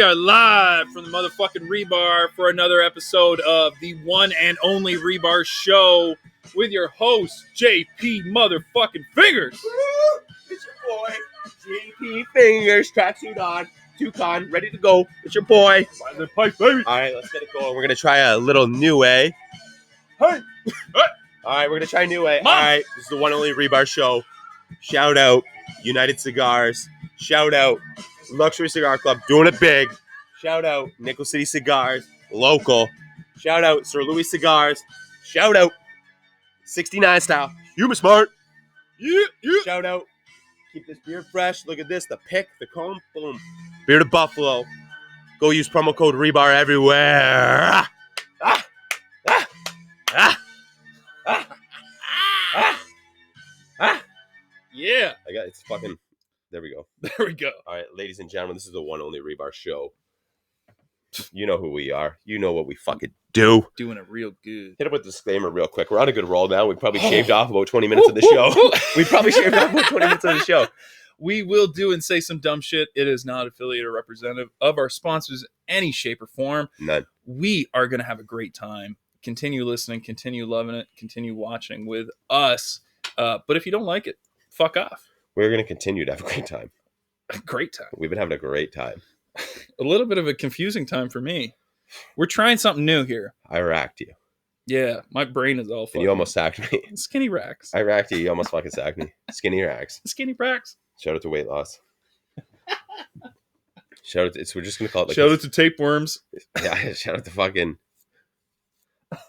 are live from the motherfucking Rebar for another episode of the one and only Rebar Show with your host, JP motherfucking Fingers. Woo! It's your boy, JP Fingers, tracksuit on, toucan, ready to go. It's your boy. By the pipe, baby. All right, let's get it going. We're going to try a little new way. Hey. All right, we're going to try a new way. Mom. All right, this is the one and only Rebar Show. Shout out United Cigars. Shout out Luxury Cigar Club, doing it big. Shout out Nickel City Cigars, local. Shout out Sir Louis Cigars. Shout out 69 style, Human Smart. Yeah. Shout out, keep this beard fresh. Look at this, the pick, the comb, boom. Bearded Buffalo. Go use promo code Rebar everywhere. Yeah. I got it's fucking. There we go. There we go. All right, ladies and gentlemen, this is the one only Rebar Show. You know who we are. You know what we fucking do. Doing it real good. Hit up with a disclaimer real quick. We're on a good roll now. We probably shaved off about 20 minutes of the show. We probably shaved off about 20 minutes of the show. We will do and say some dumb shit. It is not affiliated or representative of our sponsors in any shape or form. None. We are going to have a great time. Continue listening, continue loving it, continue watching with us. But if you don't like it, fuck off. We're going to continue to have a great time. A great time. We've been having a great time. A little bit of a confusing time for me. We're trying something new here. I racked you. Yeah, my brain is all fucking. And you almost sacked me. Skinny racks. I racked you. You almost fucking sacked me. Skinny racks. Skinny racks. Shout out to weight loss. Shout out to, we're just going to call it like Shout out to tapeworms. Yeah, shout out to fucking.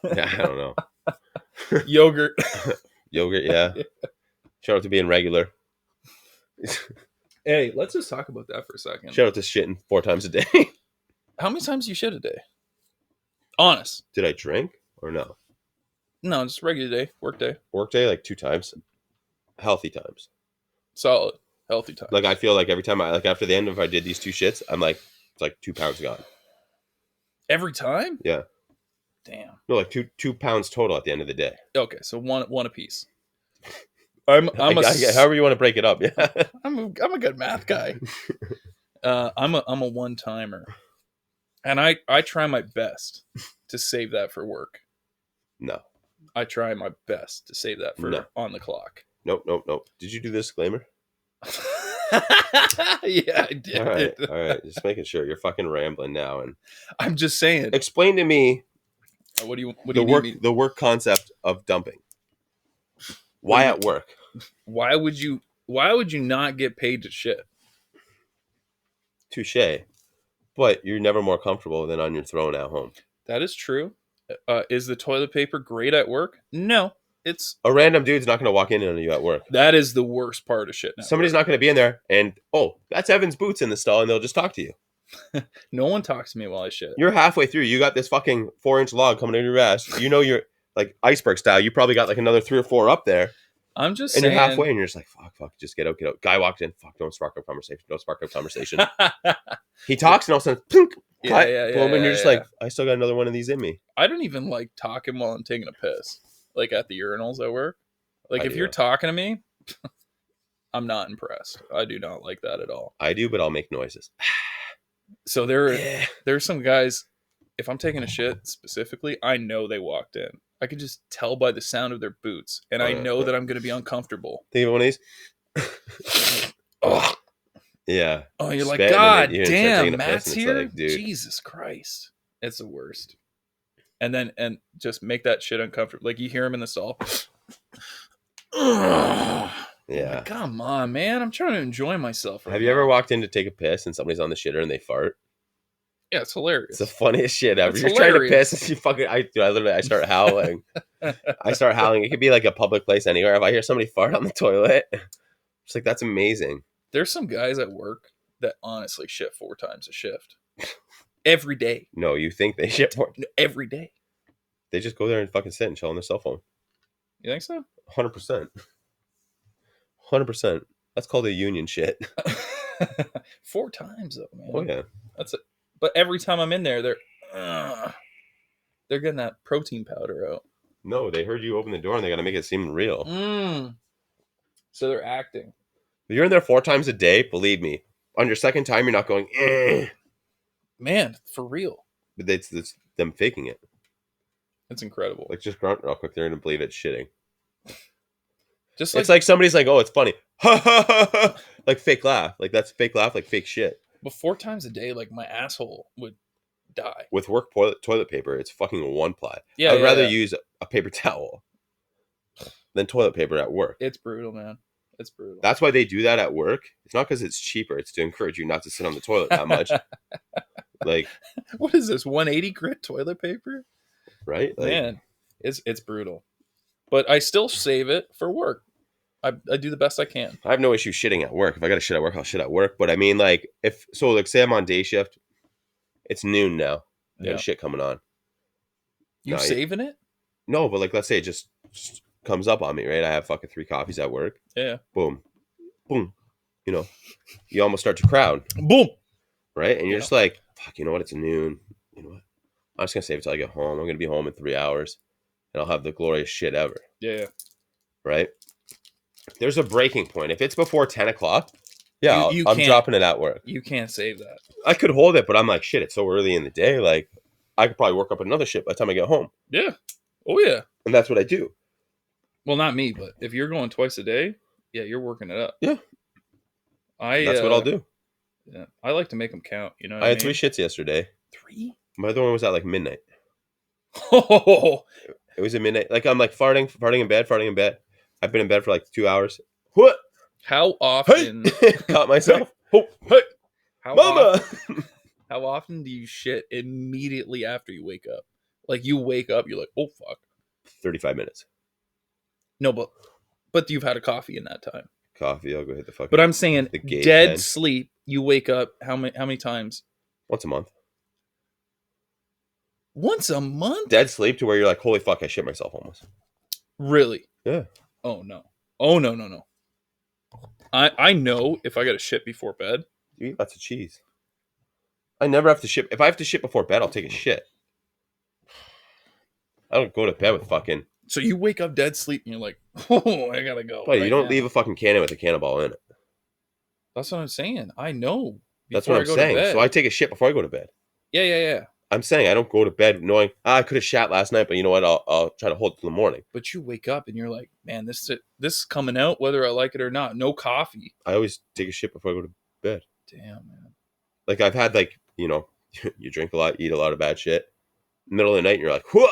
Yeah, I don't know. Yogurt. Yogurt, yeah. Shout out to being regular. Hey, let's just talk about that for a second. Shout out to shitting 4 times a day. How many times do you shit a day? Honest. Did I drink or no? No, just regular day, work day. Work day like 2 times. Healthy times. Solid, healthy time. Like I feel like every time after the end if I did these 2 shits, I'm like it's like 2 pounds gone. Every time? Yeah. Damn. No, like 2 pounds total at the end of the day. Okay, so one apiece. However you want to break it up. Yeah. I'm a good math guy. I'm a one timer, and I try my best to save that for work. No. I try my best to save that for on the clock. Nope. Did you do the disclaimer? Yeah, I did. All right. Just making sure you're fucking rambling now, and I'm just saying. Explain to me. What do you need? The work concept of dumping. Why at work? Why would you not get paid to shit? Touche. But you're never more comfortable than on your throne at home. That is true. Is the toilet paper great at work? No. It's a random dude's not going to walk in on you at work. That is the worst part of shit. Somebody's not going to be in there and, oh, that's Evan's boots in the stall, and they'll just talk to you. No one talks to me while I shit. You're halfway through. You got this fucking 4-inch log coming in your ass. You know you're like iceberg style. You probably got like another 3 or 4 up there. I'm just saying. And you're halfway and you're just like, fuck, just get out. Guy walked in. Fuck, don't spark up conversation. He talks and all of a sudden, plunk, boom, and you're just like, I still got another one of these in me. I don't even like talking while I'm taking a piss. Like at the urinals at work. Like if you're talking to me, I'm not impressed. I do not like that at all. I do, but I'll make noises. So there's some guys, if I'm taking a shit specifically, I know they walked in. I can just tell by the sound of their boots, and I know that I'm going to be uncomfortable. Think of one of these. Oh. Yeah. Oh, you're like, God damn, Matt's here? Like, Jesus Christ. It's the worst. And just make that shit uncomfortable. Like, you hear him in the stall. Yeah. Like, come on, man. I'm trying to enjoy myself. Have you ever walked in to take a piss and somebody's on the shitter and they fart? Yeah, it's hilarious. It's the funniest shit ever. You're trying to piss and you fucking... I start howling. It could be like a public place anywhere. If I hear somebody fart on the toilet, it's like, that's amazing. There's some guys at work that honestly shit 4 times a shift. Every day. No, you think they shit more? Every day. They just go there and fucking sit and chill on their cell phone. You think so? 100%. 100%. That's called a union shit. 4 times though, man. Oh yeah. That's it. But every time I'm in there, they're getting that protein powder out. No, they heard you open the door and they got to make it seem real. So they're acting. If you're in there 4 times a day, believe me, on your second time, you're not going, eh. Man, for real. But it's them faking it. It's incredible. Like, just grunt real quick. They're going to believe it's shitting. Just It's like somebody's like, oh, it's funny. Like fake laugh. Like that's fake laugh, like fake shit. but 4 times a day, like my asshole would die. With work toilet paper, it's fucking one ply. Yeah, I would rather yeah. use a paper towel than toilet paper at work. It's brutal, man. It's brutal. That's why they do that at work. It's not because it's cheaper. It's to encourage you not to sit on the toilet that much. Like, what is this? 180 grit toilet paper? right? Like, Man, it's brutal. But I still save it for work. I do the best I can. I have no issue shitting at work. If I got to shit at work, I'll shit at work. But I mean, like, like, say I'm on day shift, it's noon now. Yeah. Shit coming on. You saving it? No, but like, let's say it just comes up on me, right? I have fucking 3 coffees at work. Yeah. Boom. Boom. You know, you almost start to crowd. Boom. Right? And you're just like, fuck, you know what? It's noon. You know what? I'm just going to save it till I get home. I'm going to be home in 3 hours. And I'll have the glorious shit ever. Yeah. Right? There's a breaking point. If it's before 10 o'clock, yeah, I'm dropping it at work. You can't save that. I could hold it, but I'm like, shit, it's so early in the day. Like, I could probably work up another shit by the time I get home. Yeah. Oh, yeah. And that's what I do. Well, not me, but if you're going twice a day, yeah, you're working it up. Yeah. That's what I'll do. Yeah. I like to make them count. You know what I had 3 shits yesterday. 3? My other one was at like midnight. Oh. It was at midnight. Like, I'm like farting in bed. I've been in bed for like 2 hours. What? How often? Caught myself. Hey. Mama! How often do you shit immediately after you wake up? Like, you wake up, you're like, oh, fuck. 35 minutes. No, but you've had a coffee in that time. Coffee, I'll go hit the fucking... But I'm saying dead sleep, you wake up how many times? Once a month. Once a month? Dead sleep to where you're like, holy fuck, I shit myself almost. Really? Yeah. Oh, no. Oh, no. I know if I got to shit before bed. You eat lots of cheese. I never have to shit. If I have to shit before bed, I'll take a shit. I don't go to bed with fucking... So you wake up dead sleep and you're like, oh, I gotta go. But you don't leave a fucking cannon with a cannonball in it. That's what I'm saying. I know. That's what I'm saying. So I take a shit before I go to bed. Yeah. I'm saying I don't go to bed knowing, I could have shat last night, but you know what? I'll try to hold it till the morning. But you wake up and you're like, man, this is coming out whether I like it or not. No coffee. I always take a shit before I go to bed. Damn, man. Like, I've had, like, you know, you drink a lot, eat a lot of bad shit. Middle of the night, and you're like, whoa!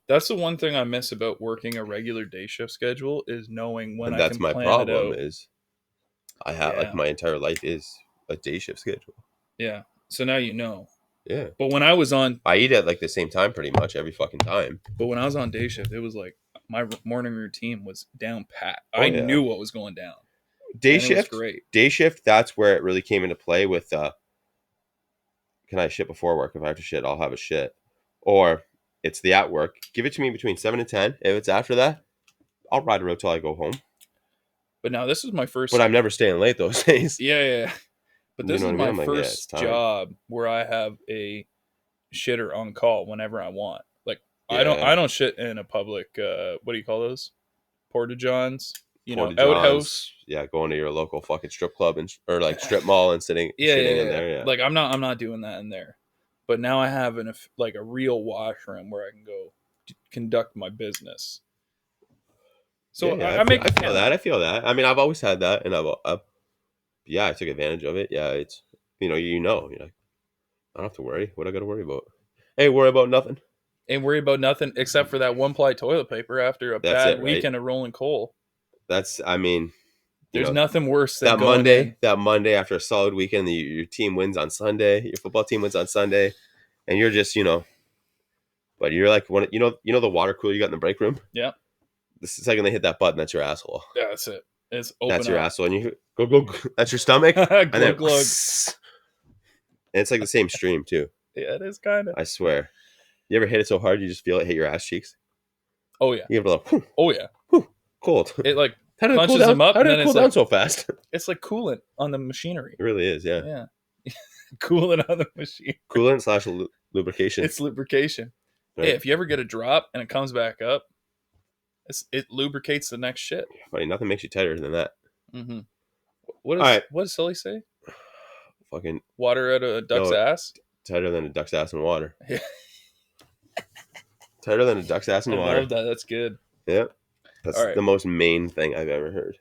That's the one thing I miss about working a regular day shift schedule is knowing when I can plan it out. That's my problem is I have, like, my entire life is a day shift schedule. Yeah. So now you know. Yeah. But when I was on... I eat at, like, the same time pretty much every fucking time. But when I was on day shift, it was like my morning routine was down pat. I knew what was going down. Day shift? It was great. Day shift, that's where it really came into play with, can I shit before work? If I have to shit, I'll have a shit. Or... it's the at work. Give it to me between 7 and 10. If it's after that, I'll ride a road till I go home. But now this is my first... But I'm never staying late those days. Yeah. But this is my first like, job where I have a shitter on call whenever I want. Like, I don't shit in a public, what do you call those? Porta-johns? Outhouse. Yeah, going to your local fucking strip club or like strip mall and shitting in there. Yeah. Like, I'm not doing that in there. But now I have a real washroom where I can go conduct my business. So I feel that. I mean, I've always had that, and I took advantage of it. Yeah, it's you're like, I don't have to worry. What I got to worry about? Ain't worry about nothing. Ain't worry about nothing except for that 1-ply toilet paper after a bad weekend of rolling coal. There's nothing worse than that Monday after a solid weekend, your team wins on Sunday, your football team wins on Sunday, and you're just, but you're like, the water cooler you got in the break room? Yeah. The second they hit that button, that's your asshole. Yeah, that's it. It's open. That's your asshole. And you go, that's your stomach. glug, and then, glug. And it's like the same stream too. Yeah, it is kind of. I swear. You ever hit it so hard you just feel it hit your ass cheeks? Oh, yeah. You have to like, whew, oh, yeah. Whew, cold. It like how did punches it cool down? them up. How did it cool down so fast? It's like coolant on the machinery. It really is, yeah. Yeah. Coolant on the machine. Coolant / lubrication. It's lubrication. Right. Hey, if you ever get a drop and it comes back up, it lubricates the next shit. Buddy, nothing makes you tighter than that. Mm-hmm. What does Sully say? Fucking water out of a duck's ass. Tighter than a duck's ass in water. Yeah. Tighter than a duck's ass in I water. love that. That's good. Yeah. That's All right. the most main thing I've ever heard.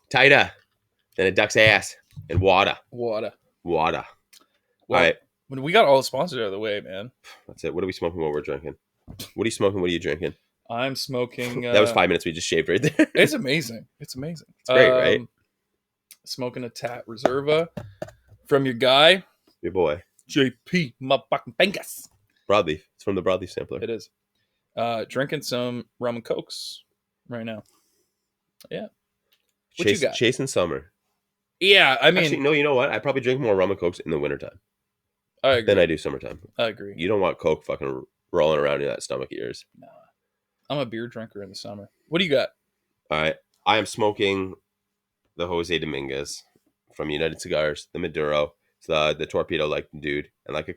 Tighter than a duck's ass in water. Water. Water. Well, All right. when we got all the sponsors out of the way, man. That's it. What are we smoking while we're drinking? What are you smoking? What are you drinking? I'm smoking. That was 5 minutes we just shaved right there. It's amazing. It's amazing. It's great, right? Smoking a Tat Reserva from your guy, Your boy. JP motherfucking Bangus. Broadleaf. It's from the Broadleaf sampler. It is. Drinking some rum and cokes right now. Yeah. What you got? Chasing summer. Yeah, I mean, Actually, no, you know what? I probably drink more rum and cokes in the wintertime I agree. than I do summertime. I agree. You don't want Coke fucking rolling around in that stomach of yours. Nah. I'm a beer drinker in the summer. What do you got? All right. I am smoking the Jose Dominguez from United Cigars, the Maduro. It's the torpedo like dude. And like a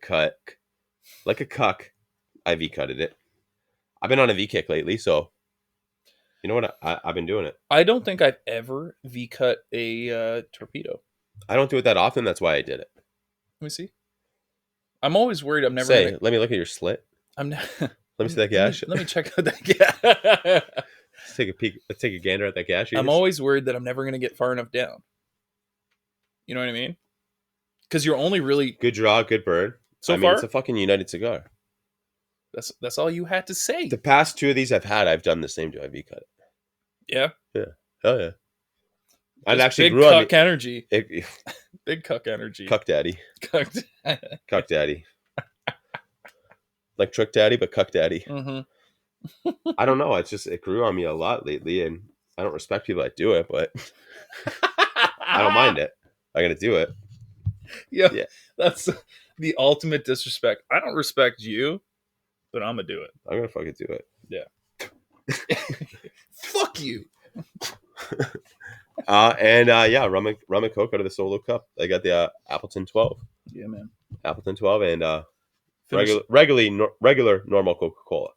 cuck, I V-cutted it. I've been on a V-kick lately, so you know what? I've been doing it. I don't think I've ever V-cut a torpedo. I don't do it that often. That's why I did it. Let me see. I'm always worried I'm never Let me look at your slit. I'm Let me see that gash. Let me check out that gash. Let's take a peek. Let's take a gander at that gash. I'm always worried that I'm never going to get far enough down. You know what I mean? Because you're only really good draw, good burn. So far, it's a fucking United cigar. That's all you had to say. The past two of these I've done the same to IV cut it. Yeah. Yeah. Hell yeah. I'd actually big grew cuck energy. Big cuck energy. Cuck daddy. Cuck daddy. Like Trick Daddy, but Cuck Daddy. Mm-hmm. I don't know. It grew on me a lot lately, and I don't respect people that do it, but I don't mind it. I gotta do it. Yeah. That's the ultimate disrespect. I don't respect you, but I'm gonna do it. I'm gonna fucking do it. Yeah. Fuck you. Yeah, rum and coke out of the Solo Cup. I got the Appleton 12. Yeah, man. Appleton 12 and regular normal Coca-Cola.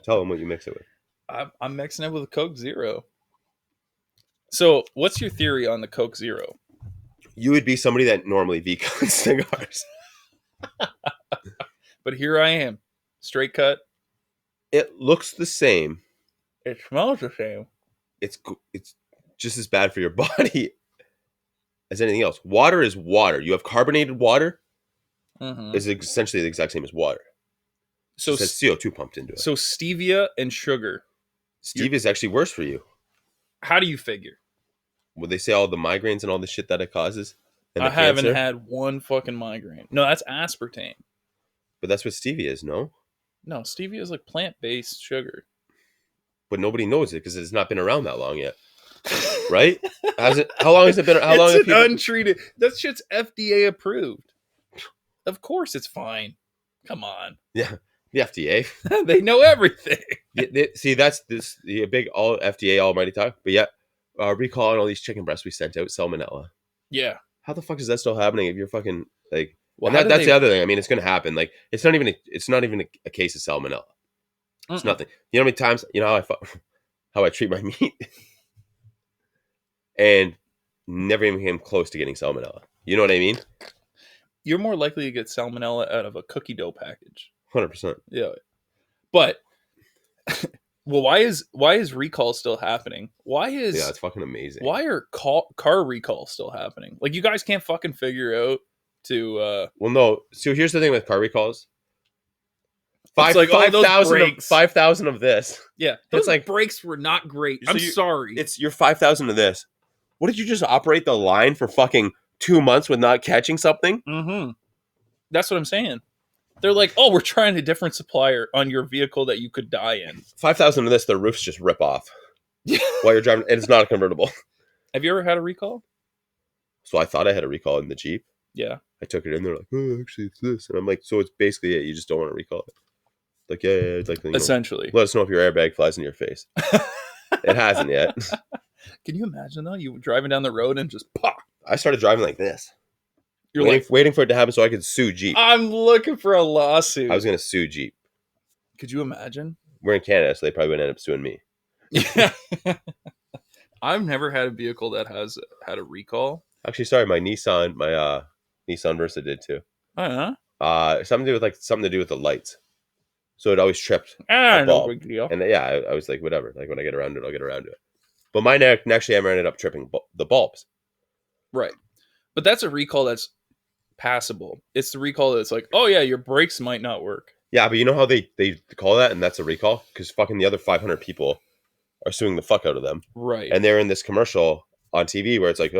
Tell them what you mix it with. I'm mixing it with a Coke Zero. So, what's your theory on the Coke Zero? You would be somebody that normally V-cuts cigars. But here I am, straight cut. It looks the same. It smells the same. It's just as bad for your body as anything else. Water is water. You have carbonated water. Mm-hmm. Is essentially the exact same as water. So it has CO2 pumped into it. So stevia and sugar. Stevia is actually worse for you. How do you figure? Would they say all the migraines and all the shit that it causes? I haven't had one fucking migraine. No, that's aspartame. But that's what stevia is, no? No, stevia is like plant-based sugar. But nobody knows it because it's not been around that long yet. Right? Has it? How long has it been? How long? It's untreated. That shit's FDA approved. Of course, it's fine. Come on. Yeah, the FDA. They know everything. See, that's the big all FDA almighty talk. But yeah, recalling all these chicken breasts we sent out, salmonella. Yeah. How the fuck is that still happening? If you're fucking like, well, that's the other thing. I mean, it's gonna happen. Like, it's not even a case of salmonella. It's nothing. You know how many times? You know how I treat my meat, and never even came close to getting salmonella. You know what I mean? You're more likely to get salmonella out of a cookie dough package. 100%. Yeah. But well, why is recall still happening? It's fucking amazing. Why are car recalls still happening? Like, you guys can't fucking figure out to well, no. So here's the thing with car recalls. 5,000 of this. Yeah. Those brakes were not great. I'm sorry. It's your 5,000 of this. What did you just operate the line for fucking 2 months with not catching something? Mm-hmm. That's what I'm saying. They're like, oh, we're trying a different supplier on your vehicle that you could die in. 5,000 of this, the roofs just rip off while you're driving, and it's not a convertible. Have you ever had a recall? So I thought I had a recall in the Jeep. Yeah. I took it in. They're like, oh, actually, it's this. And I'm like, so it's basically it. You just don't want to recall it. Like, yeah, like, essentially. Let us know if your airbag flies in your face. It hasn't yet. Can you imagine, though? You were driving down the road and just pop. I started driving like this. You're waiting for it to happen so I could sue Jeep. I'm looking for a lawsuit. I was going to sue Jeep. Could you imagine? We're in Canada, so they probably would end up suing me. Yeah. I've never had a vehicle that has had a recall. Actually, sorry, my Nissan Versa did too. Uh-huh. Something to do with the lights. So it always tripped a No bulb. big deal. And yeah, I was like, whatever. Like when I get around to it, I'll get around to it. But mine actually ever ended up tripping the bulbs. Right. But that's a recall that's passable. It's the recall that's like, oh yeah, your brakes might not work. Yeah, but you know how they call that, and that's a recall? Because fucking the other 500 people are suing the fuck out of them. Right. And they're in this commercial on TV where it's like,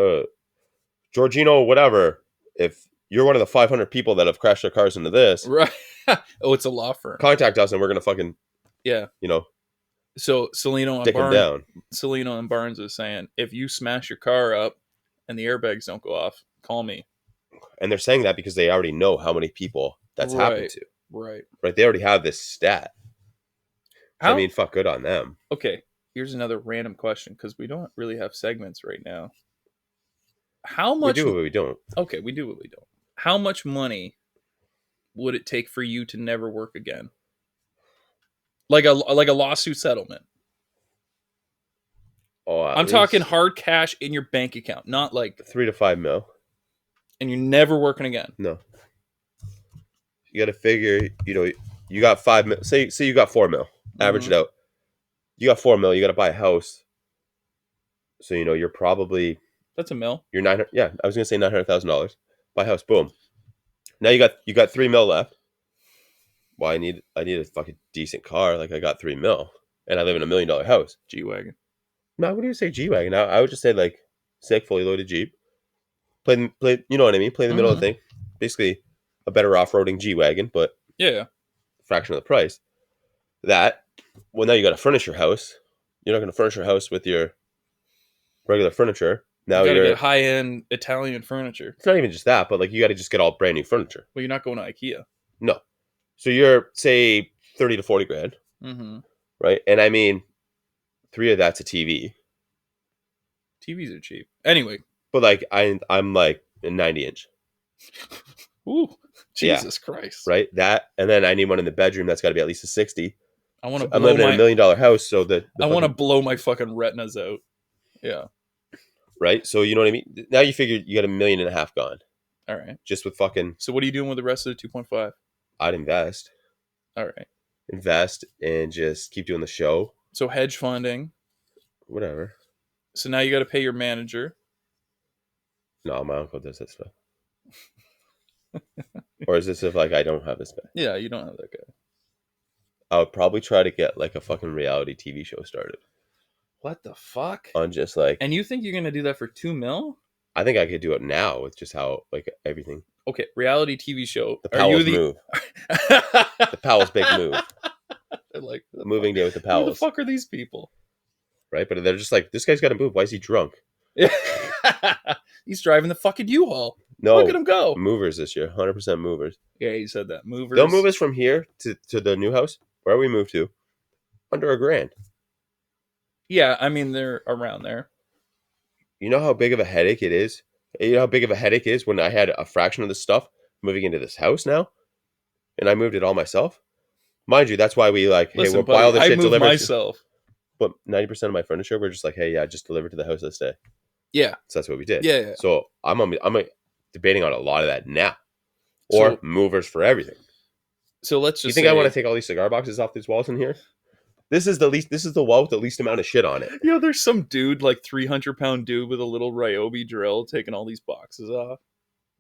Georgino, whatever, if you're one of the 500 people that have crashed their cars into this, Right. Oh, it's a law firm. contact us and we're going to fucking, Yeah. So Celino and Barnes is saying, if you smash your car up and the airbags don't go off, call me. And they're saying that because they already know how many people that's happened to. Right. Right. They already have this stat. So, I mean, fuck, good on them. Okay. Here's another random question because we don't really have segments right now. How much? We do what we don't. Okay, we do what we don't. How much money would it take for you to never work again? Like a lawsuit settlement. Oh, I'm talking hard cash in your bank account, not like 3 to 5 mil. And you're never working again. No. You got to figure, you got 5 mil. Say you got 4 mil. Average it out. You got 4 mil. You got to buy a house. So you're probably that's a mil. You're 900. Yeah, I was gonna say $900,000. Buy a house. Boom. Now you got 3 mil left. Well, I need a fucking decent car. Like I got 3 mil, and I live in $1 million house. G-Wagon. No, I wouldn't even say G-Wagon. I would just say like sick, fully loaded Jeep. Play. You know what I mean? Play in the middle of the thing. Basically, a better off-roading G-Wagon, but yeah, fraction of the price. That. Well, now you got to furnish your house. You're not going to furnish your house with your regular furniture. Now you gotta get high-end Italian furniture. It's not even just that, but like you got to just get all brand new furniture. Well, you're not going to IKEA. No. So you're say 30 to 40 grand, right? And I mean, 3 of that's a TV. TVs are cheap, anyway. But like I'm like a 90-inch. Ooh, Jesus Christ! Right, that, and then I need one in the bedroom that's got to be at least a 60. I want to. I'm living in $1 million house, so that I want to blow my fucking retinas out. Yeah. Right. So you know what I mean. Now you figure you got $1.5 million gone. All right. Just with fucking. So what are you doing with the rest of the 2.5? I'd invest. All right. Invest and just keep doing the show. So hedge funding. Whatever. So now you got to pay your manager. No, my uncle does that stuff. Or is this if like I don't have this guy? Yeah, you don't have that guy. I would probably try to get like a fucking reality TV show started. What the fuck? On just like. And you think you're gonna do that for $2 million? I think I could do it now with just how like everything. Okay, reality TV show. The Powell's move. The Powell's big move. They're like moving day with the Powells. Who the fuck are these people? Right, but they're just like, this guy's got to move. Why is he drunk? He's driving the fucking U-Haul. No, look at him go. Movers this year, 100% movers. Yeah, he said that. Movers. They'll move us from here to the new house where we moved to under $1,000. Yeah, I mean they're around there. You know how big of a headache it is. You know how big of a headache is when I had a fraction of the stuff moving into this house now, and I moved it all myself. Mind you, that's why we like, listen, hey, we'll buy all this shit delivered myself. But 90% of my furniture, we're just like, hey, yeah, just deliver to the house this day. Yeah, so that's what we did. Yeah. So I'm debating on a lot of that now, or movers for everything. So let's just. You think I want to take all these cigar boxes off these walls in here? This is the wall with the least amount of shit on it. You know, there's some dude, like 300-pound dude with a little Ryobi drill taking all these boxes off.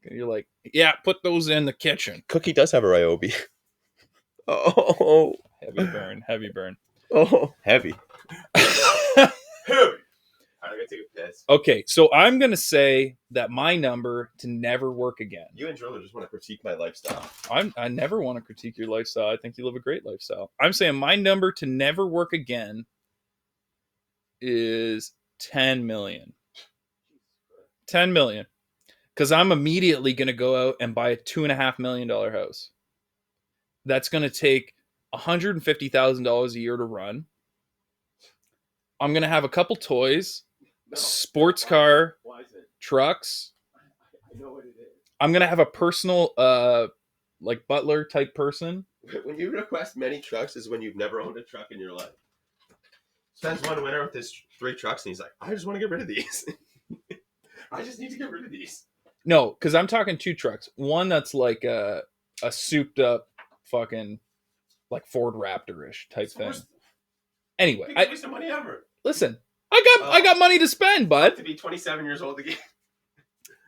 And you're like, yeah, put those in the kitchen. Cookie does have a Ryobi. Oh. Heavy burn. Oh, heavy. Heavy. I'm going to take a piss. Okay, so I'm going to say that my number to never work again. You and Driller just want to critique my lifestyle. I never want to critique your lifestyle. I think you live a great lifestyle. I'm saying my number to never work again is 10 million. 10 million. Because I'm immediately going to go out and buy a $2.5 million house. That's going to take $150,000 a year to run. I'm going to have a couple toys, sports car, trucks. I know what it is. I'm going to have a personal, like butler type person. When you request many trucks is when you've never owned a truck in your life. Spends one winter with his 3 trucks and he's like, I just want to get rid of these. I just need to get rid of these. No, because I'm talking 2 trucks. One that's like a souped up fucking like Ford Raptor-ish type thing. Anyway, Biggest waste of money ever. Listen, I got money to spend, bud. To be 27 years old again.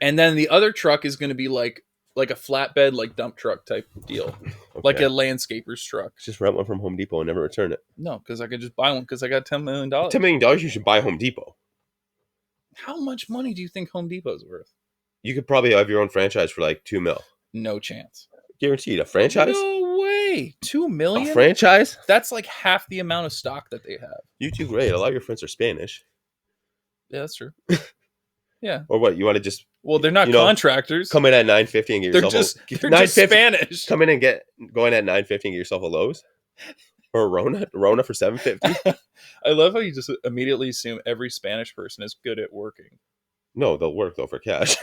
And then the other truck is going to be like a flatbed, like dump truck type deal, like a landscaper's truck. Just rent one from Home Depot and never return it. No, because I could just buy one because I got $10 million. $10 million, you should buy Home Depot. How much money do you think Home Depot's worth? You could probably have your own franchise for like $2 million. No chance. Guaranteed. A franchise? No way. $2 million? A franchise? That's like half the amount of stock that they have. You do great. A lot of your friends are Spanish. Yeah, that's true. Yeah. Or what? You want to just... Well, they're not contractors. Come in at $9.50 and get yourself they're just Spanish. Come in and go in at $9.50 and get yourself a Lowe's. Or a Rona for $7.50. I love how you just immediately assume every Spanish person is good at working. No, they'll work though for cash.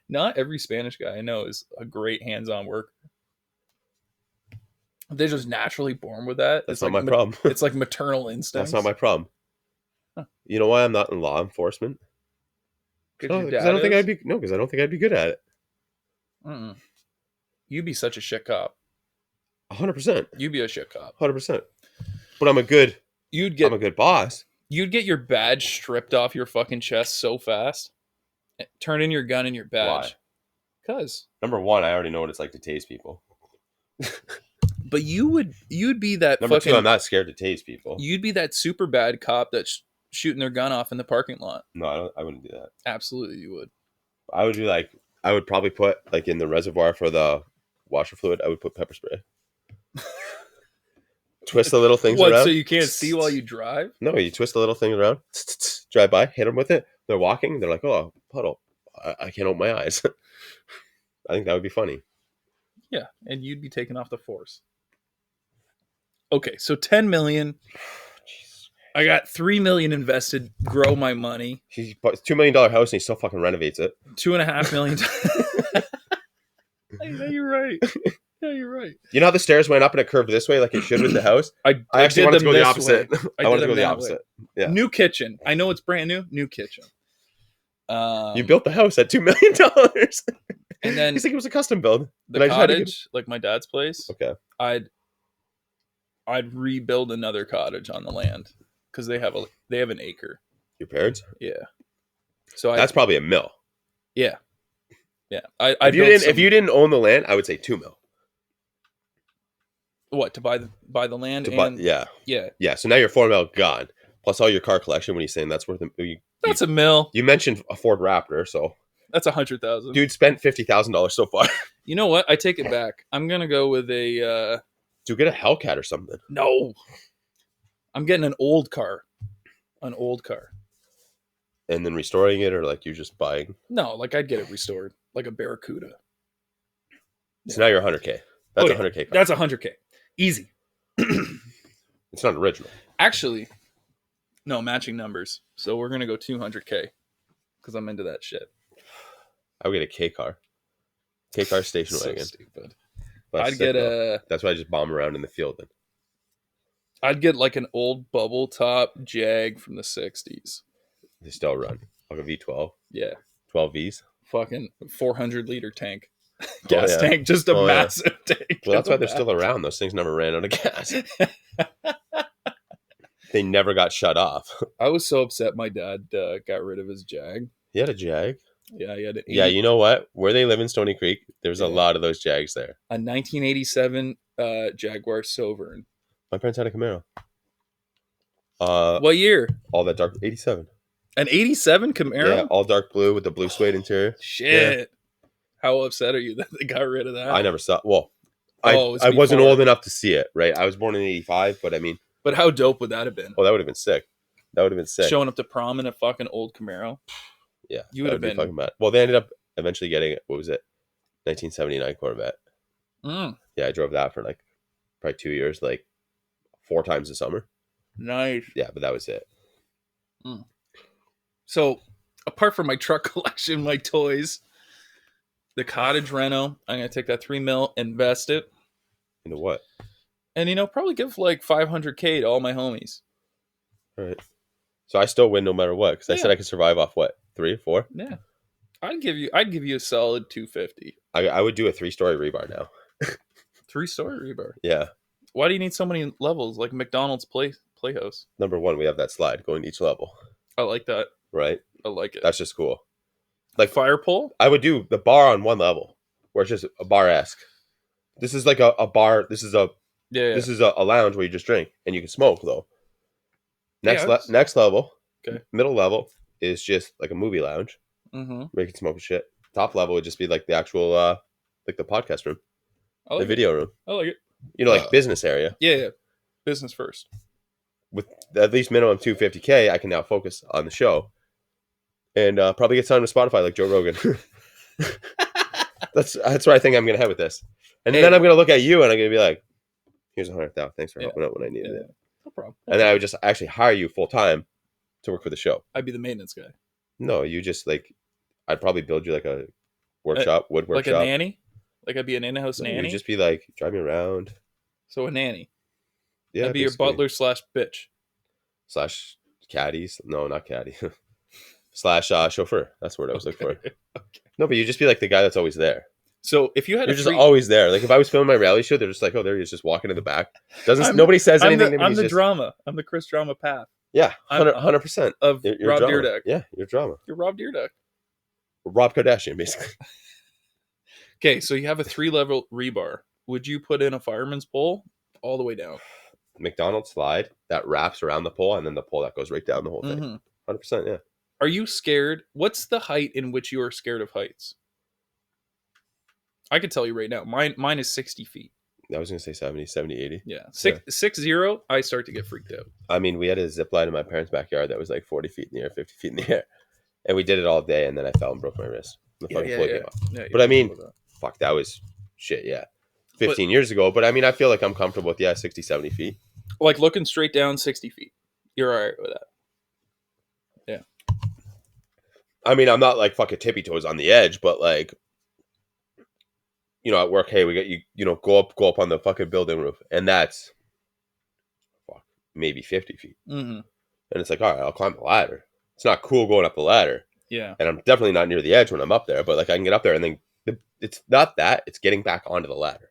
Not every Spanish guy I know is a great hands-on worker. They're just naturally born with that. That's not my problem. It's like maternal instincts. That's not my problem. Huh. You know why I'm not in law enforcement? Because I don't think I'd be good at it. Mm-mm. You'd be such a shit cop. 100%. You'd be a shit cop. 100%. But I'm a good boss. You'd get your badge stripped off your fucking chest so fast. Turn in your gun and your badge. Why? Because number one, I already know what it's like to tase people. But you'd be that number two, I'm not scared to tase people. You'd be that super bad cop that's shooting their gun off in the parking lot. No, I wouldn't do that. Absolutely, you would. I would do I would probably put in the reservoir for the washer fluid, I would put pepper spray. Twist the little things around. So you can't see while you drive? No, you twist the little thing around, drive by, hit them with it. They're walking. They're like, oh, puddle. I can't open my eyes. I think that would be funny. Yeah, and you'd be taken off the force. Okay, so $10 million. I got $3 million invested. Grow my money. He bought a $2 million house and he still fucking renovates it. $2.5 million. Yeah, you're right. Yeah, you're right. You know how the stairs went up and it curved this way like it should with the house? I actually wanted to go the opposite. I wanted to go the opposite. Yeah. New kitchen. I know it's brand new. New kitchen. You built the house at $2 million. And then he's like, it was a custom build. The cottage, like my dad's place. Okay. I'd rebuild another cottage on the land because they have an acre. Your parents? Yeah. So that's probably $1 million. Yeah. Yeah. If you didn't own the land, I would say $2 million. What, to buy the land? Yeah. Yeah. Yeah. So now your $4 million gone. Plus all your car collection. When you're saying that's worth that's $1 million. You mentioned a Ford Raptor, so that's $100,000. Dude spent $50,000 so far. You know what? I take it back. I'm gonna go with a. Dude, get a Hellcat or something. No. I'm getting an old car. An old car. And then restoring it, or like you just buying? No, like I'd get it restored, like a Barracuda. So now you're $100K. That's $100K car. That's $100K. Easy. It's not original. Actually, no, matching numbers. So we're gonna go $200K because I'm into that shit. I would get a K car. K car station wagon. Stupid. That's why I just bomb around in the field then. I'd get like an old bubble top Jag from the 60s. They still run. Like a V12. Yeah. 12 Vs. Fucking 400-liter tank. Gas tank. Just a massive tank. Well, that's why they're still around. Those things never ran out of gas. They never got shut off. I was so upset my dad got rid of his Jag. He had a Jag? Yeah, he had an Yeah, you know what? Where they live in Stony Creek, there's a lot of those Jags there. A 1987 Jaguar Sauverne. My parents had a Camaro. What year? All that dark. 87. An 87 Camaro? Yeah, all dark blue with the blue suede interior. Shit. Yeah. How upset are you that they got rid of that? I never saw. Well, I wasn't old enough to see it, right? I was born in 85, but I mean. But how dope would that have been? Oh, that would have been sick. Showing up to prom in a fucking old Camaro. Yeah. You would have been fucking mad. Well, they ended up eventually getting, what was it? 1979 Corvette. Yeah, I drove that for like probably 2 years, like 4 times a summer. Nice. Yeah, but that was it. So, apart from my truck collection, my toys, the cottage reno, I'm going to take that $3 million, invest it. Into what? And, probably give like $500K to all my homies. All right. So I still win no matter what because I Yeah. said I could survive off what 3 or 4. Yeah, I'd give you a solid 250. I would do a 3-story rebar now. 3-story rebar. Yeah. Why do you need so many levels like McDonald's Playhouse? Number 1, we have that slide going to each level, I like that. right? I like it. That's just cool. Like Fire pole. I would do the bar on one level, where it's just a bar-esque. This is like a bar. This is a Yeah. this is a lounge where you just drink and you can smoke though. Yeah, Next level, Okay. middle level is just like a movie lounge Mm-hmm. where you can smoke and shit. Top level would just be like the actual like the podcast room, I like the video room. I like it. You know, like business area. Yeah. Business first. With at least minimum 250K, I can now focus on the show and probably get signed to Spotify like Joe Rogan. That's where I think I'm gonna head with this, and then I'm gonna look at you and I'm gonna be like, "Here's $100,000. Thanks for helping out when I needed it." No problem. And then I would just actually hire you full time to work for the show. I'd be the maintenance guy. No, you just like, I'd probably build you like a workshop, wood Like workshop. a nanny? Like I'd be an in-house nanny? You'd just be like, drive me around. So a nanny. Yeah, I'd be your basically. butler / bitch. / caddies. No, not caddy. / chauffeur. That's the word I was looking for. Okay. No, but you'd just be like the guy that's always there. So if you had You're just always there. Like if I was filming my reality show, they're just like, oh, there he is, just walking in the back. Nobody says anything to me. I'm the drama. I'm the Chris Drama path. Yeah, 100%. Of You're Rob drama. Dyrdek. Yeah, you're drama. You're Rob Dyrdek. Rob Kardashian, basically. Okay, so you have a 3-level rebar. Would you put in a fireman's pole all the way down? McDonald's slide that wraps around the pole and then the pole that goes right down the whole thing. Mm-hmm. 100%, yeah. Are you scared? What's the height in which you are scared of heights? I could tell you right now. Mine is 60 feet. I was going to say 70, 80. Yeah. 6'0", I start to get freaked out. I mean, we had a zip line in my parents' backyard that was like 40 feet in the air, 50 feet in the air. And we did it all day, and then I fell and broke my wrist. The fucking pole came off. Yeah, but I mean, fuck, that was shit, yeah. 15 years ago. But I mean, I feel like I'm comfortable with, 60, 70 feet. Like looking straight down 60 feet. You're all right with that. Yeah. I mean, I'm not like fucking tippy toes on the edge, but like, you know, at work, hey, we got you, go up on the fucking building roof. And that's, maybe 50 feet. Mm-hmm. And it's like, all right, I'll climb the ladder. It's not cool going up the ladder. Yeah. And I'm definitely not near the edge when I'm up there, but like I can get up there and then it's not that, it's getting back onto the ladder.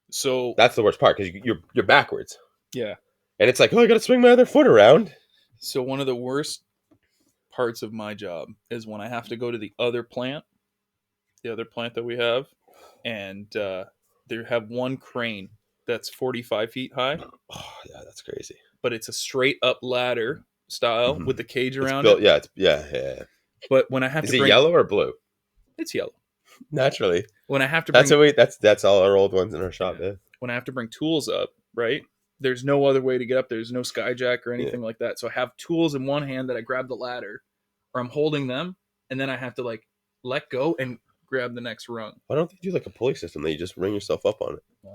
So that's the worst part because you're backwards. Yeah. And it's like, oh, I got to swing my other foot around. So one of the worst parts of my job is when I have to go to the other plant that we have, and they have one crane that's 45 feet high. Oh, yeah, that's crazy. But it's a straight up ladder style with the cage around it. Yeah, yeah. But when I have is to it yellow or blue? It's yellow. Naturally. When I have to bring... That's all our old ones in our shop, yeah. When I have to bring tools up, right? There's no other way to get up. There's no skyjack or anything like that. So I have tools in one hand that I grab the ladder, or I'm holding them, and then I have to like let go and grab the next rung. Why don't they do like a pulley system that you just ring yourself up on it? Yeah.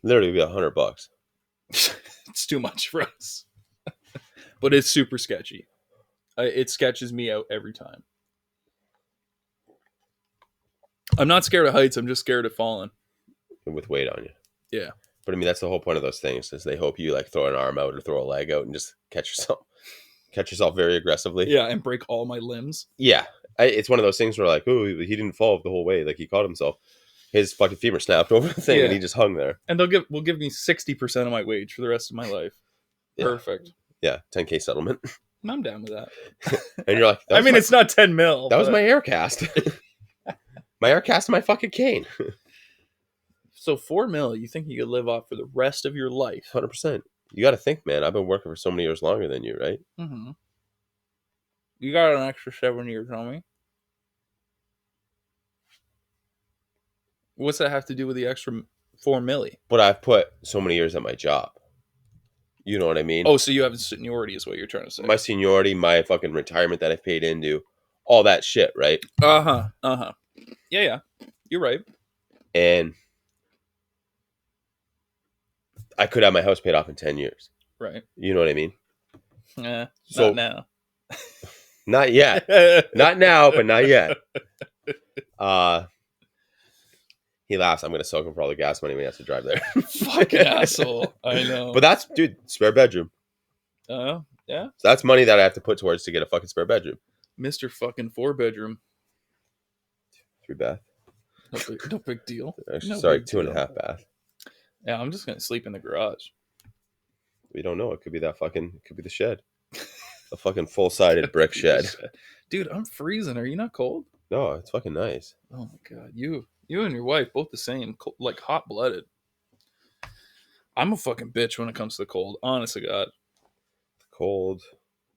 Literally be $100. It's too much for us. But it's super sketchy. It sketches me out every time. I'm not scared of heights. I'm just scared of falling. With weight on you. Yeah. But I mean, that's the whole point of those things is they hope you like throw an arm out or throw a leg out and just catch yourself very aggressively. Yeah, and break all my limbs. Yeah. It's one of those things where like, oh, he didn't fall the whole way. Like he caught himself. His fucking femur snapped over the thing and he just hung there. And will give me 60% of my wage for the rest of my life. Yeah. Perfect. Yeah, 10K settlement. I'm down with that. And you're like, it's not 10 mil. That was my air cast. My air cast and my fucking cane. So $4 million, you think you could live off for the rest of your life? 100%. You got to think, man. I've been working for so many years longer than you, right? Mm-hmm. You got an extra 7 years on me. What's that have to do with the extra $4 million? But I've put so many years at my job. You know what I mean? Oh, so you have a seniority is what you're trying to say. My seniority, my fucking retirement that I paid into, all that shit, right? Uh-huh. Yeah. You're right. And I could have my house paid off in 10 years. Right. You know what I mean? Not now. Not yet. Not now, but not yet. He laughs. I'm going to soak him for all the gas money when he has to drive there. Fucking asshole. I know. But that's, dude, spare bedroom. Yeah, So that's money that I have to put towards to get a fucking spare bedroom. Mr. fucking 4-bedroom. 3 bath. No big deal. Actually, No sorry, big 2.5 deal. bath. Yeah, I'm just gonna sleep in the garage. We don't know. It could be that fucking. It could be the shed. A fucking full-sided brick shed. Dude, I'm freezing. Are you not cold? No, it's fucking nice. Oh my god, you and your wife both the same, like hot blooded. I'm a fucking bitch when it comes to the cold. Honest to God, Cold.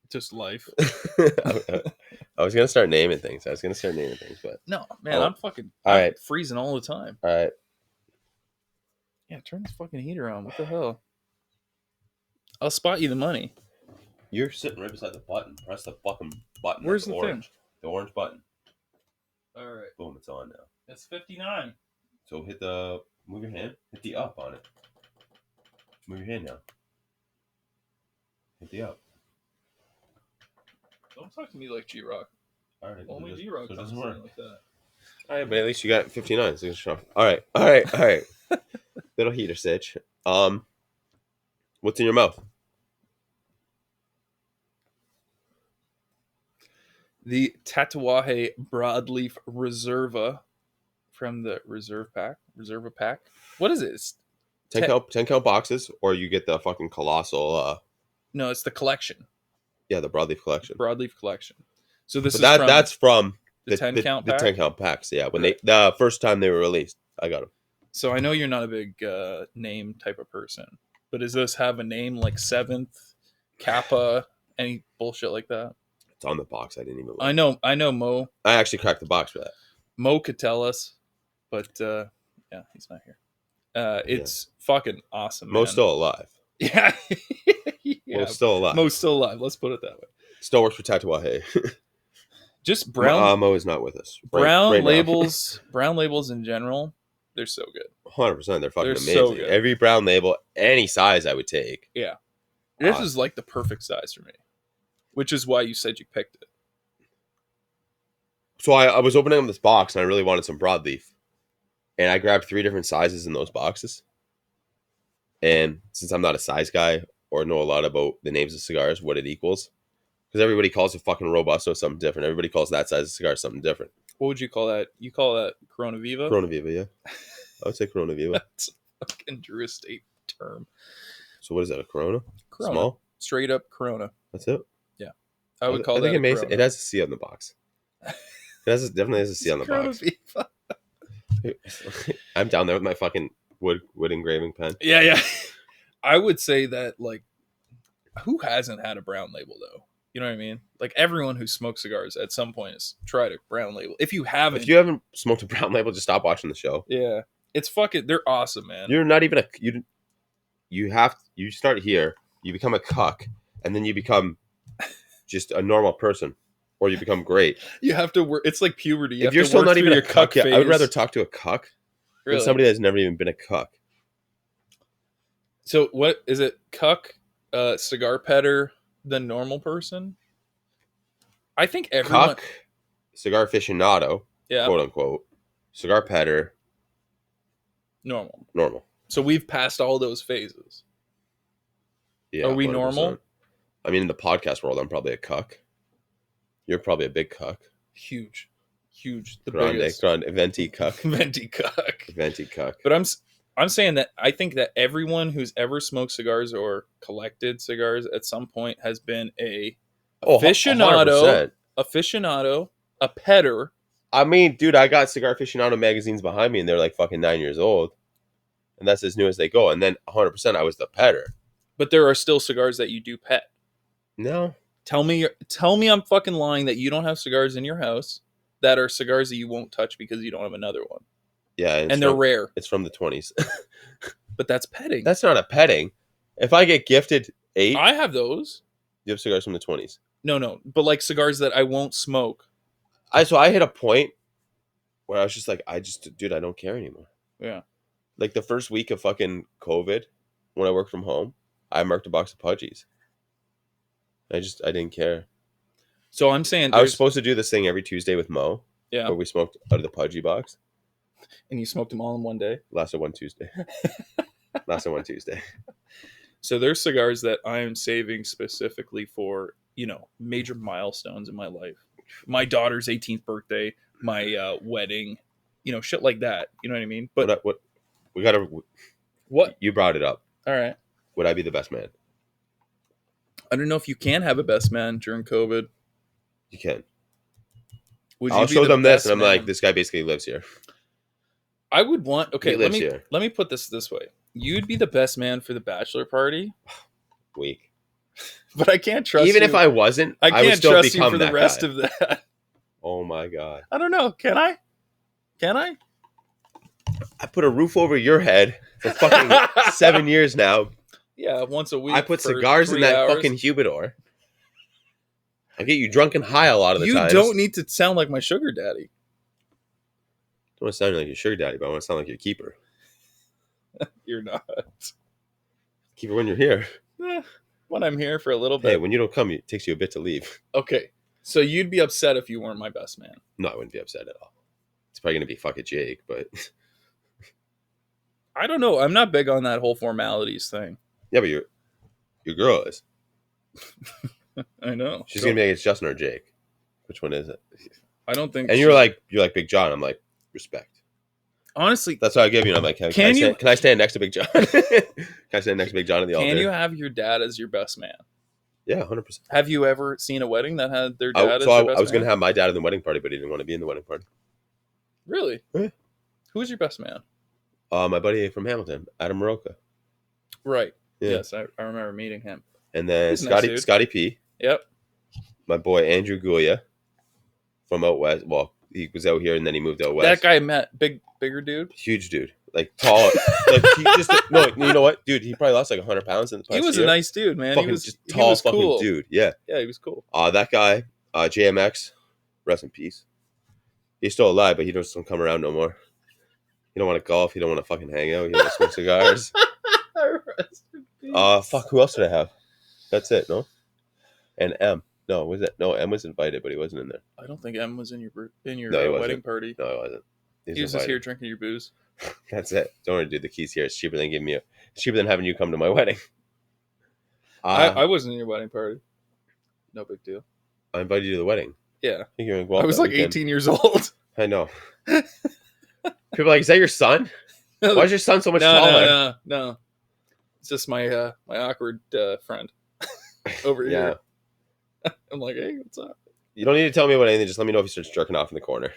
just life. I was gonna start naming things. But No, man, I'm fucking. All I'm right. freezing all the time. All right. Yeah, turn this fucking heater on. What the hell? I'll spot you the money. You're sitting right beside the button. Press the fucking button. Where's the the orange? thing? The orange button. All right, Boom, it's on now. it's 59. So move your hand. Hit the up on it. Move your hand now. Hit the up. Don't talk to me like G-Rock. All right. Only G-Rock so it talks doesn't to me work. like that. All right, but at least you got 59. So it's all right. Little heater sitch. What's in your mouth? The Tatuaje Broadleaf Reserva from the Reserva pack. What is this? 10 count boxes, or you get the fucking colossal. No, it's the collection. Yeah, the broadleaf collection. Broadleaf collection. So this But is that's from the 10 count pack. The 10 count packs. Yeah, when Right. the first time they were released, I got them. So I know you're not a big name type of person, but does this have a name like Seventh, Kappa, any bullshit like that? It's on the box. I didn't even look. I know Mo. I actually cracked the box for that. Mo could tell us, but yeah, he's not here. It's fucking awesome. Mo's man. still alive. Yeah. Yeah. Mo's still alive. Mo's still alive. Let's put it that way. Still works for Tatuaje. Just brown Mo is not with us. brown labels. Brown labels in general, they're so good. 100%. They're fucking They're amazing. so good. Every brown label, any size I would take. Yeah. This is like the perfect size for me, which is why you said you picked it. So I was opening up this box and I really wanted some broadleaf. And I grabbed 3 different sizes in those boxes. And since I'm not a size guy or know a lot about the names of cigars, what it equals, because everybody calls a fucking Robusto something different. Everybody calls that size of cigar something different. What would you call that? You call that Corona Viva? Corona Viva, yeah. I would say Corona Viva. That's a fucking Drew Estate term. So what is that, a Corona? Corona. Small? Straight up Corona. That's it? Yeah. I would call that it makes Corona. it has a C on the box. Definitely has a C on the Corona box. Viva. I'm down there with my fucking wood engraving pen. Yeah. I would say that, like, who hasn't had a brown label, though? You know what I mean? Like, everyone who smokes cigars at some point has tried a brown label. If you haven't smoked a brown label, just stop watching the show. yeah, it's fucking, they're awesome, man. You're not even you start here, you become a cuck, and then you become just a normal person. Or you become great. You have to work. It's like puberty. If you're still not even a cuck yet, I would rather talk to a cuck than somebody that's never even been a cuck. So what is it? Cuck, cigar petter, the normal person? I think everyone. Cuck, cigar aficionado, yeah, quote unquote, cigar petter, normal. So we've passed all those phases. Yeah, are we 100%. Normal? I mean, in the podcast world, I'm probably a cuck. You're probably a big cuck. Huge. The biggest. Venti cuck. Venti cuck. Venti cuck. But I'm saying that I think that everyone who's ever smoked cigars or collected cigars at some point has been a aficionado, 100%. A petter. I mean, dude, I got Cigar Aficionado magazines behind me, and they're like fucking 9 years old, and that's as new as they go. And then 100%, I was the petter. But there are still cigars that you do pet. No. Tell me I'm fucking lying that you don't have cigars in your house that are cigars that you won't touch because you don't have another one. Yeah, and they're rare. It's from the 20s. But that's petting. That's not a petting. If I get gifted 8, I have those. You have cigars from the 20s. No, but like cigars that I won't smoke. So I hit a point where I was just like, dude, I don't care anymore. Yeah. Like the first week of fucking COVID, when I worked from home, I marked a box of Pudgies. I didn't care. So I'm saying I was supposed to do this thing every Tuesday with Mo. Yeah. Where we smoked out of the Pudgy box. And you smoked them all in one day? Lasted one Tuesday. So there's cigars that I am saving specifically for, major milestones in my life. My daughter's 18th birthday, my wedding, shit like that. You know what I mean? But What we gotta. what? You brought it up. All right. Would I be the best man? I don't know if you can have a best man during COVID. You can. Would I'll you be show the them this, best and I'm man? like, this guy basically lives here. I would want. Okay, He let lives me here. let me put this way. You'd be the best man for the bachelor party, Weak. but I can't trust Even you. if I wasn't, I I would can't still trust you become for the that rest guy. of that. Oh my god! I don't know. Can I? Can I? I put a roof over your head for fucking 7 years now. Yeah, once a week. I put for cigars in 3 that hours. fucking humidor. I get you drunk and high a lot of the You times. don't need to sound like my sugar daddy. I don't want to sound like your sugar daddy, but I want to sound like your keeper. You're not. Keeper when you're here. When I'm here for a little bit. Hey, when you don't come, it takes you a bit to leave. Okay, so you'd be upset if you weren't my best man. No, I wouldn't be upset at all. It's probably gonna be fucking Jake, but I don't know. I'm not big on that whole formalities thing. yeah, but your girl is. I know. She's gonna be like, it's Justin or Jake. Which one is it? I don't think. And you're like Big John. I'm like, respect. honestly. That's how I give you. And I'm like, can I stand next to Big John? Can I stand next to Big John in the altar? Can you have your dad as your best man? Yeah, 100%. Have you ever seen a wedding that had their dad as So their best I was man? gonna have my dad in the wedding party, but he didn't want to be in the wedding party. Really? Yeah. Who's your best man? My buddy from Hamilton, Adam Maroka. Right. Yeah. Yes, I remember meeting him. And then He's a nice dude. Scotty P. Yep. My boy Andrew Gulia from out west. Well, he was out here and then he moved out west. That guy met bigger dude. Huge dude, like tall. Like he just no. You know what, dude? He probably lost like 100 pounds in the past He was year. a nice dude, man. Fucking He was just he tall was fucking cool. dude. Yeah. Yeah, he was cool. That guy, JMX, rest in peace. He's still alive, but he doesn't come around no more. He don't want to golf. He don't want to fucking hang out. He don't want to smoke cigars. Fuck. Who else did I have? That's it. No. And M. No, was it? No, M was invited, but he wasn't in there. I don't think M was in your No, he wedding wasn't. party. No, he wasn't. He was just invited. here drinking your booze. That's it. Don't worry, dude. The keys here. It's cheaper than it's cheaper than having you come to my wedding. I wasn't in your wedding party. No big deal. I invited you to the wedding. Yeah. You're I was like 18 years old. I know. People are like, is that your son? Why is your son so much taller? No. It's just my awkward friend over here. I'm like, hey, what's up? You don't need to tell me about anything. Just let me know if he starts jerking off in the corner.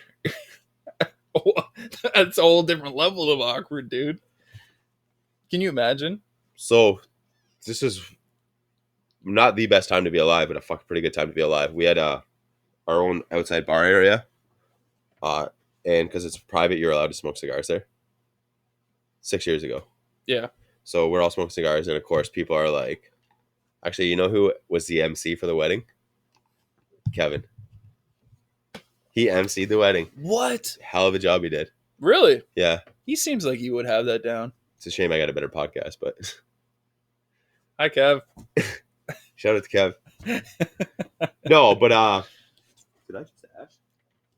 That's a whole different level of awkward, dude. Can you imagine? So, this is not the best time to be alive, but a fucking pretty good time to be alive. We had our own outside bar area. And because it's private, you're allowed to smoke cigars there. 6 years ago. Yeah. So we're all smoking cigars, and of course, people are like, actually, you know who was the MC for the wedding? Kevin. He MC'd the wedding. What? Hell of a job he did. Really? Yeah. He seems like he would have that down. It's a shame I got a better podcast, but Hi, Kev. shout out to Kev. No, but did I just ask?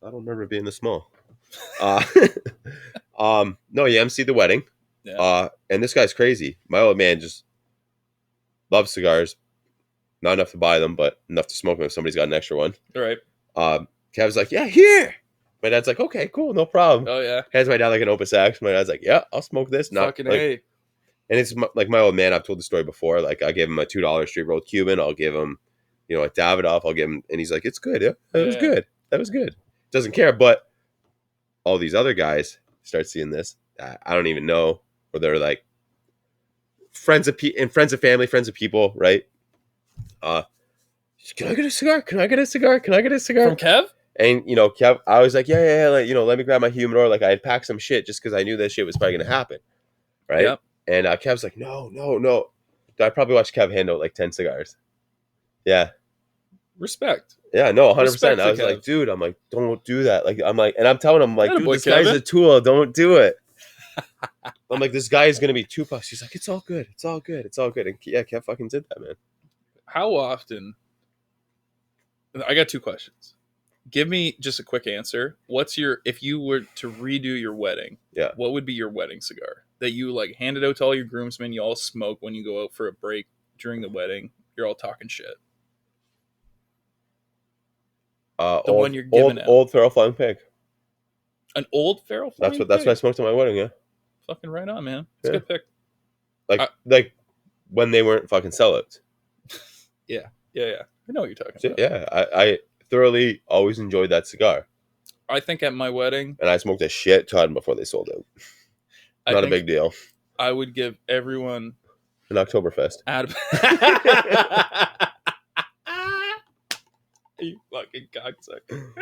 I don't remember it being this small. No, he MC'd the wedding. Yeah. And this guy's crazy. My old man just loves cigars. Not enough to buy them, but enough to smoke them if somebody's got an extra one. All right. Kev's like, yeah, here. My dad's like, okay, cool, no problem. Oh, yeah. Hands my dad like an Opus X. My dad's like, yeah, I'll smoke this. Not Fucking like, A. and it's like my old man. I've told the story before. Like I gave him a $2 street rolled Cuban. I'll give him, a Davidoff. I'll give him, and he's like, it's good. Yeah, that was good. That was good. Doesn't care. But all these other guys start seeing this. I don't even know, or they're like friends of family, friends of people, right? Can I get a cigar? Can I get a cigar? Can I get a cigar? From Kev? And, Kev, I was like, yeah, like, let me grab my humidor. Like, I had packed some shit just because I knew that shit was probably going to happen. Right? Yep. And Kev's like, no. I probably watched Kev hand out like 10 cigars. Yeah. Respect. Yeah, no, 100%. Respect I was to Kev. like, dude, I'm like, don't do that. Like, I'm like, and I'm telling him, like, Atta dude, boy, this guy's Kevin. a tool. Don't do it. I'm like, this guy is going to be $2. He's like, it's all good. It's all good. It's all good. And yeah, Kev fucking did that, man. How often? I got 2 questions. Give me just a quick answer. If you were to redo your wedding, Yeah. what would be your wedding cigar that you like handed out to all your groomsmen. You all smoke when you go out for a break during the wedding. You're all talking shit. The one you're giving out. Old feral flying pig. An old feral flying That's what I pig? smoked at my wedding. Yeah. Fucking right on, man. It's Yeah. a good pick. Like when they weren't fucking sellouts. Yeah. I know what you're talking So, about. yeah, I thoroughly always enjoyed that cigar, I think at my wedding, and I smoked a shit ton before they sold out. Not a big deal. I would give everyone An Oktoberfest. You fucking cocksucker.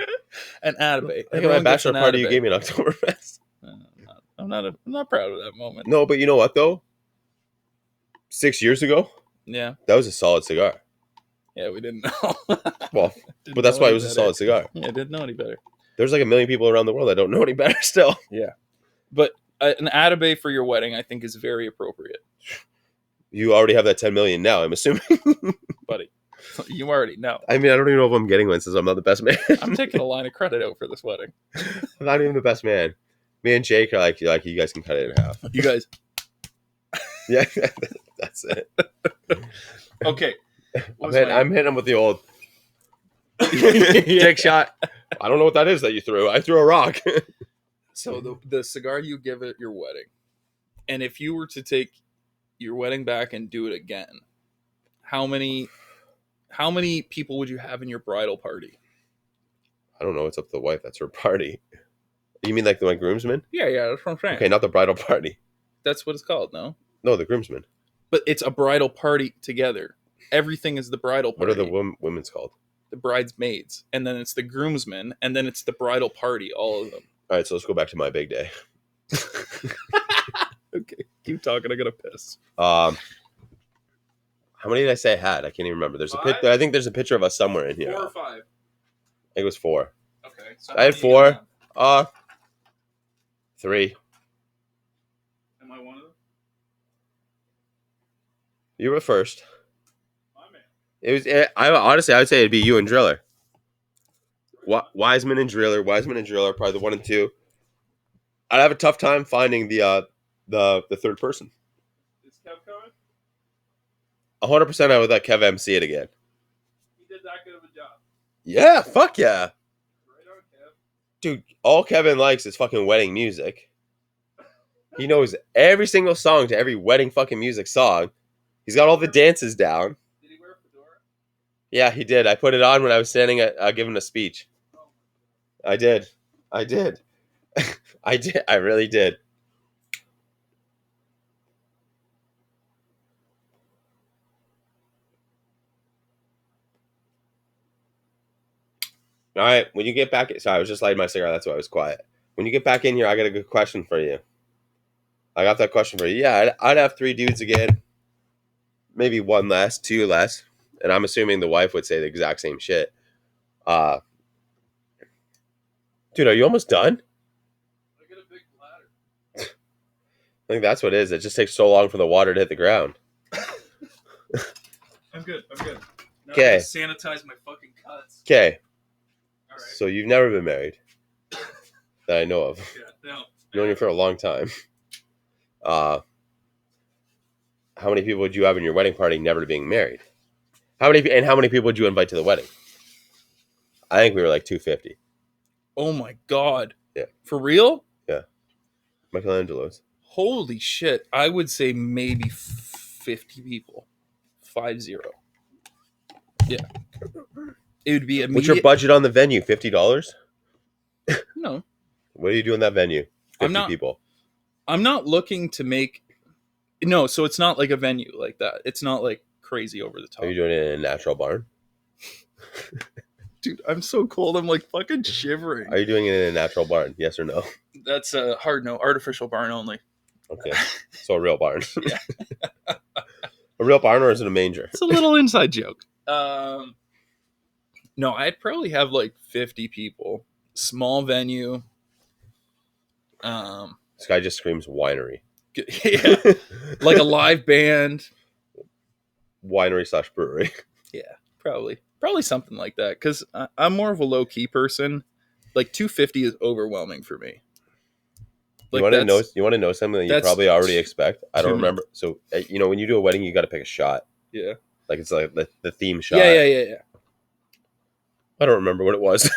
An Atabay. At my bachelor party, you gave me an Oktoberfest. I'm not proud of that moment. No, but you know what though? 6 years ago, Yeah. that was a solid cigar. Yeah, we didn't know. Well, but that's why it was a solid cigar. Yeah, I didn't know any better. There's like 1 million people around the world that don't know any better still. Yeah. But an Atabay for your wedding, I think, is very appropriate. You already have that 10 million now, I'm assuming. Buddy, you already know. I mean, I don't even know if I'm getting one since I'm not the best man. I'm taking a line of credit out for this wedding. I'm not even the best man. Me and Jake are like you guys can cut it in half. You guys. Yeah, that's it. Okay. I'm hitting him with the old dick shot. I don't know what that is that you threw. I threw a rock. So the cigar you give at your wedding, and if you were to take your wedding back and do it again, how many people would you have in your bridal party? I don't know. It's up to the wife. That's her party. You mean like my groomsmen? Yeah, that's what I'm saying. Okay, not the bridal party. That's what it's called, no? No, the groomsmen. But it's a bridal party together. Everything is the bridal party. What are the women's called? The bridesmaids. And then it's the groomsmen. And then it's the bridal party, all of them. All right, so let's go back to my big day. Okay, keep talking. I'm going to piss. How many did I say I had? I can't even remember. There's I think there's a picture of us somewhere in here. 4 or 5? I think it was 4. Okay. So I had 4. 3. Am I one of them? You were first. My man. It was. I honestly, I would say it'd be you and Driller. Wiseman and Driller. Wiseman and Driller, probably the 1 and 2. I'd have a tough time finding the third person. Is Kev coming? 100%, I would let Kev MC it again. He did that good of a job. Yeah, fuck yeah, Right on, Kev. dude. All Kevin likes is fucking wedding music. He knows every single song to every wedding fucking music song. He's got all the dances down. Did he wear a fedora? Yeah, he did. I put it on when I was standing at giving a speech. I did. I did. I really did. All right, when you get back, sorry, I was just lighting my cigar. That's why I was quiet. When you get back in here, I got a good question for you. I got that question for you. Yeah, I'd have 3 dudes again. Maybe 1 less, 2 less. And I'm assuming the wife would say the exact same shit. Dude, are you almost done? I get a big bladder. I think that's what it is. It just takes so long for the water to hit the ground. I'm good. Now Okay. I gotta sanitize my fucking cuts. Okay. All right. So you've never been married that I know of. Yeah, no. Known you for a long time. How many people would you have in your wedding party never being married? How many people would you invite to the wedding? I think we were like 250. Oh my god. Yeah. For real? Yeah. Michelangelo's. Holy shit. I would say maybe 50 people. 50. Yeah. It would be immediate. What's your budget on the venue? $50? No. What do you do in that venue? 50 people. I'm not looking to make... No, so it's not like a venue like that. It's not like crazy over the top. Are you doing it in a natural barn? Dude, I'm so cold. I'm like fucking shivering. Are you doing it in a natural barn? Yes or no? That's a hard no. Artificial barn only. Okay. So a real barn. Yeah. A real barn, or is it a manger? It's a little inside joke. No, I'd probably have like 50 people. Small venue. This guy just screams winery. Yeah. Like a live band. Winery/brewery. Yeah, probably something like that. Because I'm more of a low key person. Like 250 is overwhelming for me. Like You want to know something that you that's probably already expect? I don't to me. remember. So when you do a wedding, you got to pick a shot. Yeah. Like it's like the theme shot. Yeah. I don't remember what it was.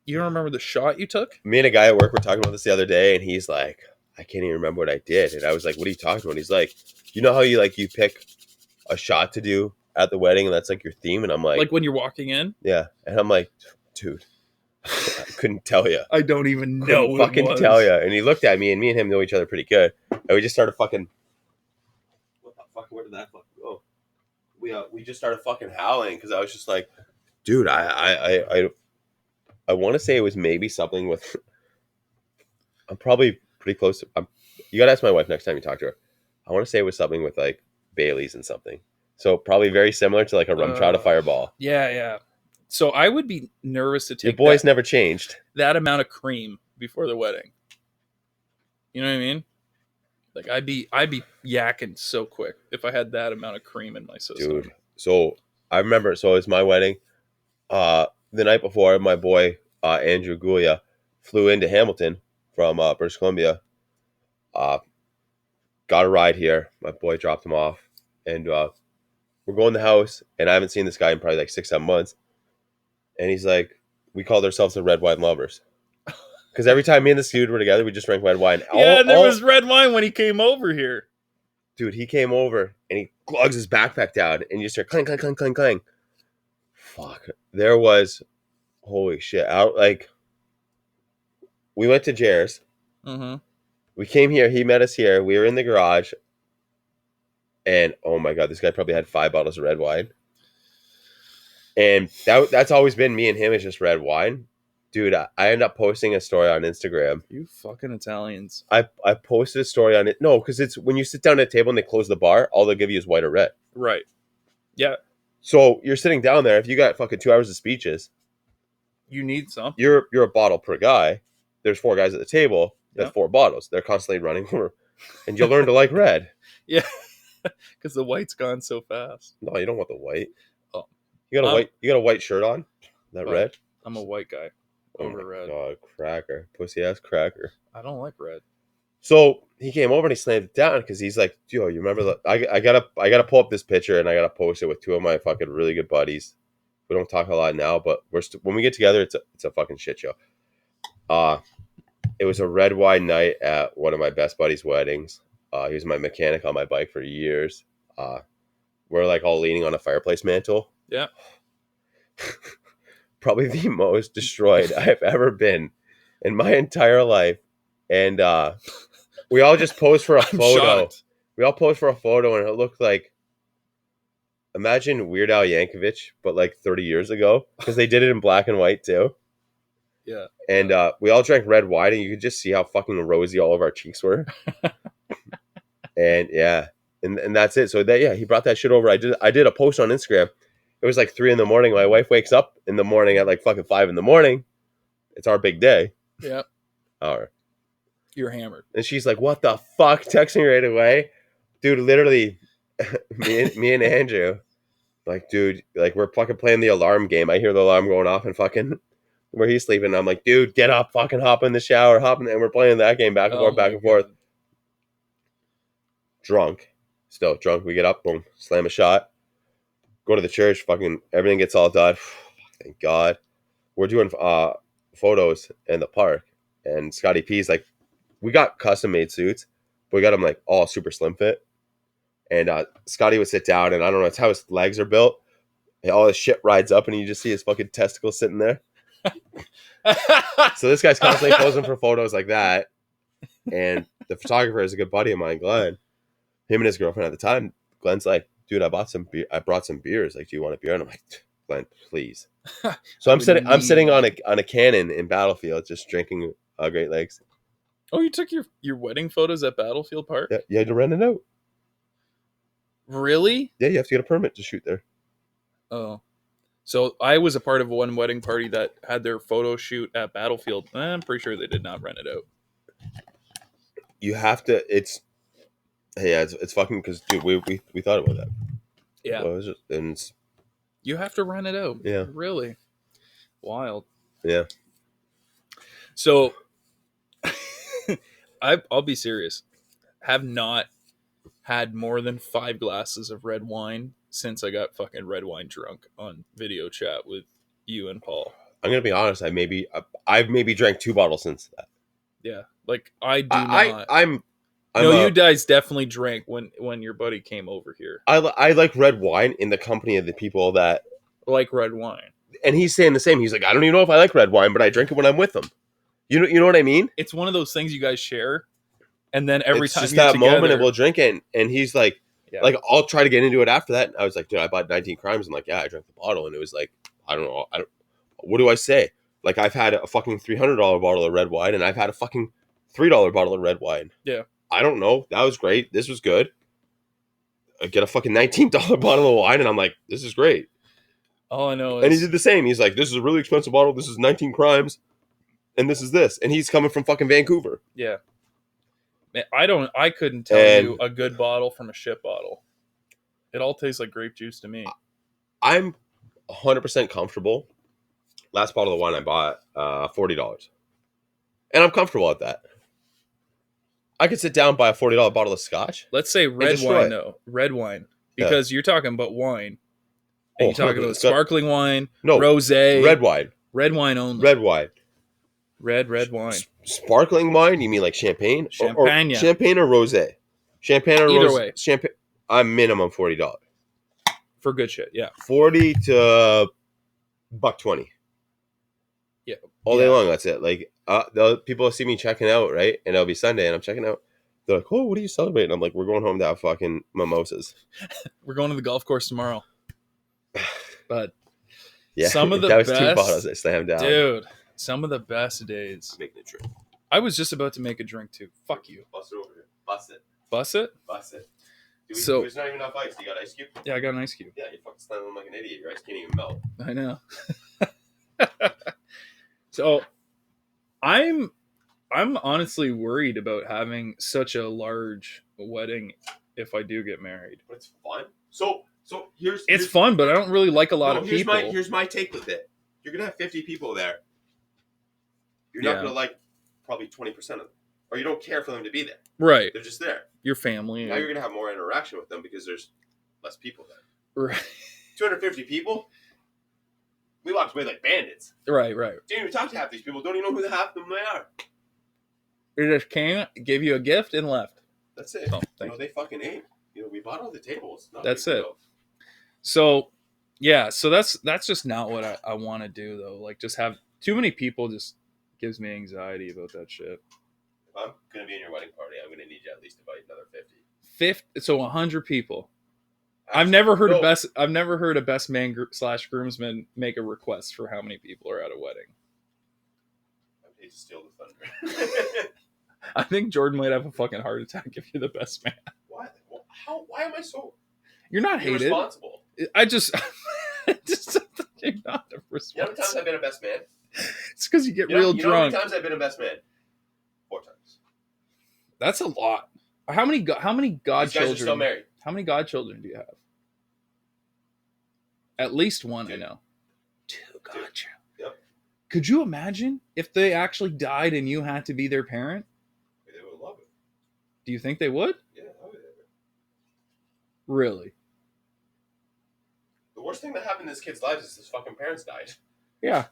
You don't remember the shot you took? Me and a guy at work were talking about this the other day, and he's like, I can't even remember what I did. And I was like, what are you talking about? And he's like, you know how you pick a shot to do at the wedding, and that's like your theme? And I'm like when you're walking in? yeah. And I'm like, dude, I couldn't tell you. I don't even know Couldn't what fucking it was. tell you. And he looked at me, and him know each other pretty good. And we just started fucking. What the fuck? Where did that fucking go? We just started fucking howling because I was just like, dude, I want to say it was maybe something with. I'm probably pretty close to. You gotta ask my wife next time you talk to her. I want to say it was something with like Bailey's and something. So probably very similar to like a rum chowder fireball. Yeah. So I would be nervous to take. Your boys never changed that amount of cream before the wedding. You know what I mean? Like I'd be yakking so quick if I had that amount of cream in my system. dude. So I remember. So it was my wedding. The night before, my boy Andrew Gulia flew into Hamilton from British Columbia. Got a ride here. My boy dropped him off, and we're going to the house. And I haven't seen this guy in probably like 6-7 months. And he's like, we called ourselves the red wine lovers. Because every time me and this dude were together, we just drank red wine. There was red wine when he came over here. Dude, he came over and he glugs his backpack down and you just hear clang, clang, clang, clang, clang. Fuck. There was, holy shit. We went to Jer's. Mm-hmm. We came here. He met us here. We were in the garage. And oh my God, this guy probably had 5 bottles of red wine. And that's always been me and him, is just red wine. Dude, I end up posting a story on Instagram. You fucking Italians. I posted a story on it. No, because it's when you sit down at a table and they close the bar, all they'll give you is white or red. Right. Yeah. So you're sitting down there. If you got fucking 2 hours of speeches, you need some. You're a bottle per guy. There's 4 guys at the table. That's 4 bottles. They're constantly running over, and you'll learn to like red. Yeah, because the white's gone so fast. No, you don't want the white. Oh, you got a white shirt on. That red. I'm a white guy. Over red. God, cracker, pussy ass cracker. I don't like red. So he came over and he slammed it down because he's like, "Yo, you remember that? I gotta pull up this picture and I gotta post it with 2 of my fucking really good buddies. We don't talk a lot now, but when we get together, it's a fucking shit show." It was a red wine night at one of my best buddies' weddings. He was my mechanic on my bike for years. We're like all leaning on a fireplace mantle. Yeah. Probably the most destroyed I've ever been in my entire life. And we all just posed for a photo. Shocked. We all posed for a photo, and it looked like, imagine Weird Al Yankovic, but like 30 years ago, because they did it in black and white too. Yeah. And we all drank red wine, and you could just see how fucking rosy all of our cheeks were. And yeah, and that's it. So he brought that shit over. I did a post on Instagram. It was like 3 a.m. My wife wakes up in the morning at like fucking 5 a.m. It's our big day. Yeah. All right. You're hammered. And she's like, "What the fuck?" Texting me right away. Dude, literally, me and Andrew, like, dude, like, we're fucking playing the alarm game. I hear the alarm going off and fucking where he's sleeping. I'm like, dude, get up, fucking hop in the shower, and we're playing that game back and forth, back and forth. Drunk. Still drunk. We get up, boom, slam a shot. Go to the church, fucking everything gets all done. Thank God. We're doing photos in the park, and Scotty P's like, we got custom made suits, but we got them like all super slim fit. And Scotty would sit down, and I don't know, it's how his legs are built. And all his shit rides up, and you just see his fucking testicles sitting there. So this guy's constantly posing for photos like that. And the photographer is a good buddy of mine, Glenn. Him and his girlfriend at the time. Glenn's like, dude, I brought some beers. Like, do you want a beer? And I'm like, Glenn, please. So I'm sitting on a cannon in Battlefield, just drinking Great Lakes. Oh, you took your wedding photos at Battlefield Park? Yeah, you had to rent it out. Really? Yeah, you have to get a permit to shoot there. Oh. So I was a part of one wedding party that had their photo shoot at Battlefield. I'm pretty sure they did not rent it out. You have to, it's fucking, because, dude, we thought about that. Yeah. Well, and you have to rent it out. Yeah. Really? Wild. Yeah. So I'll be serious. Have not had more than 5 glasses of red wine since I got fucking red wine drunk on video chat with you and Paul. I'm gonna be honest. I've maybe drank 2 bottles since that. Yeah, like I do I not. I'm No, a, you guys definitely drank when your buddy came over here. I like red wine in the company of the people that, Like red wine. and he's saying the same. He's like, I don't even know if I like red wine, but I drink it when I'm with them. You know what I mean? It's one of those things you guys share, and then every It's time just you're that together, moment, and we'll drink it. And he's like, yeah. like I'll try to get into it after that. And I was like, dude, I bought 19 crimes, and like, yeah, I drank the bottle, and it was like, I don't know, what do I say? Like, I've had a fucking $300 bottle of red wine, and I've had a fucking $3 bottle of red wine. Yeah. I don't know. That was great. This was good. I get a fucking $19 bottle of wine, and I'm like, this is great. All I know is, And he did the same. He's like, this is a really expensive bottle. This is 19 crimes, and this is this. And he's coming from fucking Vancouver. yeah. Man, I couldn't tell you a good bottle from a shit bottle. It all tastes like grape juice to me. I'm 100% comfortable. Last bottle of wine I bought, $40. And I'm comfortable at that. I could sit down and buy a $40 bottle of scotch. Let's say red destroy wine, it. though. Red wine. Because you're talking about wine. And Oh, you're talking about it's got- sparkling wine, No, rosé. red wine. Red wine only. Red wine. Red wine. Sparkling wine? You mean like champagne? Champagne. Champagne or rosé? Champagne or Either rosé? way. Champagne. I'm minimum $40. For good shit, yeah. 40 to $1.20. Yeah. All day long, that's it. Like, the people see me checking out, right? And it'll be Sunday, and I'm checking out. They're like, oh, what are you celebrating? I'm like, we're going home to have fucking mimosas. We're going to the golf course tomorrow. But Yeah, some of the that was best, 2 bottles I slammed down. dude, some of the best days. Making a trip. I was just about to make a drink too. Fuck you. Bust it over here. Bust it. Bust it? Bust it. So- there's not even enough ice. You got ice cube? Yeah, I got an ice cube. Yeah, you fucking standing like an idiot. Your ice can't even melt. I know. So I'm honestly worried about having such a large wedding if I do get married. But it's fun. So here's It's fun, but I don't really like a lot of here's people. Here's my take with it. You're gonna have 50 people there. You're not gonna like probably 20% of them, or you don't care for them to be there. Right. They're just there. Your family. Now you're gonna have more interaction with them because there's less people there. Right. 250 people. We walked away like bandits. Right. Didn't even talk to half these people. Don't even know who the half of them they are. They just came, gave you a gift, and left. That's it. Oh, thank you. They fucking ate. We bought all the tables. That's it. So, yeah. So that's just not what I want to do though. Like, just have too many people just gives me anxiety about that shit. If I'm gonna be in your wedding party, I'm gonna need you at least to invite another 50. So 100 people. Actually, I've never heard no. I've never heard a best man / groomsman make a request for how many people are at a wedding. I hate to steal the thunder. I think Jordan might have a fucking heart attack if you're the best man. Why? Why am I so You're not hated. irresponsible? I just you're not a You know how many times I've been a best man? It's because you get real You know how drunk. many times I've been a best man? 4 times. That's a lot. How many These guys are still godchildren? married. How many godchildren do you have? At least one, 2. I know. 2 godchildren. Yep. Could you imagine if they actually died and you had to be their parent? They would love it. Do you think they would? Yeah, I would. Really? The worst thing that happened in this kid's lives is his fucking parents died. Yeah.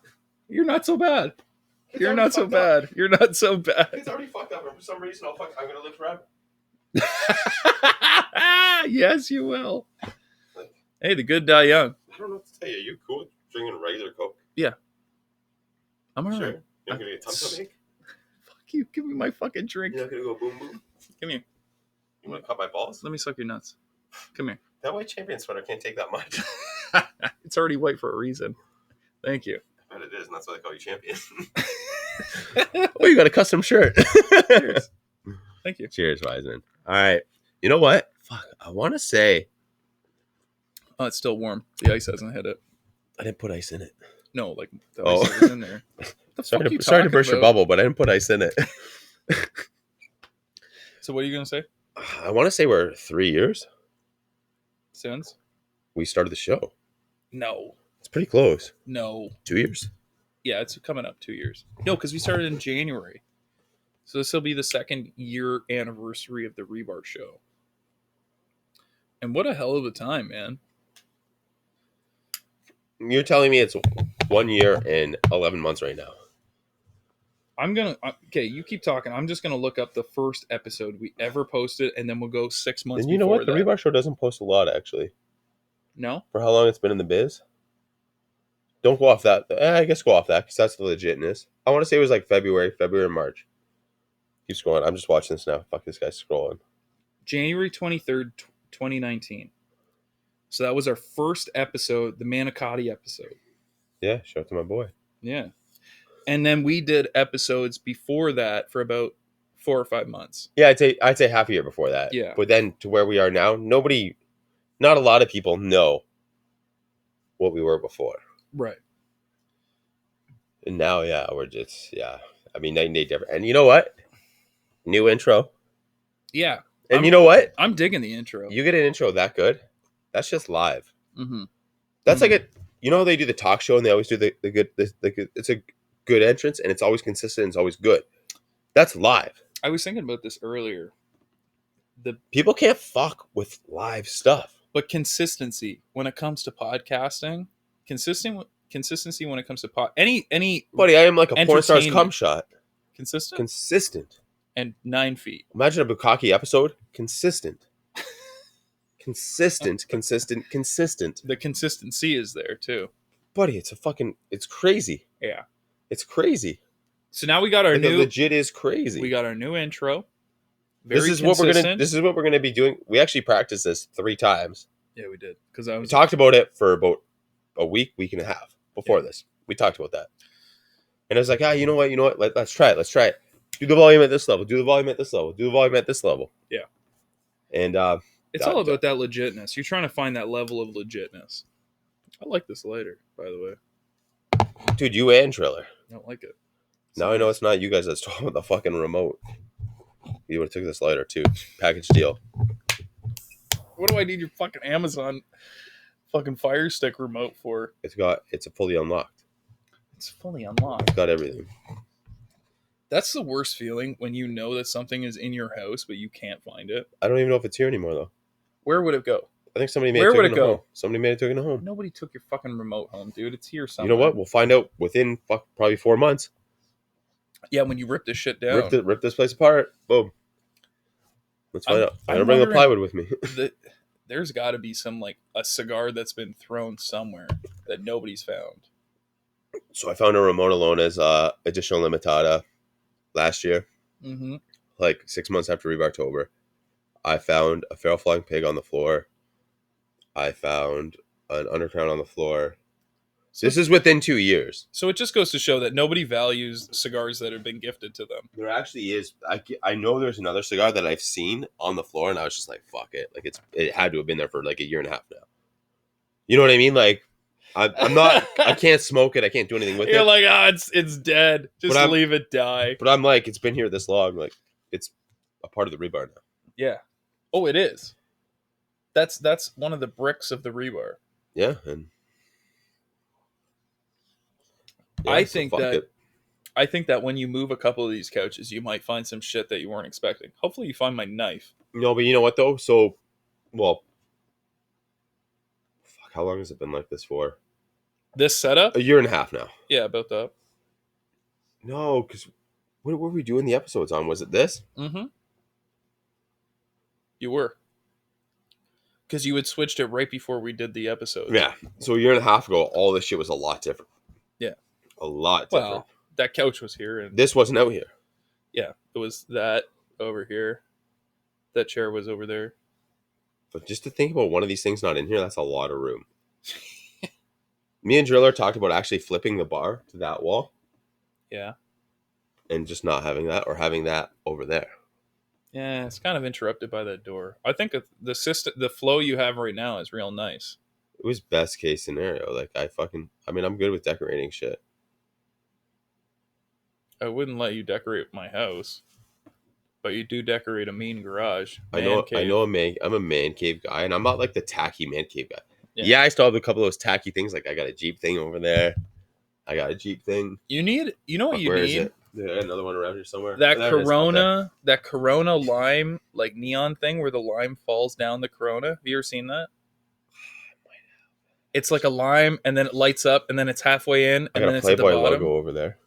You're not so bad. Kid's You're already not so fucked up. bad. You're not so bad. Kid's already fucked up, and for some reason, I'm gonna live forever. Yes, you will. Hey, the good die young. I don't know what to tell you. Are you cool with drinking regular Coke? I'm alright. Sure. You're not gonna get tum tum ache? Fuck you. Give me my fucking drink. You're not gonna go boom boom? Come here. You wanna cut my balls? Let me suck your nuts. Come here. That white champion sweater can't take that much. It's already white for a reason. Thank you. I bet it is, and that's why they call you champion. Oh, you got a custom shirt. Cheers. Thank you. Cheers, Wiseman. All right. You know what? Fuck. I want to say Oh, it's still warm. The ice hasn't hit it. I didn't put ice in it. No, like the Oh. ice was in there. What the Sorry fuck you to talking burst your about? bubble, but I didn't put ice in it. So what are you gonna say? I want to say we're 3 years. Since? We started the show. No. It's pretty close. No. 2 years. Yeah, it's coming up 2 years. No, because we started in January. So this will be the 2nd year anniversary of the Rebar Show. And what a hell of a time, man. You're telling me it's 1 year and 11 months right now. Okay, you keep talking. I'm just gonna look up the first episode we ever posted, and then we'll go 6 months. And you know before what? The that. Rebar Show doesn't post a lot, actually. No? For how long it's been in the biz. Don't go off that. I guess go off that, because that's the legitness. I want to say it was like February, March. Keep scrolling. I'm just watching this now. Fuck, this guy's scrolling. January 23rd, 2019. So that was our first episode, the Manicotti episode. Yeah, show it to my boy. Yeah. And then we did episodes before that for about 4 or 5 months. Yeah, I'd say half a year before that. Yeah. But then to where we are now, not a lot of people know what we were before. Right. And now, yeah, we're just, yeah. I mean, night and day different. And you know what? New intro. Yeah. And you know what? I'm digging the intro. You get an intro that good, that's just live. Mm-hmm. That's like you know how they do the talk show and they always do the good, it's a good entrance and it's always consistent, it's always good. That's live. I was thinking about this earlier. People can't fuck with live stuff. But consistency when it comes to podcasting, consistency when it comes to any Buddy, I am like a porn star's cum shot. Consistent. And 9 feet. Imagine a Bukkake episode. Consistent. Consistent. The consistency is there too. Buddy, it's crazy. Yeah. It's crazy. So now we got our new legit is crazy. We got our new intro. This is what we're gonna be doing. We actually practiced this 3 times. Yeah, we did. Because we talked about it for about a week and a half before this. We talked about that. And I was like, you know what? Let's try it. Do the volume at this level. Do the volume at this level. Do the volume at this level. Yeah. And it's all about that legitness. You're trying to find that level of legitness. I like this lighter, by the way. Dude, you and Triller. I don't like it. Now I know it's not you guys that's talking about the fucking remote. You would have took this lighter too. Package deal. What do I need your fucking Amazon fucking Fire Stick remote for? It's fully unlocked. It's fully unlocked. It's got everything. That's the worst feeling when you know that something is in your house but you can't find it. I don't even know if it's here anymore though. Where would it go? I think somebody may have taken it home. Somebody may have taken it home. Nobody took your fucking remote home, dude. It's here somewhere. You know what? We'll find out within probably 4 months. Yeah, when you rip this shit down. Rip this place apart. Boom. Let's find out. I'm going to bring the plywood with me. There's got to be some, like, a cigar that's been thrown somewhere that nobody's found. So I found a Ramon Alone's Edition Limitada last year. Mm-hmm. Like 6 months after Rebar October. I found a feral flying pig on the floor. I found an undercrown on the floor. So this is within 2 years. So it just goes to show that nobody values cigars that have been gifted to them. There actually is. I know there's another cigar that I've seen on the floor, and I was just like, "Fuck it!" Like it had to have been there for like a year and a half now. You know what I mean? Like I'm not. I can't smoke it. I can't do anything with it. You're like, it's dead. Just leave it die. But I'm like, it's been here this long. Like it's a part of the rebar now. Yeah. Oh, it is. That's one of the bricks of the rebar. Yeah, and. Yeah, I think that when you move a couple of these couches, you might find some shit that you weren't expecting. Hopefully you find my knife. No, but you know what though? So, well, fuck, how long has it been like this for? This setup? A year and a half now. Yeah, about that. No, because what were we doing the episodes on? Was it this? Mm-hmm. You were. Because you had switched it right before we did the episode. Yeah. So a year and a half ago, all this shit was a lot different. Yeah. A lot different. Well, that couch was here. And this wasn't out here. Yeah. It was that over here. That chair was over there. But just to think about one of these things not in here, that's a lot of room. Me and Driller talked about actually flipping the bar to that wall. Yeah. And just not having that, or having that over there. Yeah, it's kind of interrupted by that door. I think the flow you have right now is real nice. It was best case scenario. Like I'm good with decorating shit. I wouldn't let you decorate my house, but you do decorate a mean garage. I'm a man cave guy, and I'm not like the tacky man cave guy. Yeah, I still have a couple of those tacky things. Like I got a Jeep thing over there. I got a Jeep thing. You know what you need? Yeah, another one around here somewhere. That There it is, up there. Corona lime like neon thing where the lime falls down the Corona. Have you ever seen that? It's like a lime and then it lights up and then it's halfway in I and got then a it's at the Playboy bottom. logo over there.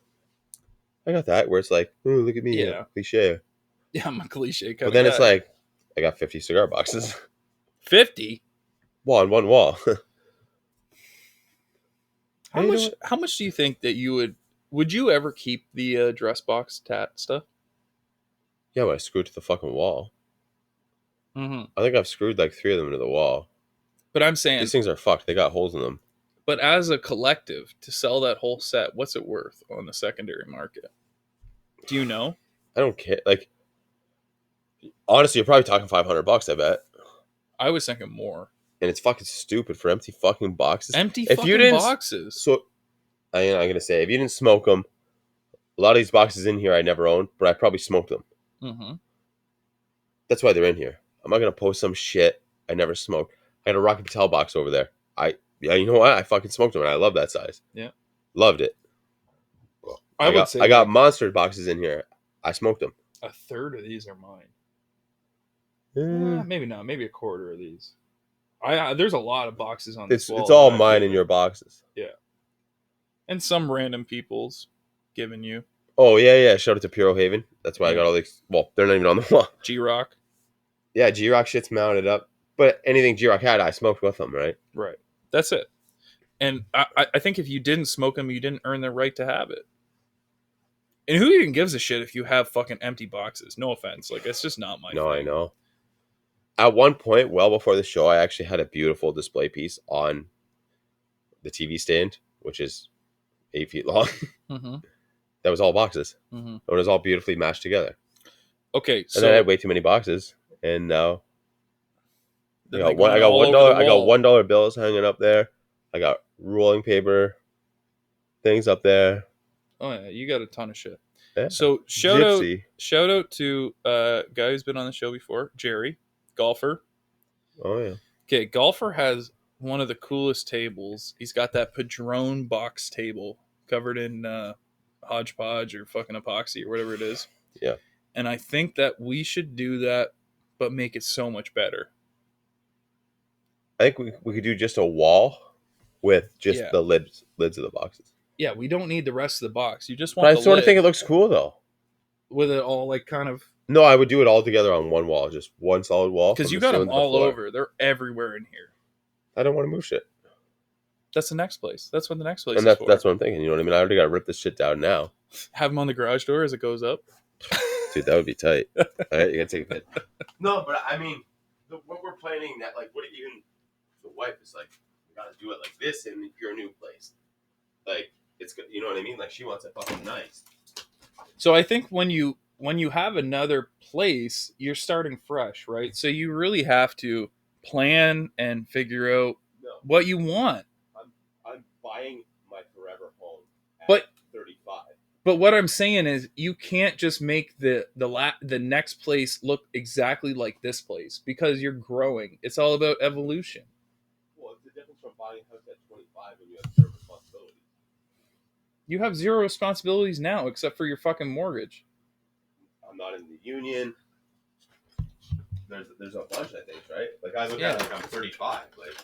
I got that where it's like, ooh, look at me, Yeah. cliche. Yeah, I'm a cliche kind But of then guy. it's like, I got 50 cigar boxes. 50. Wall on one wall. How Hey, you know much? what? How much do you think that you would you ever keep the dress box tat stuff? Yeah, when I screwed to the fucking wall. Mm-hmm. I think I've screwed like 3 of them into the wall. But I'm saying, These things are fucked. They got holes in them. but as a collective, to sell that whole set, what's it worth on the secondary market? Do you know? I don't care. Like, honestly, you're probably talking $500, I bet. I was thinking more. And it's fucking stupid for empty fucking boxes. Empty If you fucking didn't, boxes. so I'm gonna say, if you didn't smoke them, a lot of these boxes in here I never owned, but I probably smoked them. Mm-hmm. That's why they're in here. I'm not gonna post some shit I never smoked. I got a Rocky Patel box over there. Yeah, you know what? I fucking smoked them, and I love that size. Yeah. Loved it. I would say I got like monster boxes in here. I smoked them. a third of these are mine. Eh, Maybe not. Maybe a quarter of these. There's a lot of boxes on this wall. it's all that I've mine in given. your boxes. Yeah. And some random people's giving you Oh yeah. Shout out to Puro Haven. That's why I Yeah. got all these. Well, they're not even on the wall. G-Rock. Yeah, G Rock shit's mounted up. But anything G Rock had, I smoked with them, right? Right. That's it. And I think if you didn't smoke them, you didn't earn the right to have it. And who even gives a shit if you have fucking empty boxes? No offense. Like, it's just not my No, thing. I know. At one point, well before the show, I actually had a beautiful display piece on the TV stand, which is 8 feet long. Mm-hmm. That was all boxes. Mm-hmm. It was all beautifully matched together. Okay, And then I so had way too many boxes, and now then they went all one over the dollar. I got wall. $1 bills hanging up there. I got rolling paper things up there. Oh yeah, you got a ton of shit. Yeah. So Gypsy. shout out to a guy who's been on the show before, Jerry, golfer. Oh yeah. Okay, golfer has one of the coolest tables. He's got that Padron box table covered in hodgepodge or fucking epoxy or whatever it is. Yeah. And I think that we should do that, but make it so much better. I think we could do just a wall with just Yeah. the lids of the boxes. Yeah, we don't need the rest of the box. You just But want I the sort lid of think it looks cool though. with it all like kind of No, I would do it all together on one wall, just one solid wall. because from you the got ceiling them to the all floor. over. They're everywhere in here. I don't want to move shit. That's the next place. That's what the next place And is for. that's what I'm thinking. You know what I mean? I already got to rip this shit down now. Have them on the garage door as it goes up. Dude, that would be tight. All right, you got to take a bit. No, but I mean, what we're planning that, like, what even the wife is like, we got to do it like this in your new place. Like, it's good. You know what I mean? Like, she wants it fucking nice. So I think when you have another place, you're starting fresh, right? So you really have to plan and figure out what you want. I'm buying my forever home at But 35. But what I'm saying is, you can't just make the next place look exactly like this place because you're growing. It's all about evolution. Well, it's the difference from buying a house at 25 when you have zero responsibilities. You have zero responsibilities now except for your fucking mortgage. I'm not in the union. There's a bunch of things, right? Like I look at it like I'm 35. Like,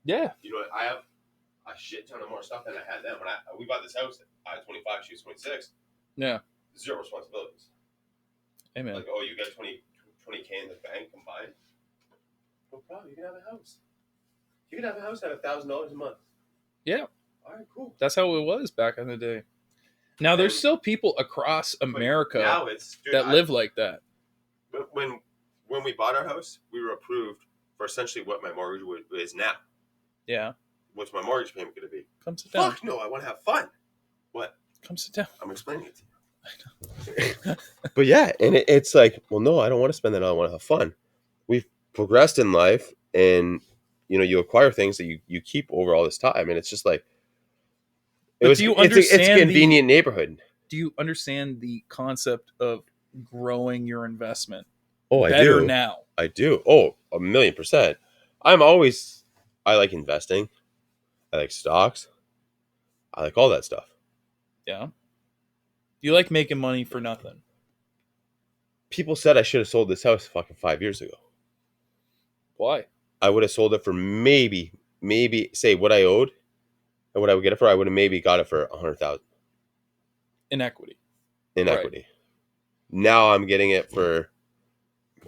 yeah, you know, I have a shit ton of more stuff than I had then. When we bought this house, I was 25, she was 26. Yeah. Zero responsibilities. Amen. Like, oh, you got 20K in the bank combined? No problem. You can have a house. You can have a house at $1,000 a month. Yeah. All right, cool. That's how it was back in the day. Now, there's still people across America now that live like that. When we bought our house, we were approved for essentially what my mortgage is now. Yeah. What's my mortgage payment going to be? Come sit down. Fuck no, I want to have fun. What? Come sit down. I'm explaining it to you. But yeah, and it's like, well, no, I don't want to spend that. I want to have fun. We've progressed in life, and you acquire things that you keep over all this time, and it's just like, it's a convenient neighborhood. Do you understand the concept of growing your investment? Oh, better now. I do. Oh, 1,000,000%. I like investing. I like stocks. I like all that stuff. Yeah. You like making money for nothing. People said I should have sold this house fucking 5 years ago. Why? I would have sold it for maybe say what I owed and what I would get it for. I would have maybe got it for 100,000 In equity. in Right. equity. Now I'm getting it for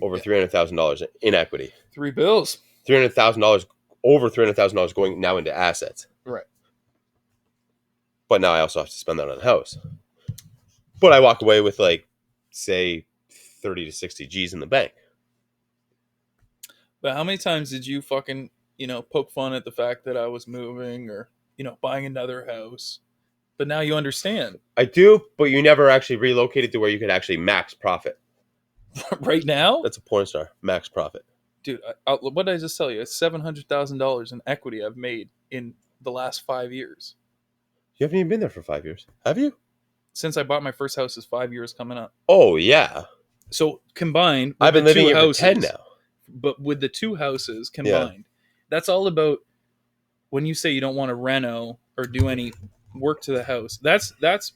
over $300,000 in equity. 3 bills. $300,000 over $300,000 going now into assets. Right. But now I also have to spend that on a house. But I walked away with like, say, 30 to 60 G's in the bank. But how many times did you fucking, poke fun at the fact that I was moving or, buying another house? But now you understand. I do, but you never actually relocated to where you could actually max profit. Right now? That's a porn star. Max profit. Dude, what did I just tell you? It's $700,000 in equity I've made in the last 5 years. You haven't even been there for 5 years. Have you? Since I bought my first house is 5 years coming up. Oh, yeah. So combined, with I've been the living two here houses, for 10 now. But with the 2 houses combined, that's all about when you say you don't want to reno or do any work to the house. That's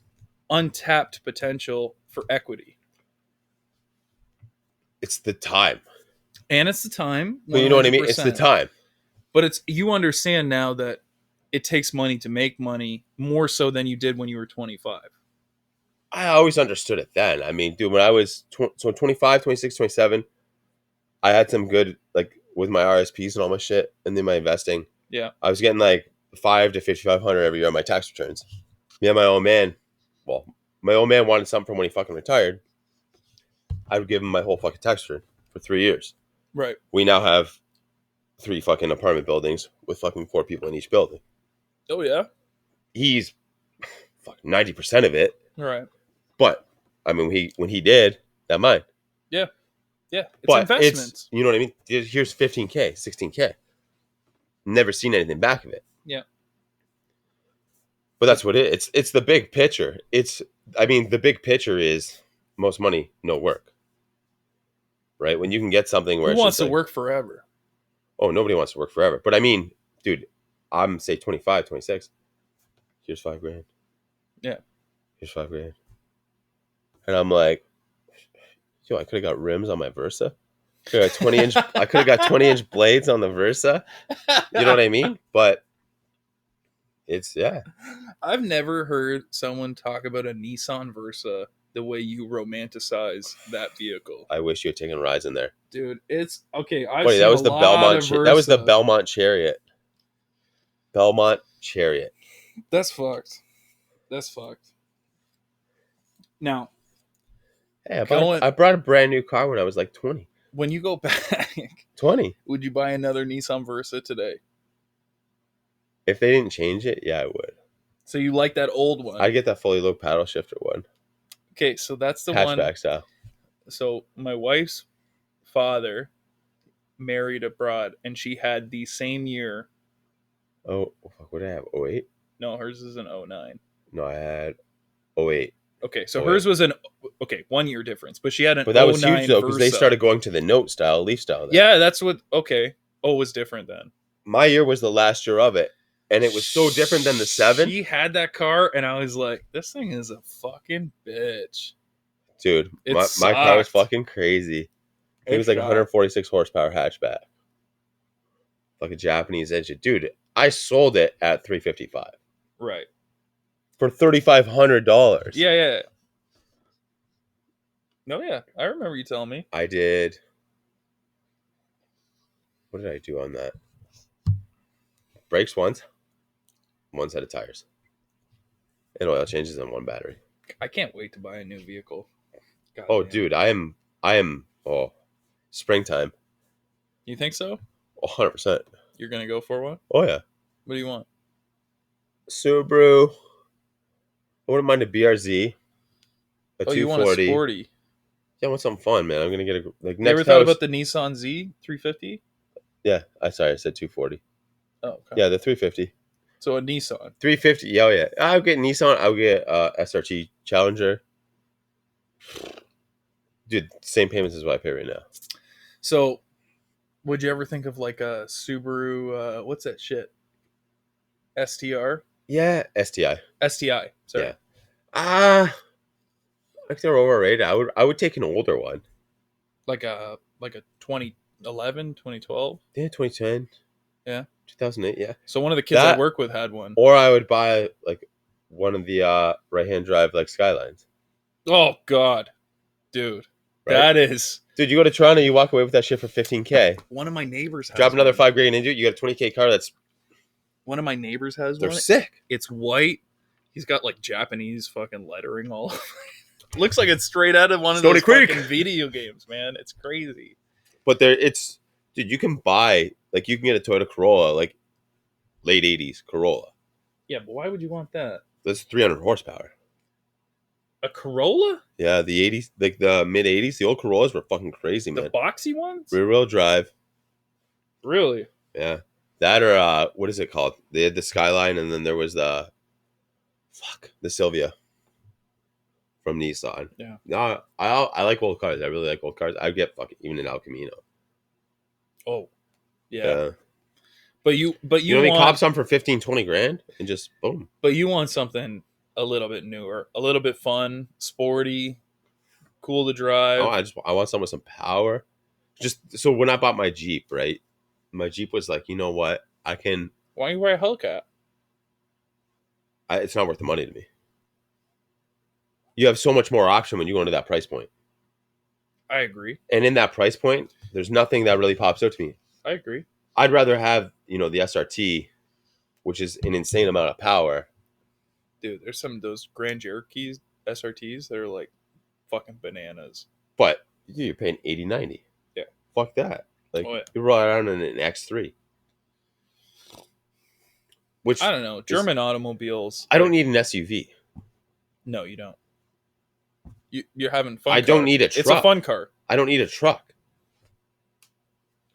untapped potential for equity. It's the time. And it's the time. 100%. But you know what I mean? It's the time. But you understand now that it takes money to make money more so than you did when you were 25. I always understood it then. I mean, dude, when I was 25, 26, 27, I had some good, like, with my RSPs and all my shit, and then my investing. Yeah. I was getting like 5 to 5,500 every year on my tax returns. Me and my old man, my old man wanted something from when he fucking retired. I would give him my whole fucking tax return for 3 years. Right. We now have 3 fucking apartment buildings with fucking 4 people in each building. Oh, yeah? He's fucking 90% of it. Right. But, I mean, when he did, that mine. Yeah. Yeah. It's but investments. You know what I mean? Here's 15K, 16K. Never seen anything back of it. Yeah. But that's what it is. It's the big picture. The big picture is most money, no work. Right? When you can get something where Who wants to work forever? Oh, nobody wants to work forever. But I mean, dude, I'm say 25, 26. Here's $5,000. Yeah. Here's $5,000. And I'm like, yo, I could have got rims on my Versa. I could have got 20-inch blades on the Versa. You know what I mean? But it's, yeah. I've never heard someone talk about a Nissan Versa the way you romanticize that vehicle. I wish you had taken rides in there. Dude, it's okay. That was the Belmont. That was the Belmont Chariot. Belmont Chariot. That's fucked. Now, hey, I brought a brand new car when I was like 20. When you go back, 20. Would you buy another Nissan Versa today? If they didn't change it, yeah, I would. So you like that old one? I'd get that fully low paddle shifter one. Okay, so that's the one. Hatchback style. So my wife's father married abroad, and she had the same year. Oh, fuck, what did I have? 08? No, hers is an 09. No, I had 08. Okay, so hers was 1 year difference, but she had an 09 But that was huge, though, because they started going to the Note style, Leaf style. Then. Yeah, that's what, okay. Oh, it was different then. My year was the last year of it, and it was so different than the 7. She had that car, and I was like, this thing is a fucking bitch. Dude, my car was fucking crazy. It was like 146 horsepower hatchback. Like a Japanese engine. Dude, I sold it at $355. Right. For $3,500. Yeah. No, yeah. I remember you telling me. I did. What did I do on that? Brakes once. One set of tires. And oil changes and one battery. I can't wait to buy a new vehicle. God oh, damn. Dude, I am springtime. You think so? 100%. You're going to go for one? Oh, yeah. What do you want? Subaru. I wouldn't mind a BRZ. A 240. You want a sporty? Yeah, I want something fun, man. I'm gonna get a next. You ever thought about the Nissan Z 350? Yeah, I said 240. Oh, okay. Yeah, the 350. So a Nissan 350. Yeah, yeah. I'll get Nissan. I'll get SRT Challenger. Dude, same payments as what I pay right now. So, would you ever think of like a Subaru? What's that shit? STR. Yeah, STI. STI. Sorry. Yeah. Like they're overrated. I would take an older one. Like a 2011, 2012. Yeah, 2010, Yeah. 2008. Yeah, So one of the kids I that work with had one. or I would buy like one of the right hand drive like Skylines. Oh God, dude, Right? that is Dude, you go to Toronto, you walk away with that shit for 15K. one of my neighbors has Drop another one. 5 grand into it, you got a 20K car. One of my neighbors has They're one. sick. It's white. He's got like Japanese fucking lettering all over. Looks like it's straight out of one of Stony those Creek. fucking video games, man. It's crazy. But dude, you can buy like you can get a Toyota Corolla like late 80s Corolla. Yeah, but why would you want that? That's 300 horsepower. A Corolla? Yeah, the 80s, like the mid 80s, the old Corollas were fucking crazy, man. The boxy ones? Rear wheel drive. Really? Yeah. That or what is it called? They had the Skyline and then there was the Sylvia from Nissan. Yeah. No, I like old cars. I really like old cars. I'd get fucking even an El Camino. Oh. Yeah. Yeah. But you You know what I mean? want Cop some for 15, 20 grand and just boom. but you want something a little bit newer, a little bit fun, sporty, cool to drive. Oh, I want something with some power. Just so when I bought my Jeep, right? My Jeep was like, you know what? Why don't you wear a Hellcat? It's not worth the money to me. You have so much more option when you go into that price point. I agree. And in that price point, there's nothing that really pops out to me. I agree. I'd rather have, the SRT, which is an insane amount of power. Dude, there's some of those Grand Cherokees SRTs that are like fucking bananas. But you're paying 80, 90. Yeah. Fuck that. Like, Oh, yeah. you roll around in an X3. Which I don't know. German automobiles. I don't need an SUV. No, you don't. You're having fun. I don't need a truck. It's a fun car. I don't need a truck.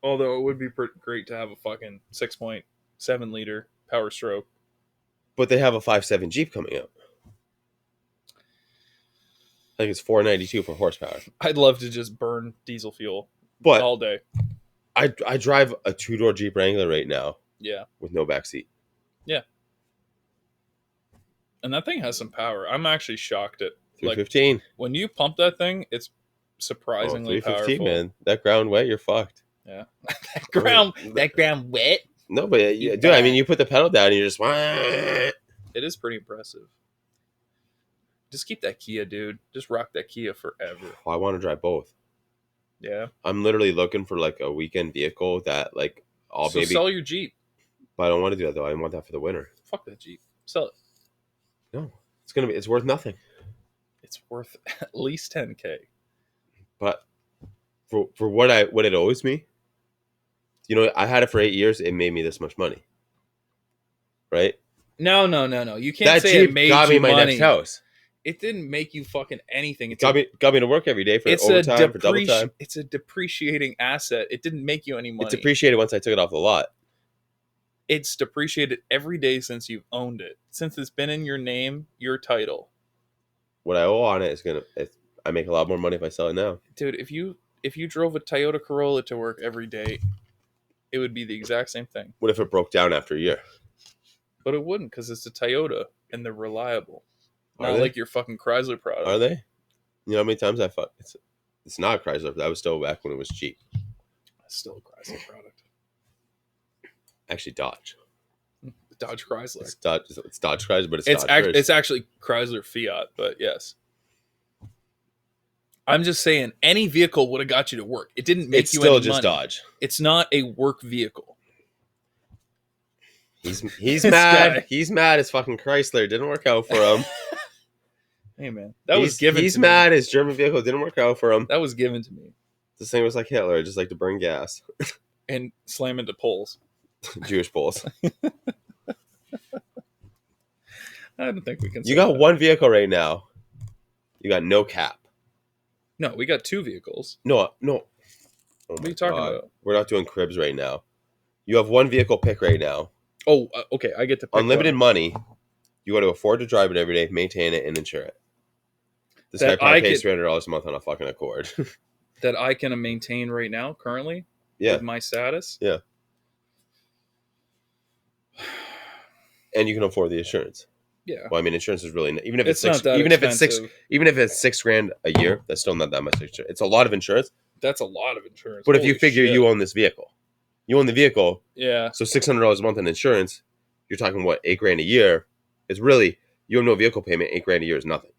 Although it would be great to have a fucking 6.7 liter Power Stroke. But they have a 5.7 Jeep coming out. I think it's 492 for horsepower. I'd love to just burn diesel fuel But all day. I drive a 2-door Jeep Wrangler right now. Yeah. With no backseat. Yeah. And that thing has some power. I'm actually shocked at 315. When you pump that thing, it's surprisingly 315, powerful. man. That ground wet, you're fucked. Yeah. that ground wet. No, but dude, I mean, you put the pedal down and you're just. It is pretty impressive. Just keep that Kia, dude. Just rock that Kia forever. Oh, I want to drive both. Yeah. I'm literally looking for like a weekend vehicle that like sell your Jeep. But I don't want to do that though. I want that for the winter. Fuck that Jeep. Sell it. No, it's worth nothing. It's worth at least $10K. But for what it owes me, I had it for 8 years. It made me this much money, right? No. You can't that say Jeep it made got me you my money. next house. It didn't make you fucking anything. It got me to work every day for overtime, for double time. It's a depreciating asset. It didn't make you any money. It's depreciated once I took it off the lot. It's depreciated every day since you've owned it. Since it's been in your name, your title. What I owe on it I make a lot more money if I sell it now. Dude, if you drove a Toyota Corolla to work every day, it would be the exact same thing. What if it broke down after a year? But it wouldn't, because it's a Toyota and they're reliable. Are Not they? like your fucking Chrysler product. Are they? You know how many times I thought it's not a Chrysler. That was still back when it was cheap. It's still a Chrysler product. Actually, Dodge. Dodge Chrysler. It's Dodge Chrysler, but it's Dodge it's actually Chrysler Fiat, but yes. I'm just saying, any vehicle would have got you to work. It didn't make you any money. It's still just Dodge. It's not a work vehicle. He's mad. Guy. He's mad as fucking Chrysler. It didn't work out for him. Hey, man. Was given to me. He's mad his German vehicle didn't work out for him. That was given to me. This thing was like Hitler. I just like to burn gas. And slam into poles. Jewish poles. I don't think we can. You got one vehicle right now. You got no cap. No, we got two vehicles. No. Oh what are you talking about? We're not doing cribs right now. You have one vehicle pick right now. Oh, okay. I get to pick unlimited money. You got to afford to drive it every day, maintain it, and insure it. This guy probably pays $300 a month on a fucking Accord. That I can maintain right now, currently? Yeah. With my status? Yeah. And you can afford the insurance. Yeah. Well, I mean, insurance is really even if It's it's six, not that even if it's six, expensive. even if it's $6,000 a year, that's still not that much insurance. It's a lot of insurance. That's a lot of insurance. But if you Holy figure shit. you own this vehicle, you own the vehicle, Yeah. so $600 a month in insurance, you're talking what, $8,000 a year? It's really, you have no vehicle payment. $8,000 a year is nothing.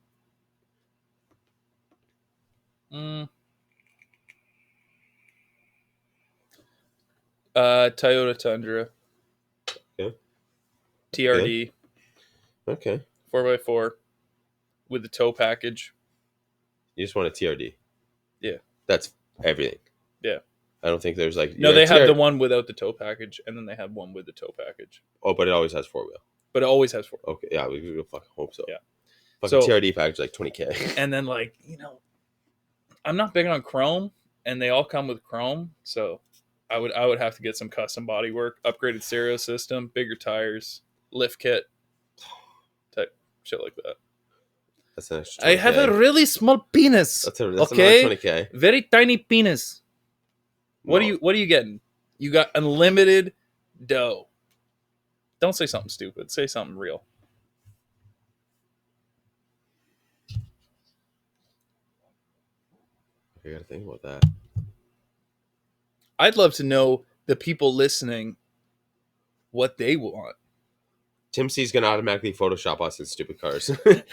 Toyota Tundra. Okay. TRD. Okay. 4x4 with the tow package. You just want a TRD. Yeah. That's everything. Yeah. I don't think there's like No, they have the one without the tow package, and then they have one with the tow package. Oh, but it always has 4-wheel. But it always has 4. Okay, yeah, we fucking hope so. Yeah. Fucking So- TRD package like $20,000. And then I'm not big on chrome, and they all come with chrome, so I would have to get some custom body work, upgraded stereo system, bigger tires, lift kit, type shit like that. That's an extra I have a really small penis. That's okay? another $20,000. Very tiny penis. What No. are you getting? You got unlimited dough. Don't say something stupid. Say something real. I gotta think about that. I'd love to know the people listening what they want. Tim C's gonna automatically Photoshop us in stupid cars. I'm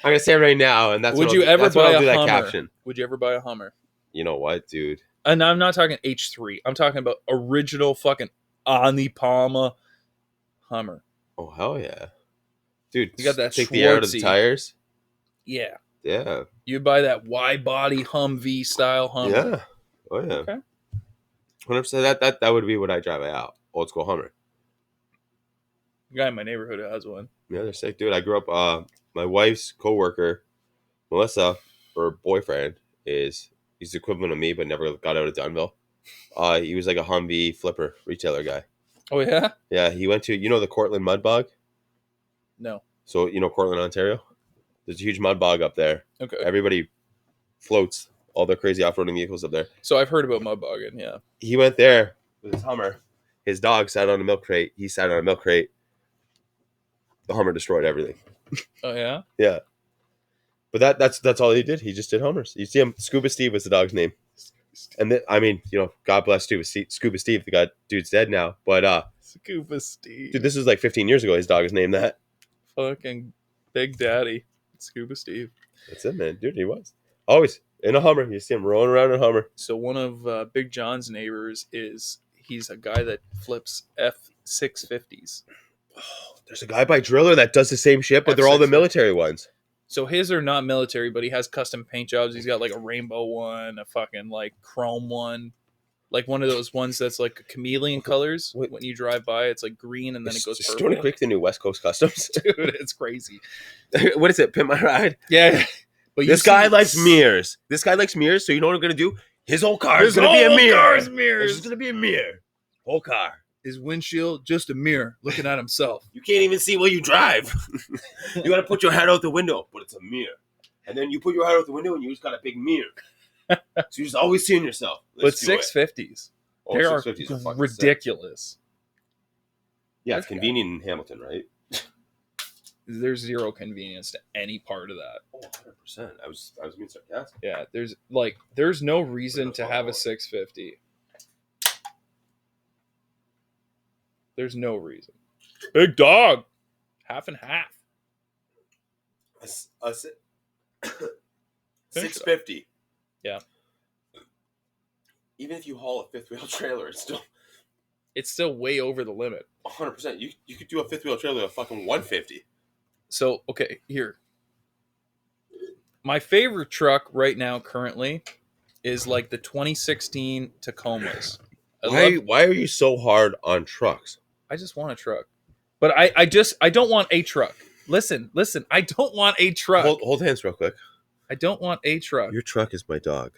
gonna say it right now, and that's Would what you I'll, ever that's what buy I'll do a that Hummer? caption. Would you ever buy a Hummer? You know what, dude? And I'm not talking H3. I'm talking about original fucking Ani Palma Hummer. Oh hell yeah, dude! You got that take the air out of the Schwartzy. tires. Yeah. Yeah, You buy that wide body Humvee style Hummer. yeah, oh yeah. Okay. 100%. That would be what I drive out. Old school Hummer. The guy in my neighborhood has one. Yeah, they're sick, dude. I grew up. My wife's coworker, Melissa, her boyfriend he's the equivalent of me, but never got out of Dunville. He was like a Humvee flipper retailer guy. Oh yeah? Yeah, he went to the Cortland Mud Bog. No. So Cortland, Ontario. There's a huge mud bog up there. Okay. Everybody floats all their crazy off-roading vehicles up there. So I've heard about mud bogging, yeah. He went there with his Hummer. His dog sat on a milk crate. He sat on a milk crate. The Hummer destroyed everything. Oh yeah? Yeah. But that's all he did. He just did Hummers. You see him. Scuba Steve was the dog's name. And God bless Scuba Steve. The dude's dead now. But Scuba Steve. dude, this was like 15 years ago. His dog is named that. Fucking Big Daddy. Scuba Steve. That's it, man. Dude, he was. Always in a Hummer. You see him rolling around in a Hummer. So one of Big John's neighbors he's a guy that flips F650s. Oh, there's a guy by Driller that does the same shit, but they're all the military ones. So his are not military, but he has custom paint jobs. He's got like a rainbow one, a fucking like chrome one, like one of those ones that's like chameleon colors. Wait. When you drive by, it's like green and then it goes Is purple. Stony Creek the new West Coast Customs? Dude, it's crazy. What is it? Pimp My Ride? Yeah. But This guy likes mirrors. So you know what I'm going to do? His whole car is His going to be a whole mirror. car's mirrors. It's going to be a mirror. Whole car. His windshield, just a mirror looking at himself. You can't even see while you drive. You got to put your head out the window, but it's a mirror. And then you put your head out the window and you just got a big mirror. So you're just always seeing yourself. But 650s, they are 650s are fucking ridiculous. sick. Yeah, it's convenient in Hamilton, right? There's zero convenience to any part of that. Oh, 100%. I was being sarcastic. Yeah, there's no reason to have a 650. There's no reason. Big dog. Half and half. 650. Yeah. Even if you haul a fifth wheel trailer, it's still way over the limit. 100%. You could do a fifth wheel trailer at fucking 150. So, okay, here. My favorite truck right now currently is like the 2016 Tacomas. Why are you so hard on trucks? I just want a truck. But I don't want a truck. Listen, I don't want a truck. Hold hands real quick. I don't want a truck. Your truck is my dog.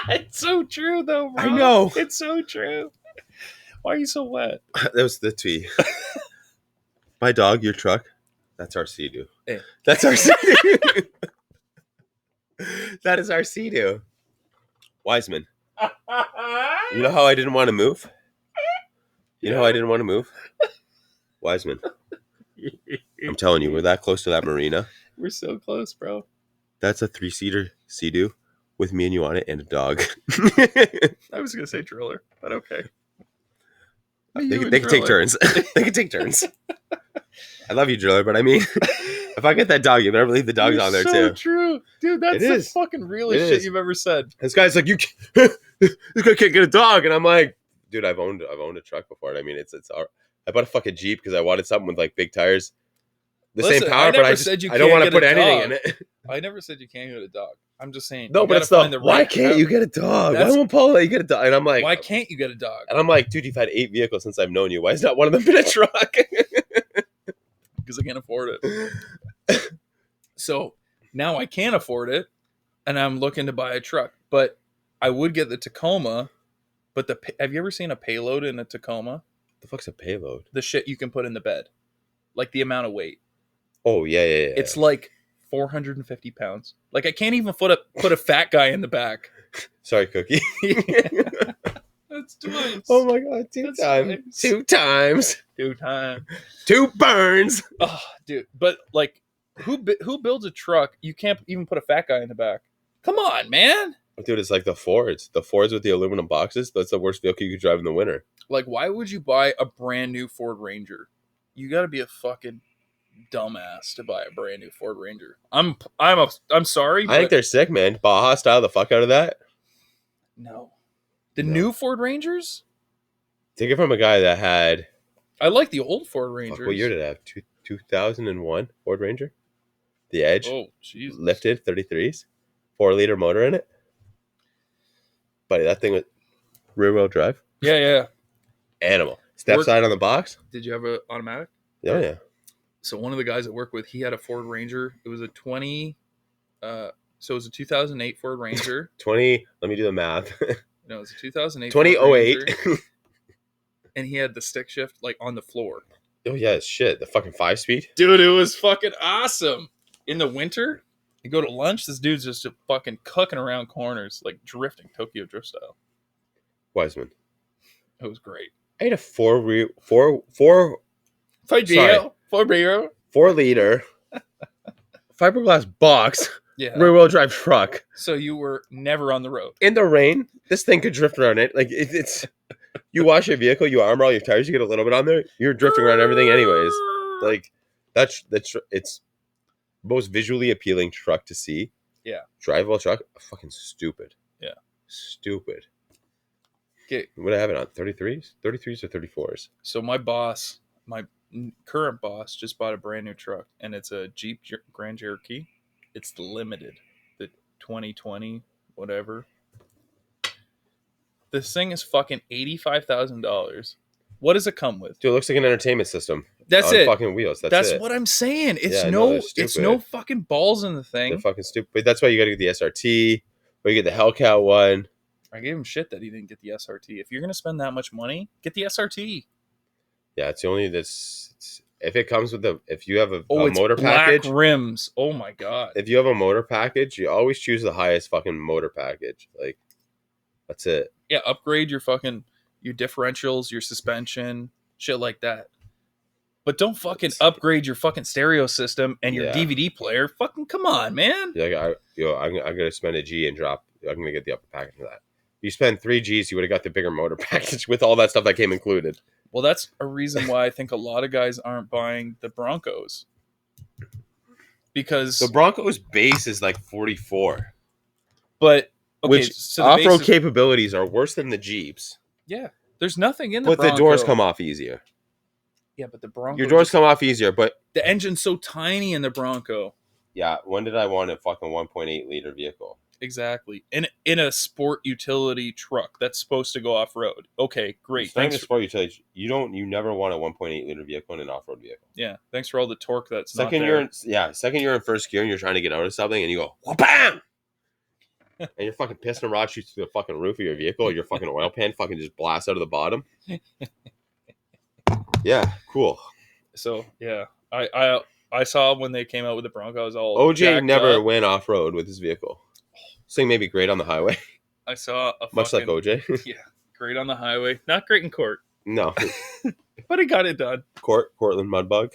It's so true though, bro. I know. It's so true. Why are you so wet? That was the tweet. My dog, your truck. That's our Sea-Doo. Hey. That's our Sea-Doo. That is our Sea-Doo. Wiseman. You know how I didn't want to move? You know how I didn't want to move? Wiseman. I'm telling you, we're that close to that marina. We're so close, bro. That's a 3-seater Sea-Doo with me and you on it and a dog. I was gonna say driller, but okay. They can take turns. They can take turns. I love you, driller, but I mean, if I get that dog, you better believe the dog's on there so too. True, dude. That's the fucking realest shit you've ever said. This guy's like, this guy can't get a dog, and I'm like, dude, I've owned a truck before. I mean, it's I bought a fucking Jeep because I wanted something with like big tires, same power, but I don't want to put anything in it. I never said you can't get a dog. I'm just saying. No, but it's why can't you get a dog? Why won't Paul let you get a dog? And I'm like, why can't you get a dog? And I'm like, dude, you've had 8 vehicles since I've known you. Why is not one of them been a truck? Because I can't afford it. So now I can't afford it, and I'm looking to buy a truck. But I would get the Tacoma. But have you ever seen a payload in a Tacoma? The fuck's a payload? The shit you can put in the bed, like the amount of weight. Oh yeah. It's like 450 pounds. Like I can't even put a fat guy in the back. Sorry, Cookie. That's twice. Oh my god, two times. 2 burns. Oh, dude. But like, who builds a truck? You can't even put a fat guy in the back. Come on, man. Dude, it's like the Fords with the aluminum boxes. That's the worst vehicle you could drive in the winter. Like, why would you buy a brand new Ford Ranger? You got to be a fucking dumbass to buy a brand new Ford Ranger. I'm sorry. I think they're sick, man. Baja style the fuck out of that. No. The new Ford Rangers? Take it from a guy that had. I like the old Ford Rangers. What year did it have? 2001 Ford Ranger? The Edge. Oh, Jesus. Lifted 33s. 4-liter motor in it. Buddy, that thing was rear-wheel drive. Yeah. Animal. Step side on the box. Did you have an automatic? Oh, yeah. So one of the guys I work with, he had a Ford Ranger. It was a 2008 Ford Ranger. 20, let me do the math. No, it was a 2008 2008. And he had the stick shift like on the floor. Oh yeah, shit. The fucking 5-speed. Dude, it was fucking awesome. In the winter, you go to lunch, this dude's just fucking cooking around corners, like drifting, Tokyo Drift style. Wiseman. It was great. I had a 4-liter fiberglass box. Yeah. Rear-wheel drive truck. So you were never on the road. In the rain, this thing could drift around it. Like it's you wash your vehicle, you armor all your tires, you get a little bit on there, you're drifting around everything anyways. Like that's it's most visually appealing truck to see. Yeah. Drivable truck, fucking stupid. Yeah. Stupid. Okay. What do I have it on? 33s? 33s or 34s? So my current boss just bought a brand new truck, and it's a Jeep Grand Cherokee. It's the limited, the 2020, whatever. This thing is fucking $85,000. What does it come with? Dude, it looks like an entertainment system. That's on it. Fucking wheels. That's it. What I'm saying. It's it's no fucking balls in the thing. They're fucking stupid. That's why you got to get the SRT, or you get the Hellcat one. I gave him shit that he didn't get the SRT. If you're gonna spend that much money, get the SRT. Yeah, it's only this. If it comes with if you have a it's motor black package, rims. Oh my god! If you have a motor package, you always choose the highest fucking motor package. Like, that's it. Yeah, upgrade your differentials, your suspension, shit like that. But don't fucking upgrade your fucking stereo system and your DVD player. Fucking come on, man. Yeah, I'm gonna spend a G and drop. I'm gonna get the upper package for that. You spend 3 Gs, you would have got the bigger motor package with all that stuff that came included. Well, that's a reason why I think a lot of guys aren't buying the Broncos. Because the Broncos base is like 44. But which off-road capabilities are worse than the Jeeps. Yeah. There's nothing in the Bronco. But the doors come off easier. Yeah, but the Bronco. Your doors come off easier, but the engine's so tiny in the Bronco. Yeah, when did I want a fucking 1.8 liter vehicle? Exactly. In a sport utility truck that's supposed to go off road. Okay, great. Thanks for sport utility. You never want a 1.8 liter vehicle in an off road vehicle. Yeah. Thanks for all the torque that's second not there. Second you're in first gear and you're trying to get out of something and you go wha-bam! And your fucking piston rod shoots through the fucking roof of your vehicle, or your fucking oil pan fucking just blasts out of the bottom. Yeah, cool. So yeah, I saw when they came out with the Broncos all. OJ never went off road with his vehicle. This thing may be great on the highway. I saw much like OJ. Yeah, great on the highway, not great in court. No, but he got it done. Cortland Mudbug.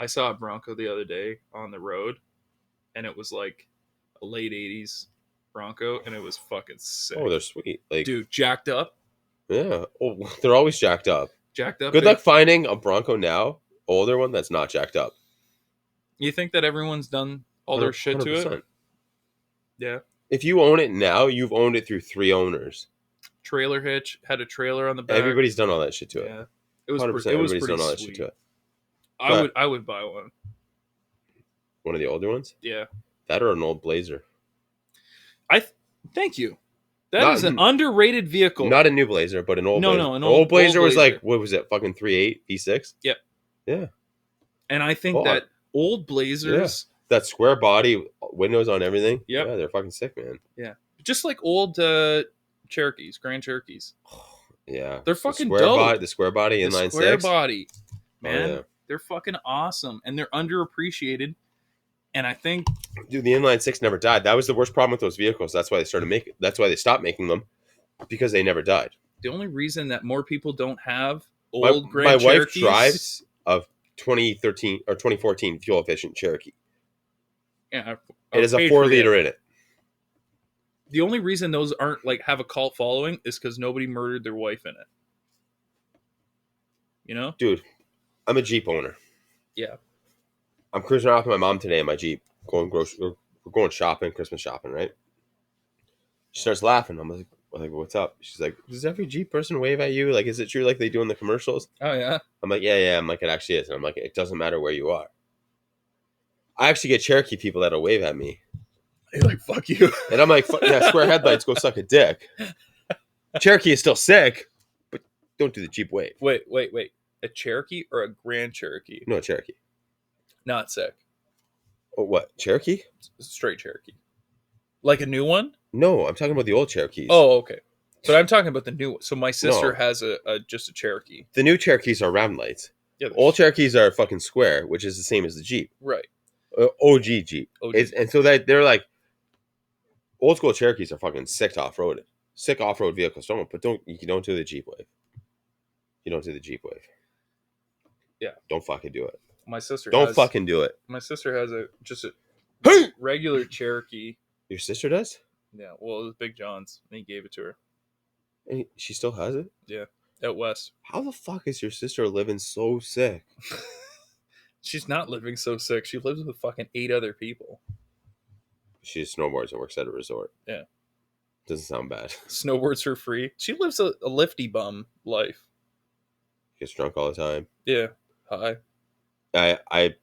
I saw a Bronco the other day on the road, and it was like a late '80s Bronco, and it was fucking sick. Oh, they're sweet. Like, Dude, jacked up, yeah. Oh, they're always jacked up. jacked up. Good luck finding a Bronco now, older one that's not jacked up. You think that everyone's done all their shit to it? 100%. Yeah. If you own it now, you've owned it through 3 owners. Trailer hitch, had a trailer on the back. Everybody's done all that shit to it. Yeah. It was 100%. it was Everybody's pretty done all that sweet. shit to it. I would buy one. One of the older ones? Yeah. That or an old Blazer. Thank you. That is an underrated vehicle. Not a new Blazer, but an old Blazer. No, an old Blazer was Blazer. like, what was it? Fucking 3.8 V6? Yep. Yeah. And I think that old Blazers, that square body, windows on everything. Yep. Yeah, they're fucking sick, man. Yeah. Just like old Cherokees, Grand Cherokees. Yeah. They're fucking the dope. The square body inline 6. Square body. Man, yeah. They're fucking awesome. And they're underappreciated. And I think, dude, the inline 6 never died. That was the worst problem with those vehicles. That's why they started making. That's why they stopped making them, because they never died. The only reason that more people don't have old Grand Cherokees. My wife Cherokees, drives a 2013 or 2014 fuel efficient Cherokee. Yeah, it has a 4-liter in it. The only reason those aren't like have a cult following is because nobody murdered their wife in it. You know, dude, I'm a Jeep owner. Yeah. I'm cruising around with my mom today in my Jeep, we're going shopping, Christmas shopping, right? She starts laughing. I'm like, what's up? She's like, does every Jeep person wave at you? Like, is it true like they do in the commercials? Oh, yeah. I'm like, yeah. I'm like, it actually is. And I'm like, it doesn't matter where you are. I actually get Cherokee people that'll wave at me. They're like, fuck you. And I'm like, yeah, square headlights, go suck a dick. Cherokee is still sick, but don't do the Jeep wave. Wait. A Cherokee or a Grand Cherokee? No, a Cherokee. Not sick. Oh, what? Cherokee? Straight Cherokee. Like a new one? No, I'm talking about the old Cherokees. Oh, okay. But I'm talking about the new one. So my sister has just a Cherokee. The new Cherokees are round lights. Yeah, old Cherokees are fucking square, which is the same as the Jeep. Right. OG Jeep. And so they're like, old school Cherokees are fucking sick to off-road. Sick off-road vehicles. You don't do the Jeep wave. You don't do the Jeep wave. Yeah. Don't fucking do it. My sister Don't fucking do it. My sister has just a regular Cherokee. Your sister does? Yeah. Well, it was Big John's, and he gave it to her. And she still has it? Yeah. Out west. How the fuck is your sister living so sick? She's not living so sick. She lives with fucking 8 other people. She just snowboards and works at a resort. Yeah. Doesn't sound bad. Snowboards for free. She lives a lifty bum life. Gets drunk all the time. Yeah. Hi. I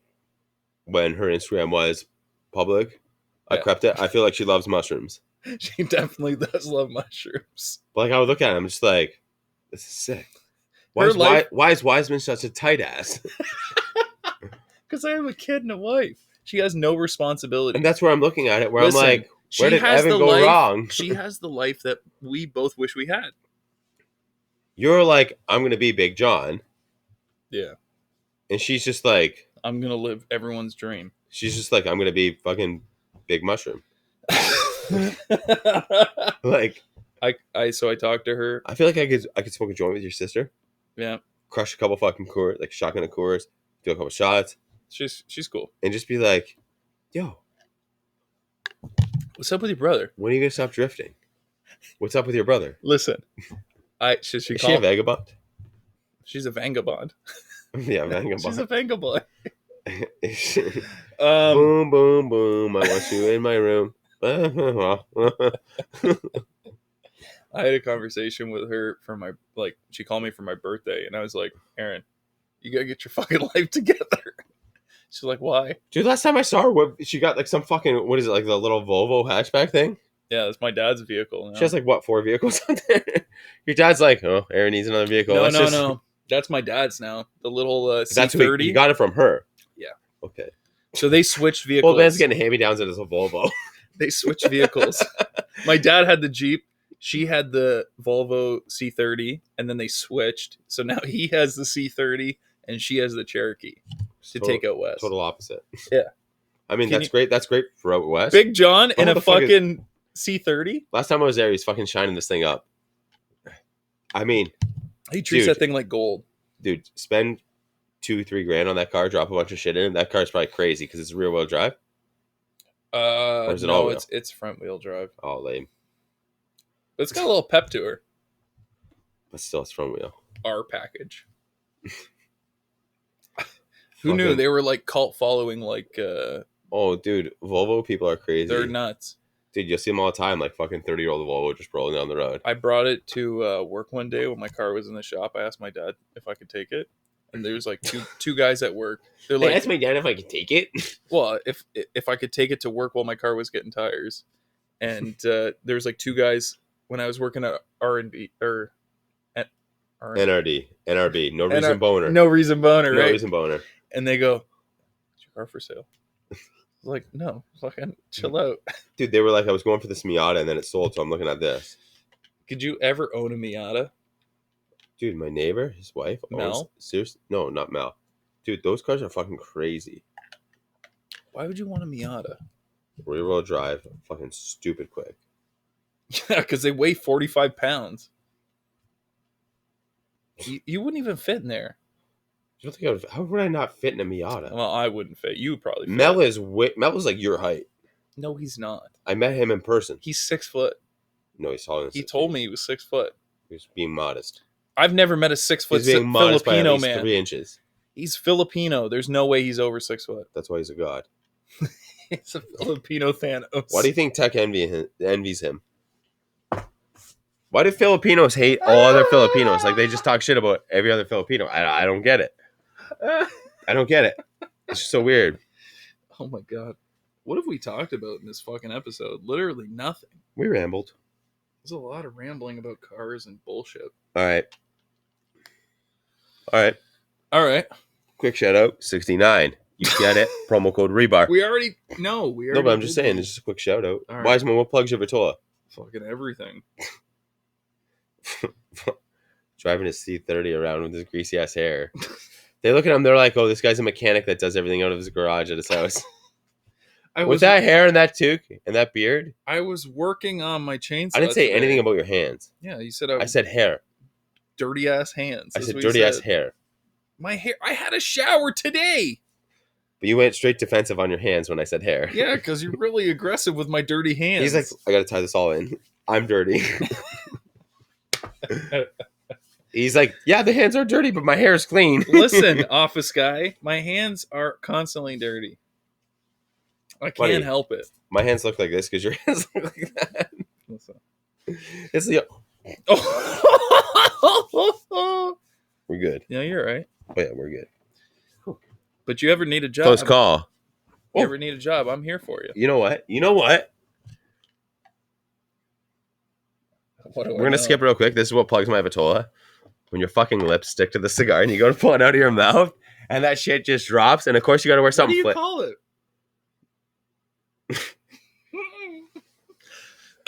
when her Instagram was public, I crept it. I feel like she loves mushrooms. She definitely does love mushrooms. But like I would look at him, I'm just like, this is sick. Why is Wiseman such a tight ass? Because I have a kid and a wife. She has no responsibility. And that's where I'm looking at it, where I'm like, where did Evan go wrong? She has the life that we both wish we had. You're like, I'm going to be Big John. Yeah. And she's just like, I'm going to live everyone's dream. She's just like, I'm going to be fucking Big Mushroom. Like, so I talked to her. I feel like I could smoke a joint with your sister. Yeah. Crush a couple fucking Coors, like shotgun of Coors, do a couple shots. She's cool. And just be like, yo, what's up with your brother? When are you going to stop drifting? What's up with your brother? Listen. Is she a vagabond? She's a vagabond. Yeah, vagabond. She's a vagabond. Boom, boom, boom. I want you in my room. I had a conversation with her for my, she called me for my birthday, and I was like, Aaron, you gotta get your fucking life together. She's like, why? Dude, last time I saw her, she got like some fucking, what is it, like the little Volvo hatchback thing? Yeah, it's my dad's vehicle. She has like, what, 4 vehicles on there? Your dad's like, oh, Aaron needs another vehicle. No. That's my dad's now. The little C30. That's you got it from her? Yeah. Okay. So they switched vehicles. Old man's getting hand-me-downs in his Volvo. They switched vehicles. My dad had the Jeep. She had the Volvo C30, and then they switched. So now he has the C30, and she has the Cherokee to take out west. Total opposite. Yeah. I mean, that's great. That's great for out west. Big John in a fucking C30. Last time I was there, he's fucking shining this thing up. I mean, he treats that thing like gold. Dude, spend 2-3 grand on that car, drop a bunch of shit in it, that car's probably crazy because it's rear wheel drive. Or is it all No, wheel? it's front wheel drive. Oh, lame. But it's got a little pep to her. But still, it's front wheel. R package. Who knew they were like cult following? Like, oh, dude, Volvo people are crazy. They're nuts. Dude, you'll see them all the time, like fucking 30-year-old Volvo just rolling down the road. I brought it to work one day when my car was in the shop. I asked my dad if I could take it, and there was like two guys at work. They're like, "I asked my dad if I could take it." Well, if I could take it to work while my car was getting tires, and there was like two guys when I was working at R&B or at NRB, no reason boner, no reason boner, no right? reason boner. And they go, "Is your car for sale?" Like, no, fucking chill out. Dude, they were like, I was going for this Miata and then it sold, so I'm looking at this. Could you ever own a Miata? Dude, my neighbor, his wife, Mel? Seriously? No, not Mel. Dude, those cars are fucking crazy. Why would you want a Miata? Rear wheel drive, fucking stupid quick. Yeah, because they weigh 45 pounds. You wouldn't even fit in there. You don't think I would? How would I not fit in a Miata? Well, I wouldn't fit. You would probably fit. Mel is like your height. No, he's not. I met him in person. He's 6 foot. No, he's taller than 6 He told me he was 6 foot. He was being modest. I've never met a 6 foot He's being modest by at Filipino least man. 3 inches. He's Filipino. There's no way he's over 6 foot. That's why he's a god. He's a Filipino Thanos. Why do you think Tech envies him? Why do Filipinos hate all other Filipinos? Like, they just talk shit about every other Filipino. I don't get it. I don't get it. It's just so weird. Oh my god. What have we talked about in this fucking episode? Literally nothing. We rambled. There's a lot of rambling about cars and bullshit. All right. All right. Quick shout out. 69. You get it. Promo code REBAR. We already. No, but I'm just saying. It's just a quick shout out. Right. Wiseman, what plugs your Vitola? Fucking everything. Driving his C30 around with his greasy ass hair. They look at him. They're like, "Oh, this guy's a mechanic that does everything out of his garage at his house." With that hair and that toque and that beard, I was working on my chainsaw. I didn't say today. anything about your hands. Yeah, you said I said hair. Dirty ass hands. I said dirty ass hair. My hair. I had a shower today. But you went straight defensive on your hands when I said hair. Yeah, because you're really aggressive with my dirty hands. He's like, I gotta tie this all in. I'm dirty. He's like, yeah, the hands are dirty, but my hair is clean. Listen, office guy, my hands are constantly dirty. I can't help it. My hands look like this because your hands look like that. Listen. It's the. We're good. Yeah, you're right. Oh, yeah, we're good. But you ever need a job? Close call. You ever need a job? I'm here for you. You know what? We're going to skip real quick. This is what plugs my Vitola. When your fucking lips stick to the cigar and you go to pull it out of your mouth and that shit just drops. And of course you got to wear something flip. What do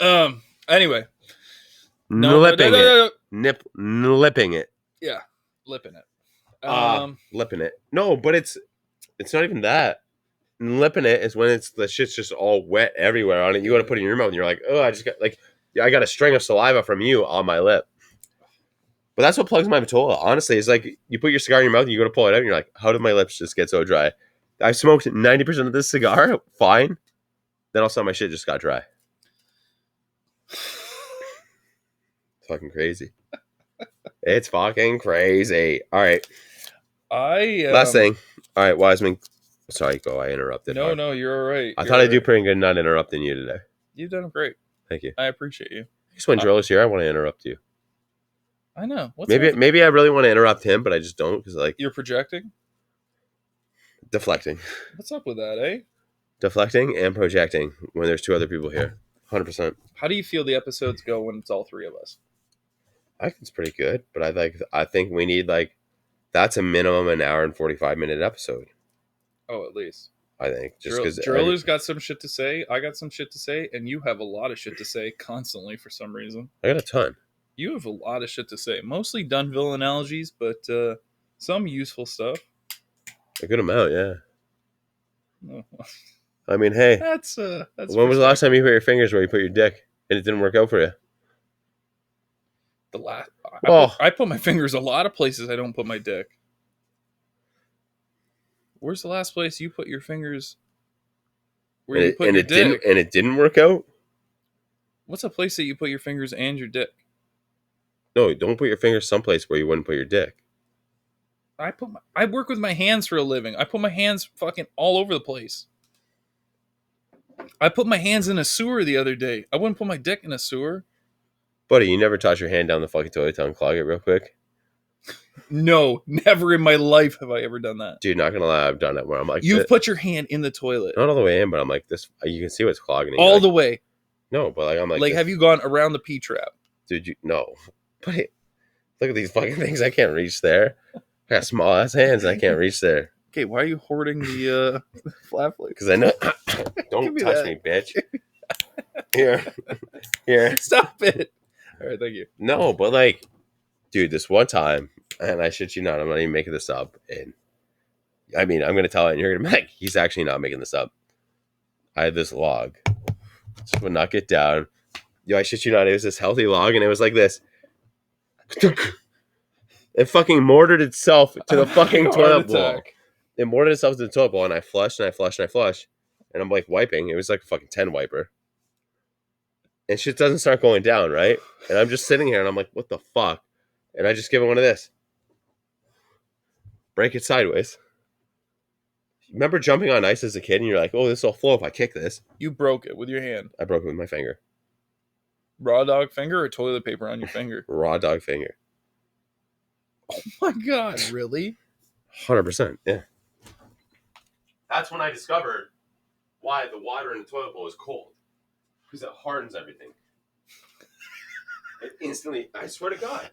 you call it? Anyway. Lipping it. Yeah. Lipping it. Lipping it. No, but it's not even that. Lipping it is when the shit's just all wet everywhere on it. You go to put it in your mouth and you're like, oh, I got a string of saliva from you on my lip. But that's what plugs my Vitola. Honestly, it's like you put your cigar in your mouth and you go to pull it out and you're like, how did my lips just get so dry? I smoked 90% of this cigar, fine. Then all of a sudden my shit just got dry. It's fucking crazy. It's fucking crazy. All right. Last thing. All right, Wiseman. Sorry, go. I interrupted. No, you're all right. I thought I'd do pretty good not interrupting you today. You've done great. Thank you. I appreciate you. Just when Joel is here, I want to interrupt you. I know. Maybe I really want to interrupt him, but I just don't because you're projecting. Deflecting. What's up with that, eh? Deflecting and projecting when there's two other people here. 100%. How do you feel the episodes go when it's all three of us? I think it's pretty good, but I think we need that's a minimum an hour and 45-minute episode. Oh, at least. I think just because Driller's got some shit to say, I got some shit to say, and you have a lot of shit to say constantly for some reason. I got a ton. You have a lot of shit to say. Mostly Dunville analogies, but some useful stuff. A good amount, yeah. Oh. I mean, hey. That's when was the last time you put your fingers where you put your dick and it didn't work out for you? I put my fingers a lot of places I don't put my dick. Where's the last place you put your fingers? Where And you put your it dick? it didn't work out. What's a place that you put your fingers and your dick? No, don't put your fingers someplace where you wouldn't put your dick. I work with my hands for a living. I put my hands fucking all over the place. I put my hands in a sewer the other day. I wouldn't put my dick in a sewer. Buddy, you never toss your hand down the fucking toilet to unclog it real quick? No, never in my life have I ever done that. Dude, not gonna lie, I've done it where I'm like, You've put your hand in the toilet. not all the way in, but I'm like this. You can see what's clogging it. All like, the way. No, but like I'm like, Like, have you gone around the P trap? dude, no. But look at these fucking things. I can't reach there. I got small ass hands. I can't reach there. Okay, why are you hoarding the flat flake? Because I know. Don't Give me touch that. me, bitch. Here. Stop it. All right, thank you. No, but like, dude, this one time, and I shit you not, I'm not even making this up. And I mean, I'm gonna tell it, and you're gonna be like, he's actually not making this up. I had this log, just would not get down. Yo, I shit you not, it was this healthy log, and it was like this. It fucking mortared itself to the fucking toilet bowl. It mortared itself to the toilet bowl, and I flushed, and I flushed, and I flushed, and I'm like wiping. It was like a fucking 10 wiper. And shit doesn't start going down, right? And I'm just sitting here, and I'm like, what the fuck? And I just give it one of this. Break it sideways. Remember jumping on ice as a kid, and you're like, oh, this will flow if I kick this. You broke it with your hand. I broke it with my finger. Raw dog finger or toilet paper on your finger? Raw dog finger. Oh my god, really? 100%, yeah. That's when I discovered why the water in the toilet bowl is cold. Because it hardens everything. It instantly, I swear to God.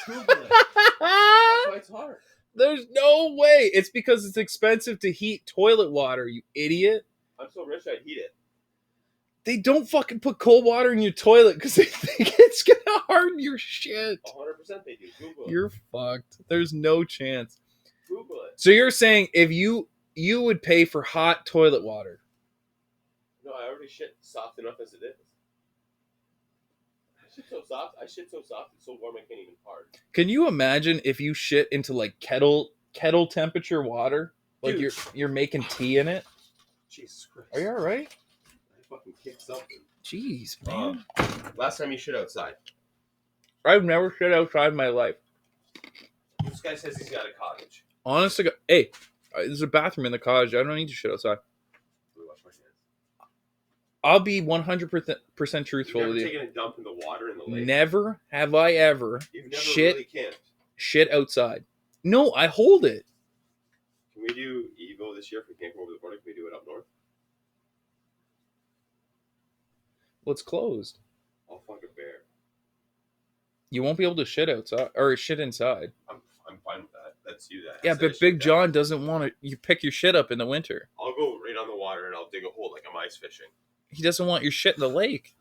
Google it. That's why it's hard. There's no way. It's because it's expensive to heat toilet water, you idiot. I'm so rich I'd heat it. They don't fucking put cold water in your toilet because they think it's gonna harden your shit. 100% they do. Google it. You're fucked. There's no chance. Google it. So you're saying if you would pay for hot toilet water? No, I already shit soft enough as it is. I shit so soft, it's so warm I can't even fart. Can you imagine if you shit into like kettle temperature water? Like Dude. you're making tea in it? Jesus Christ. Are you alright? I fucking kicked something. Jeez, man. Last time you shit outside. I've never shit outside in my life. This guy says he's got a cottage. Honest to God, hey, there's a bathroom in the cottage. I don't need to shit outside. Let me wash my hands. I'll be 100% truthful You've with never you. taken a dump in the water in the lake? Never have I ever You've never really camped? shit outside. No, I hold it. Can we do Evo this year if we can't go over the border? Can we do it up north? Well, it's closed. I'll fuck a bear. You won't be able to shit outside or shit inside. I'm fine with that. That's you. That Yeah, but Big John doesn't want to. You pick your shit up in the winter. I'll go right on the water and I'll dig a hole like I'm ice fishing. He doesn't want your shit in the lake.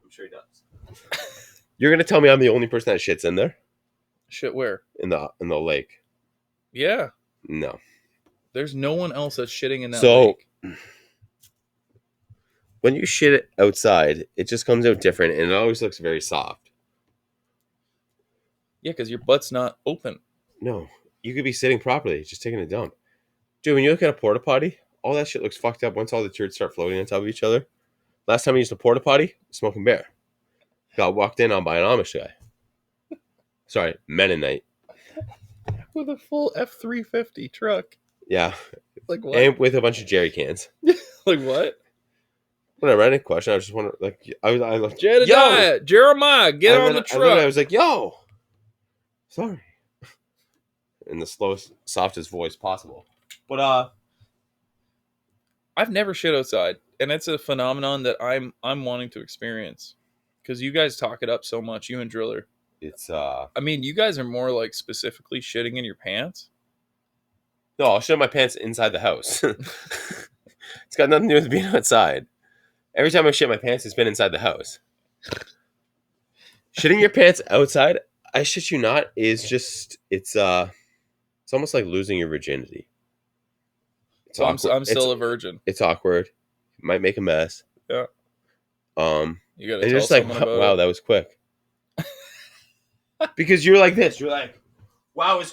I'm sure he does. You're gonna tell me I'm the only person that shits in there? Shit where? In the lake? Yeah. No. There's no one else that's shitting in that So, lake. when you shit it outside, it just comes out different and it always looks very soft. Yeah, because your butt's not open. No. You could be sitting properly, just taking a dump. Dude, when you look at a porta potty, all that shit looks fucked up once all the turds start floating on top of each other. Last time I used a porta potty, smoking bear. Got walked in on by an Amish guy. Sorry, Mennonite. With a full F-350 truck. Yeah. Like what? And with a bunch of jerry cans. Like what? When I ran a question, I was just wondering, like, I was Jedediah, Jeremiah, get on the truck. I was like, yo. Sorry. In the slowest, softest voice possible. But, I've never shit outside, and it's a phenomenon that I'm wanting to experience. Because you guys talk it up so much, you and Driller. it's, I mean, you guys are more like specifically shitting in your pants. no, I'll shit my pants inside the house. It's got nothing to do with being outside. Every time I shit my pants, it's been inside the house. Shitting your pants outside, I shit you not, is just, it's almost like losing your virginity. It's So awkward. I'm still a virgin. It's awkward. Might make a mess. Yeah. You gotta And tell you're just like, someone about wow, it. that was quick. Because you're like this. You're like, wow, it's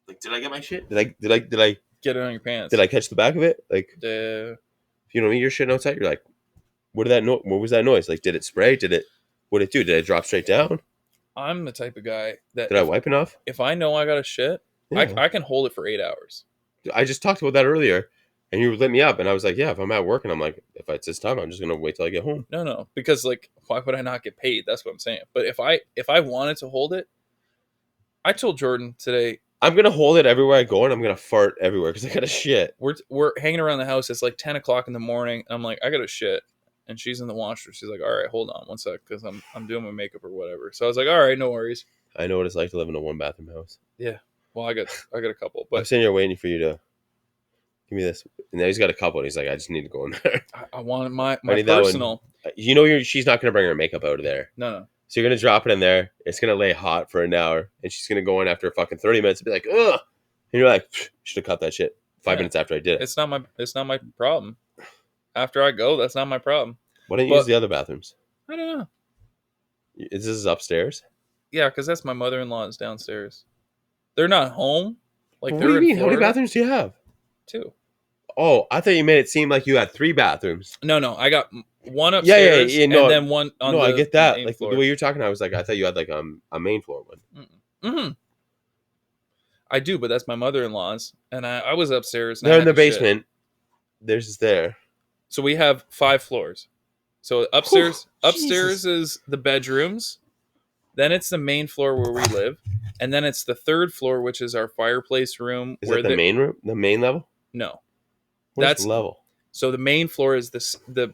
like, did I get my shit? Did I Get it on your pants. Did I catch the back of it? Like, The if you don't eat your shit outside, you're like, what was that noise? Like, did it spray? What did it do? Did it drop straight down? I'm the type of guy that Did I wipe enough? if I know I got a shit, Yeah. I can hold it for 8 hours. I just talked about that earlier, and you lit me up, and I was like, yeah, if I'm at work and I'm like, if it's this time, I'm just gonna wait till I get home. No, because like, why would I not get paid? That's what I'm saying. But if I wanted to hold it, I told Jordan today I'm gonna hold it everywhere I go, and I'm gonna fart everywhere because I got a shit. we're hanging around the house. It's like 10 o'clock in the morning. And I'm like, I got a shit, and she's in the washroom. She's like, all right, hold on one sec, because I'm doing my makeup or whatever. So I was like, all right, no worries. I know what it's like to live in a 1-bathroom house. Yeah. Well, I got a couple, I'm but sitting here waiting for you to give me this. And now he's got a couple, and he's like, I just need to go in there. I want my I need that one. personal. You know, she's not gonna bring her makeup out of there. No. So you're gonna drop it in there. It's gonna lay hot for an hour, and she's gonna go in after fucking 30 minutes and be like, ugh. And you're like, should have cut that shit 5 minutes after I did it. It's not my problem. After I go, that's not my problem. Why don't you use the other bathrooms? I don't know. Is this upstairs? Yeah, because that's my mother-in-law's downstairs. They're not home. Like, What they're do you in mean? How many Florida. bathrooms do you have? 2. Oh, I thought you made it seem like you had 3 bathrooms. No, I got one upstairs no, and then one on the I get that. main Like floor. the way you're talking, I was like, I thought you had like a main floor one. Mm-hmm. I do, but that's my mother-in-law's, and I was upstairs. And They're I in the had to shit. basement. Theirs is there. So we have 5 floors. So upstairs Jesus. is the bedrooms. Then it's the main floor where we live, and then it's the 3rd floor, which is our fireplace room. Is that the main room? The main level? No, What's the level? So the main floor is the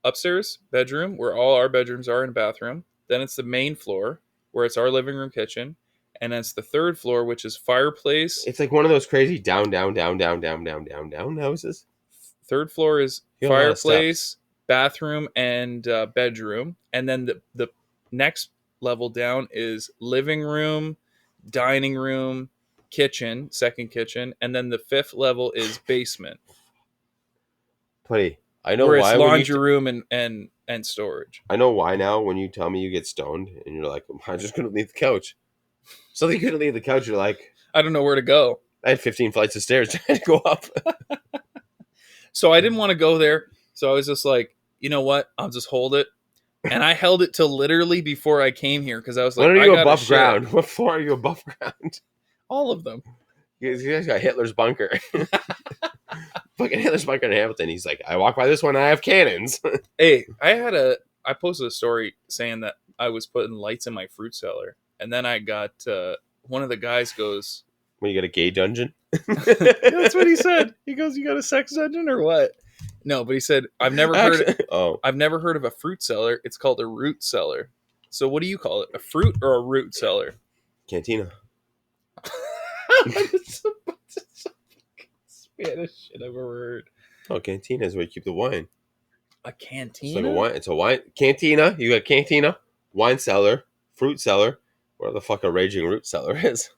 upstairs bedroom where all our bedrooms are and bathroom. Then it's the main floor where it's our living room, kitchen, and it's the 3rd floor, which is fireplace. It's like one of those crazy down houses. 3rd floor is You got a lot of fireplace, bathroom, and bedroom, and then the next level down is living room, dining room, kitchen, 2nd kitchen, and then the 5th level is basement. Buddy, I know where why. it's laundry room and storage. I know why now. When you tell me you get stoned and you're like, I'm just gonna leave the couch. So you couldn't leave the couch. You're like, I don't know where to go. I had 15 flights of stairs to go up. So I didn't want to go there. So I was just like, you know what? I'll just hold it. And I held it till literally before I came here because I was like, when are you above shit. ground? What floor are you above ground? All of them. You guys got Hitler's bunker. Fucking Hitler's bunker in Hamilton. He's like, I walk by this one, I have cannons. Hey, I posted a story saying that I was putting lights in my fruit cellar. And then I got, one of the guys goes, When you get a gay dungeon? that's what he said. He goes, you got a sex dungeon or what? No, but he said, I've never heard of a fruit cellar. It's called a root cellar. So what do you call it? A fruit or a root cellar? Cantina. That's the Spanish shit I've ever heard. Oh, cantina is where you keep the wine. A cantina? It's like a wine. It's a wine. Cantina. You got cantina, wine cellar, fruit cellar. Where the fuck a raging root cellar is.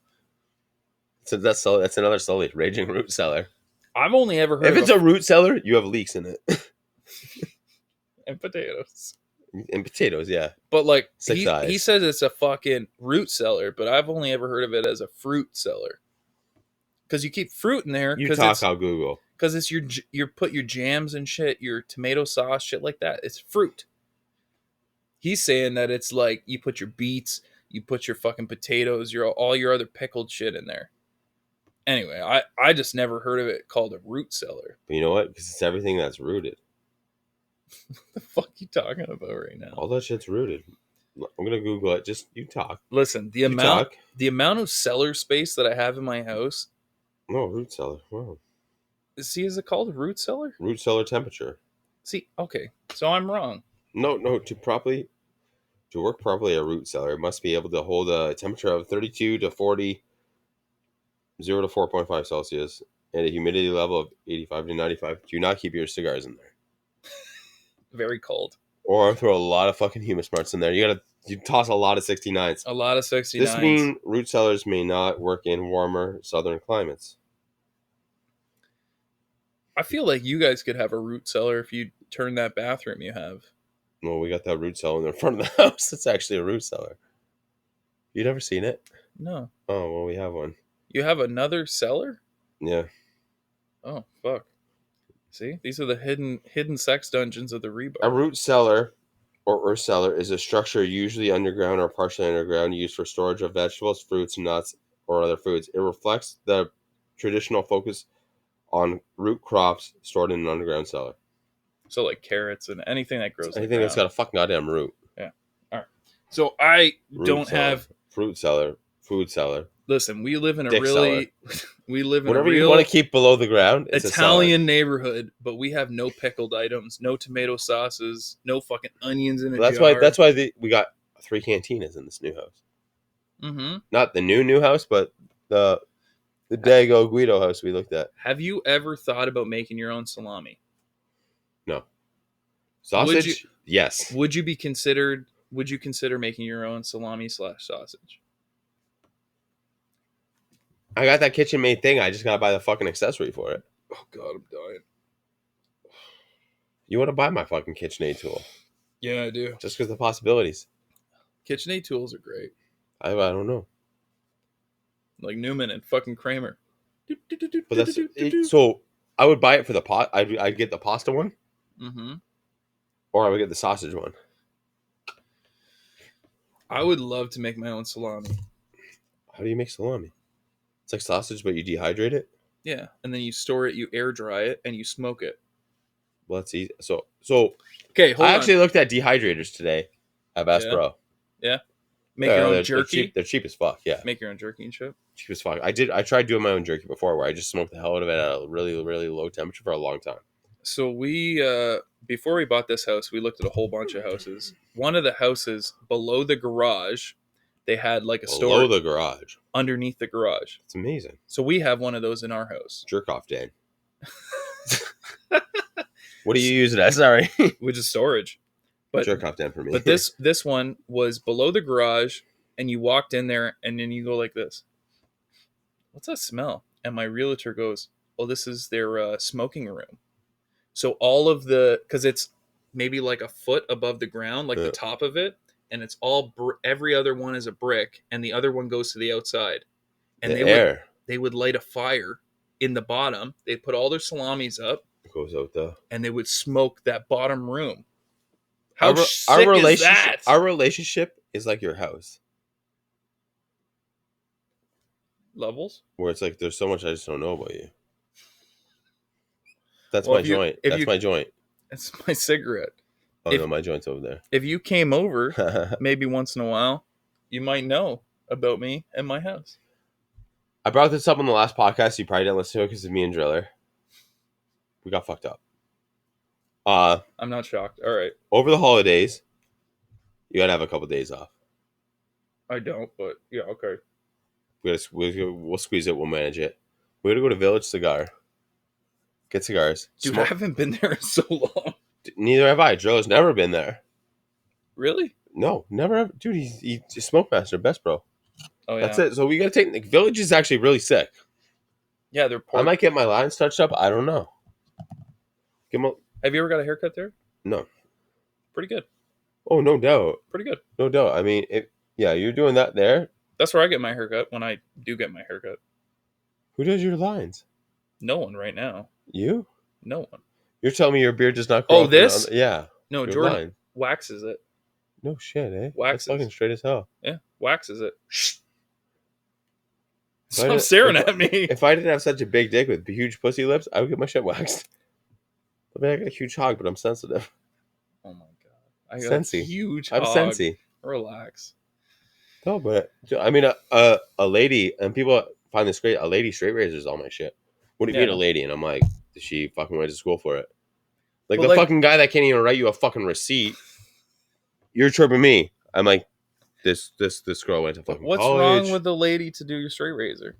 So that's another sully. Raging root cellar. I've only ever heard If it's a root cellar, you have leeks in it. and potatoes. And potatoes, yeah. But like Eyes. he says it's a fucking root cellar, but I've only ever heard of it as a fruit cellar. Because you keep fruit in there. You talk, I'll Google. Because it's you put your jams and shit, your tomato sauce, shit like that. It's fruit. He's saying that it's like you put your beets, you put your fucking potatoes, all your other pickled shit in there. Anyway, I just never heard of it called a root cellar. But you know what? Because it's everything that's rooted. What the fuck are you talking about right now? All that shit's rooted. I'm gonna Google it. Just you talk. Listen, the amount of cellar space that I have in my house. No, root cellar. Wow. See, is it called a root cellar? Root cellar temperature. See, okay, so I'm wrong. No. To work properly, a root cellar must be able to hold a temperature of 32 to 40, 0 to 4.5 Celsius, and a humidity level of 85 to 95. Do not keep your cigars in there. Very cold. Or throw a lot of fucking humus smarts in there. You toss a lot of 69s. A lot of 69s. This means root cellars may not work in warmer southern climates. I feel like you guys could have a root cellar if you turn that bathroom you have. Well, we got that root cellar in the front of the house. It's actually a root cellar. You never seen it? No. Oh, well, we have one. You have another cellar? Yeah. Oh fuck! See, these are the hidden sex dungeons of the A rebar. root cellar or earth cellar is a structure usually underground or partially underground used for storage of vegetables, fruits, nuts, or other foods. It reflects the traditional focus on root crops stored in an underground cellar. So like carrots and anything that grows in the Anything that's got ground. a fucking goddamn root. Yeah. All right. So I Root don't cellar, have. fruit cellar, food cellar, Listen, we live in a dick cellar. really, we live in a Whatever you want real to keep below the ground, it's a cellar. Italian neighborhood, but we have no pickled items, no tomato sauces, no fucking onions in a That's jar. why we got 3 cantinas in this new house. Mm-hmm. Not the new house, but the Dago Guido house we looked at. Have you ever thought about making your own salami? No. Would you Sausage? Yes. would you be considered would you consider making your own salami / sausage? I got that kitchen made thing. I just gotta buy the fucking accessory for it. Oh god, I'm dying. You want to buy my fucking KitchenAid tool Yeah, I do. just because the possibilities. KitchenAid tools are great. I don't know, Like Newman and fucking Kramer. but that's so. I would buy it for the pot. I'd get the pasta one, Mm-hmm. or I would get the sausage one. I would love to make my own salami. How do you make salami? It's like sausage, but you dehydrate it. Yeah, and then you store it, you air dry it, and you smoke it. Well, that's easy. So Okay, hold I on. actually looked at dehydrators today at Bass Yeah. Pro. Make your own they're jerky. cheap. They're cheap as fuck. Yeah, Make your own jerky and shit. cheap as fuck. I tried doing my own jerky before, where I just smoked the hell out of it at a really really low temperature for a long time. So we before we bought this house, we looked at a whole bunch of houses. One of the houses below the garage, they had like a Below store the garage. underneath the garage. It's amazing. So we have one of those in our house, Jerk off, Dan. What do you use it as? Sorry. which is storage. But Jerk off, Dan, for me. but this one was below the garage, and you walked in there, and then you go like this. What's that smell? And my realtor goes, "Oh, this is their smoking room." So all of because it's maybe like a foot above the ground, like Yeah. the top of it, and it's all every other one is a brick, and the other one goes to the outside. And they would light a fire in the bottom. They'd put all their salamis up, goes out though. and they would smoke that bottom room. How Our sick is that? Our relationship is like your house, Levels. where it's like there's so much I just don't know about you. That's Well, my joint. That's my joint. It's my cigarette. Oh no, my joint's over there. If you came over, maybe once in a while, you might know about me and my house. I brought this up on the last podcast. You probably didn't listen to it because of me and Driller. We got fucked up. I'm not shocked. All right. Over the holidays, you gotta have a couple days off. I don't, but yeah, okay. We'll squeeze it. We'll manage it. We're gonna go to Village Cigar. Get cigars. Dude, I haven't been there in so long. Neither have I. Joe's never been there. Really? No, never. Dude, he's a smoke master, best bro. Oh yeah. That's it. So we gotta take. Like, Village is actually really sick. Yeah, they're I might get my lines touched up. I don't know. Have you ever got a haircut there? No. Pretty good. Oh, no doubt. Pretty good. No doubt. I mean, you're doing that there. That's where I get my haircut when I do get my haircut. Who does your lines? No one right now. You? No one. You're telling me your beard does not grow Oh, up this? yeah. No, your Jordan line. waxes it. No shit, eh? Waxes. That's fucking straight as hell. Yeah, waxes it. Shh. If I Stop did- staring if- at me. If I didn't have such a big dick with huge pussy lips, I would get my shit waxed. I mean, I got a huge hog, but I'm sensitive. Oh my god. I got Sensey. a huge I'm hog. sensy. Relax. No, but I mean, a lady, and people find this great. A lady straight razors all my shit. What do you Yeah. mean a lady? And I'm like, does she fucking went to school for it? Like Well, the like- fucking guy that can't even write you a fucking receipt. You're tripping me. I'm like, this girl went to fucking What's college. wrong with the lady to do your straight razor?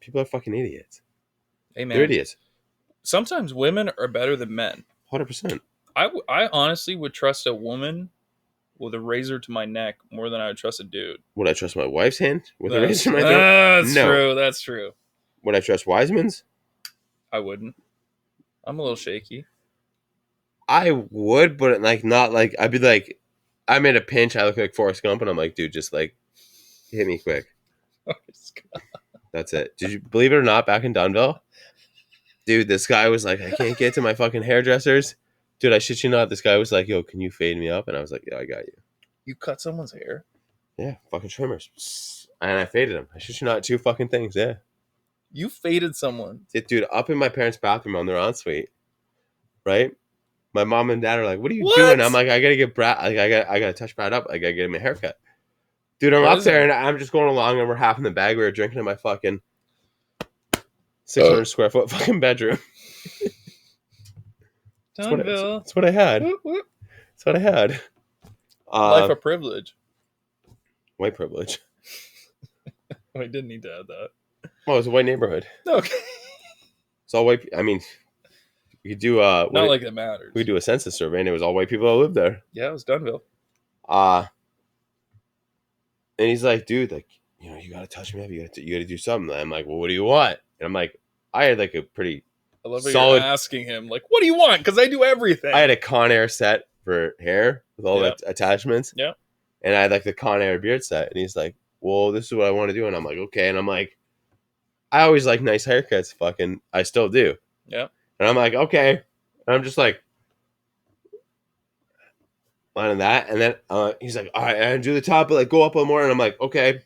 People are fucking idiots. Hey man. They're idiots. Sometimes women are better than men. 100%. I honestly would trust a woman with a razor to my neck more than I would trust a dude. Would I trust my wife's hand with a That's, razor in my throat? that's No. true. That's true. Would I trust Wiseman's? I wouldn't. I'm a little shaky. I would, but like not like I'd be like, I'm in a pinch. I look like Forrest Gump, and I'm like, dude, just like hit me quick. That's it. Did you believe it or not? Back in Dunville, Dude, this guy was like, I can't get to my fucking hairdressers. Dude, I shit you not. This guy was like, yo, can you fade me up? And I was like, yeah, I got you. You cut someone's hair? Yeah, fucking trimmers. And I faded him. I shit you not, 2 fucking things, yeah. You faded someone? Dude, up in my parents' bathroom on their ensuite, right? My mom and dad are like, what are you What? doing? I'm like, I gotta get Brad, like, I gotta touch Brad up. I gotta get him a haircut. Dude, I'm up there and I'm just going along and we're half in the bag. We were drinking in my fucking 600 square foot fucking bedroom. That's what I had. That's what I had. Life of privilege. White privilege. I didn't need to add that. Well, it's a white neighborhood. Okay. It's all white. I mean, we could do not like it matters. We could do a census survey, and it was all white people that lived there. Yeah, it was Dunville. And he's like, dude, like, you know, you gotta touch me up. You gotta do something. And I'm like, well, what do you want? And I'm like, I had like a pretty I love how you're asking him, like, what do you want? Because I do everything. I had a Con Air set for hair with all the attachments. Yeah. And I had like the Con Air beard set. And he's like, well, this is what I want to do. And I'm like, okay. And I'm like, I always like nice haircuts. Fucking, I still do. Yeah. And I'm like, okay. And I'm just like, lining that. And then he's like, all right, and do the top, but like go up a little more. And I'm like, okay.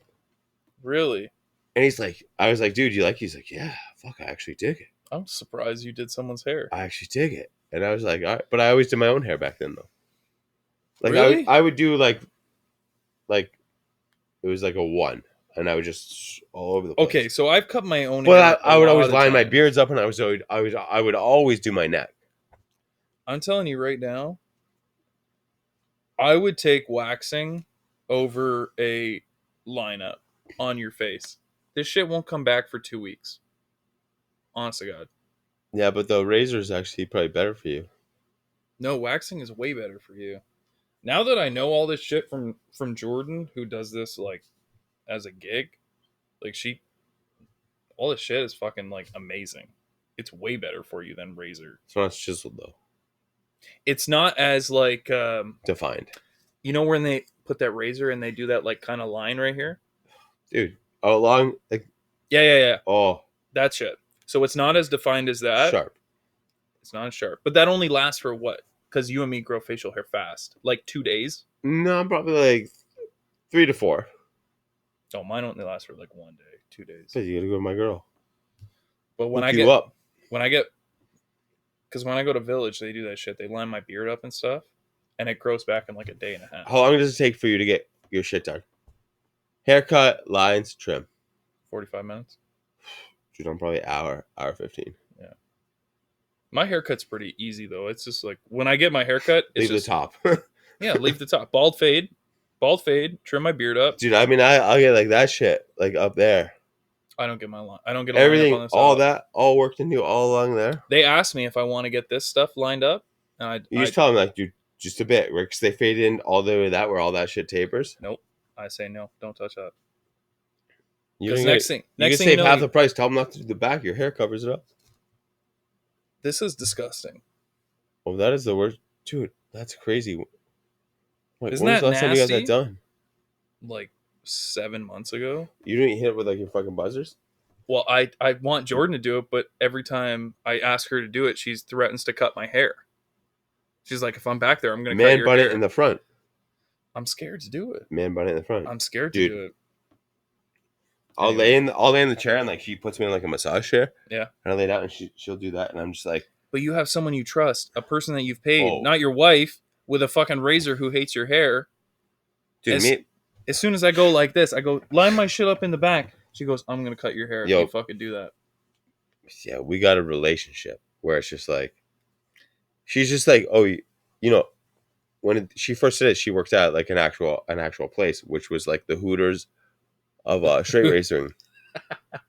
Really? And he's like, I was like, dude, you like? He's like, yeah, fuck, I actually dig it. I'm surprised you did someone's hair. I actually dig it. And I was like, all right. But I always did my own hair back then, though. Like, really? I would do like it was like a 1. And I would just all over the place. Okay, so I've cut my own hair. Well, I would always line my beards up, and I would always do my neck. I'm telling you right now, I would take waxing over a lineup on your face. This shit won't come back for 2 weeks. Honest to God. Yeah, but the razor is actually probably better for you. No, waxing is way better for you. Now that I know all this shit from Jordan, who does this like as a gig, like all this shit is fucking like amazing. It's way better for you than razor. It's not chiseled though. It's not as like defined. You know when they put that razor and they do that like kind of line right here, dude. Oh, long like yeah. Oh, that shit. So it's not as defined as that. Sharp. It's not as sharp, but that only lasts for what? Because you and me grow facial hair fast, like 2 days. No, probably like 3 to 4. Oh, mine only lasts for like 1 day, 2 days. So you gotta go with my girl. But when because when I go to Village, they do that shit. They line my beard up and stuff, and it grows back in like a day and a half. How long does it take for you to get your shit done? Haircut, lines, trim. 45 minutes. Dude, I'm probably hour 15. Yeah. My haircut's pretty easy though. It's just like when I get my haircut, it's leave the top. Yeah, leave the top. Bald fade, trim my beard up. Dude, I mean, I'll get like that shit like up there. I don't get everything, on all that, all worked into all along there. They asked me if I want to get this stuff lined up, and you just tell them like, dude, just a bit, because they fade in all the way that where all that shit tapers. Nope, I say no, don't touch that. Because next thing you save half the price. Tell them not to do the back. Your hair covers it up. This is disgusting. Oh, that is the worst, dude. That's crazy. Wait, Isn't when was the last time you got that done? Like 7 months ago. You didn't hit it with like your fucking buzzers? Well, I want Jordan to do it, but every time I ask her to do it, she threatens to cut my hair. She's like, if I'm back there, I'm going to cut your hair. Man bun it in the front. I'm scared to do it. Man bun it in the front. I'm scared to do it. I'll lay in the chair and like she puts me in like a massage chair. Yeah. And I lay down and she'll do that and I'm just like. But you have someone you trust, a person that you've paid, not your wife, with a fucking razor who hates your hair. Dude, as soon as I go like this, I go, line my shit up in the back. She goes, I'm going to cut your hair if you fucking do that. Yeah, we got a relationship where it's just like, she's just like, oh, you know, when she first did it, she worked at like an actual place, which was like the Hooters of straight racing.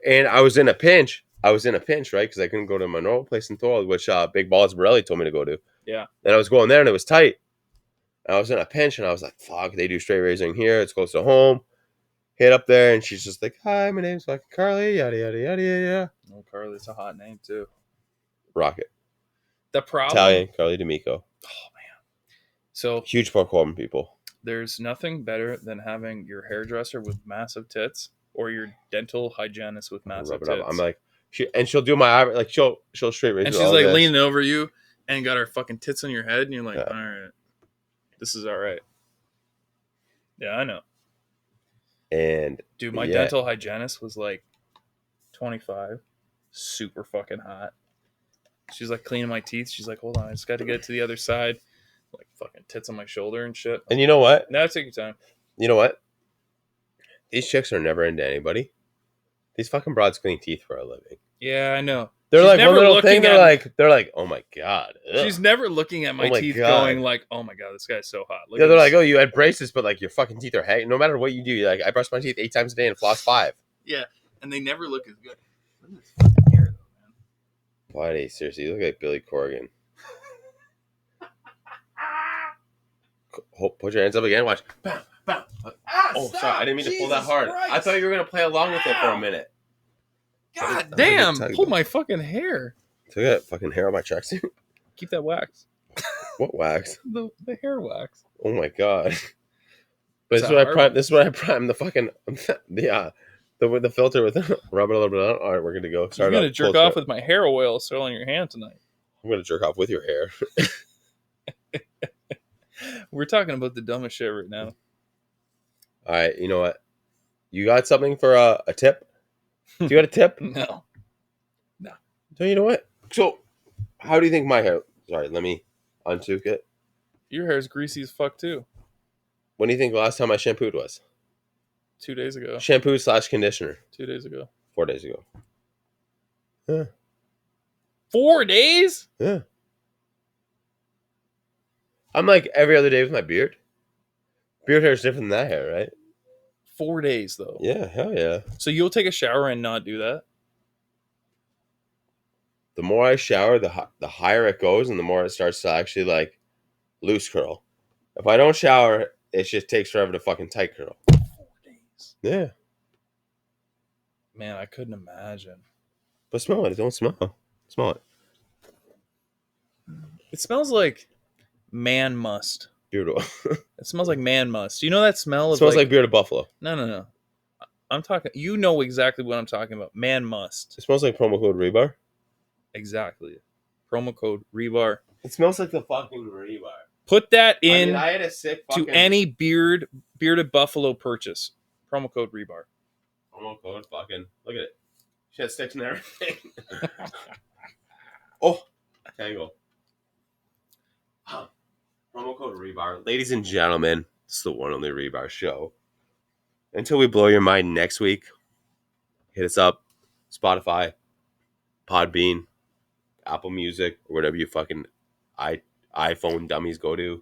And I was in a pinch, right? Because I couldn't go to my normal place in Thorold, which Big Balls Borelli told me to go to. Yeah. And I was going there and it was tight. And I was in a pinch and I was like, fuck, they do straight racing here. It's close to home. Hit up there and she's just like, hi, my name's fucking Carly, yada, yada, yada, yada. Oh, Carly's a hot name too. Rocket. The problem. Italian, Carly D'Amico. Oh, man. So. Huge Park Corbin people. There's nothing better than having your hairdresser with massive tits or your dental hygienist with massive tits. I'm like, She'll do my eyebrow, like she'll straight razor. And she's all like this. leaning over you and got her fucking tits on your head, and you're like, Yeah. all right, this is all right. Yeah, I know. And Dude, my yeah. dental hygienist was like 25, super fucking hot. She's like cleaning my teeth. She's like, hold on, I just got to get to the other side. Like fucking tits on my shoulder and shit. And you know what? Now take your time. You know what? These chicks are never into anybody. These fucking broads clean teeth for a living. Yeah, I know. They're She's like never one little looking thing. They're at- like, oh my god. Ugh. She's never looking at my Oh my teeth God. going like, oh my god, this guy's so hot. Look Yeah, at they're this. like, oh, you had braces, but like your fucking teeth are hanging. No matter what you do, you're like, I brush my teeth 8 times a day and floss 5. Yeah, and they never look as good. Look at this fucking hair, though, man. Why, seriously, you look like Billy Corgan. Put your hands up again. Watch. Bam, bam. Oh, stop. sorry, I didn't mean to pull that Jesus hard. Christ. I thought you were gonna play along with it for a minute. God I'm damn! gonna Pull my fucking hair. Took that fucking hair on my tracksuit. Keep that wax. What wax? The hair wax. Oh my god. But Is this is that what I hard? prime. This is what I prime the fucking the filter with. Rub it a little bit on. All right, we're good to go. You're Start gonna up, jerk full off throat. with my hair oil still on your hand tonight. I'm gonna jerk off with your hair. We're talking about the dumbest shit right now. All right, you know what? You got something for a tip? Do you got a tip? No. So you know what? So, how do you think my hair? Sorry, let me untook it. Your hair's greasy as fuck too. When do you think the last time I shampooed was? 2 days ago. Shampoo / conditioner. 2 days ago. 4 days ago. Yeah. 4 days? Yeah. I'm like every other day with my beard. Beard hair is different than that hair, right? 4 days though. Yeah, hell yeah. So you'll take a shower and not do that? The more I shower, the higher it goes, and the more it starts to actually like loose curl. If I don't shower, it just takes forever to fucking tight curl. 4 days. Yeah. Man, I couldn't imagine. But smell it. It don't smell. Smell it. It smells like man must. Beautiful. It smells like man must. You know that smell It of smells like bearded buffalo. No. I'm talking. You know exactly what I'm talking about. Man must. It smells like promo code Rebar. Exactly. Promo code Rebar. It smells like the fucking Rebar. Put that in I had a sick fucking to any bearded buffalo purchase. Promo code Rebar. promo code fucking. Look at it. She had sticks and everything. Oh, tangle. Promo code Rebar. Ladies and gentlemen, it's the one only Rebar show. Until we blow your mind next week, hit us up. Spotify, Podbean, Apple Music, or whatever you fucking iPhone dummies go to.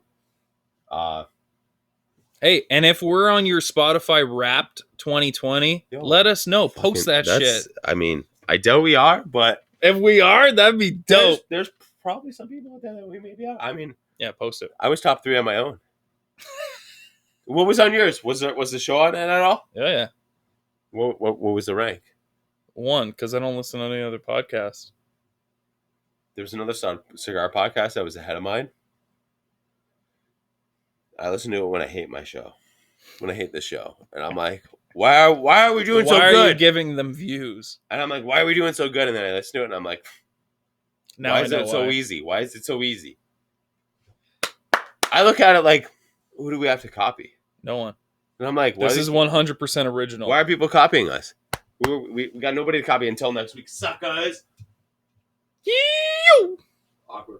Hey, and if we're on your Spotify Wrapped 2020, Yo, let us know. Post that shit. I mean, I doubt we are, but If we are, that'd be dope. there's probably some people out there that we maybe are. I mean, Yeah, post it. I was top 3 on my own. What was on yours? Was the show on it at all? Yeah. What was the rank? 1, because I don't listen to any other podcasts. There was another cigar podcast that was ahead of mine. I listen to it when I hate my show, when I hate the show, and I'm like, why are we doing so Why are you good? giving them views? And I'm like, why are we doing so good? And then I listen to it, and I'm like, Now why I is know it so why. easy? Why is it so easy? I look at it like, who do we have to copy? No one. And I'm like, This is 100% original. why are people copying us? We got nobody to copy until next week. Suckers. Yeew! Awkward.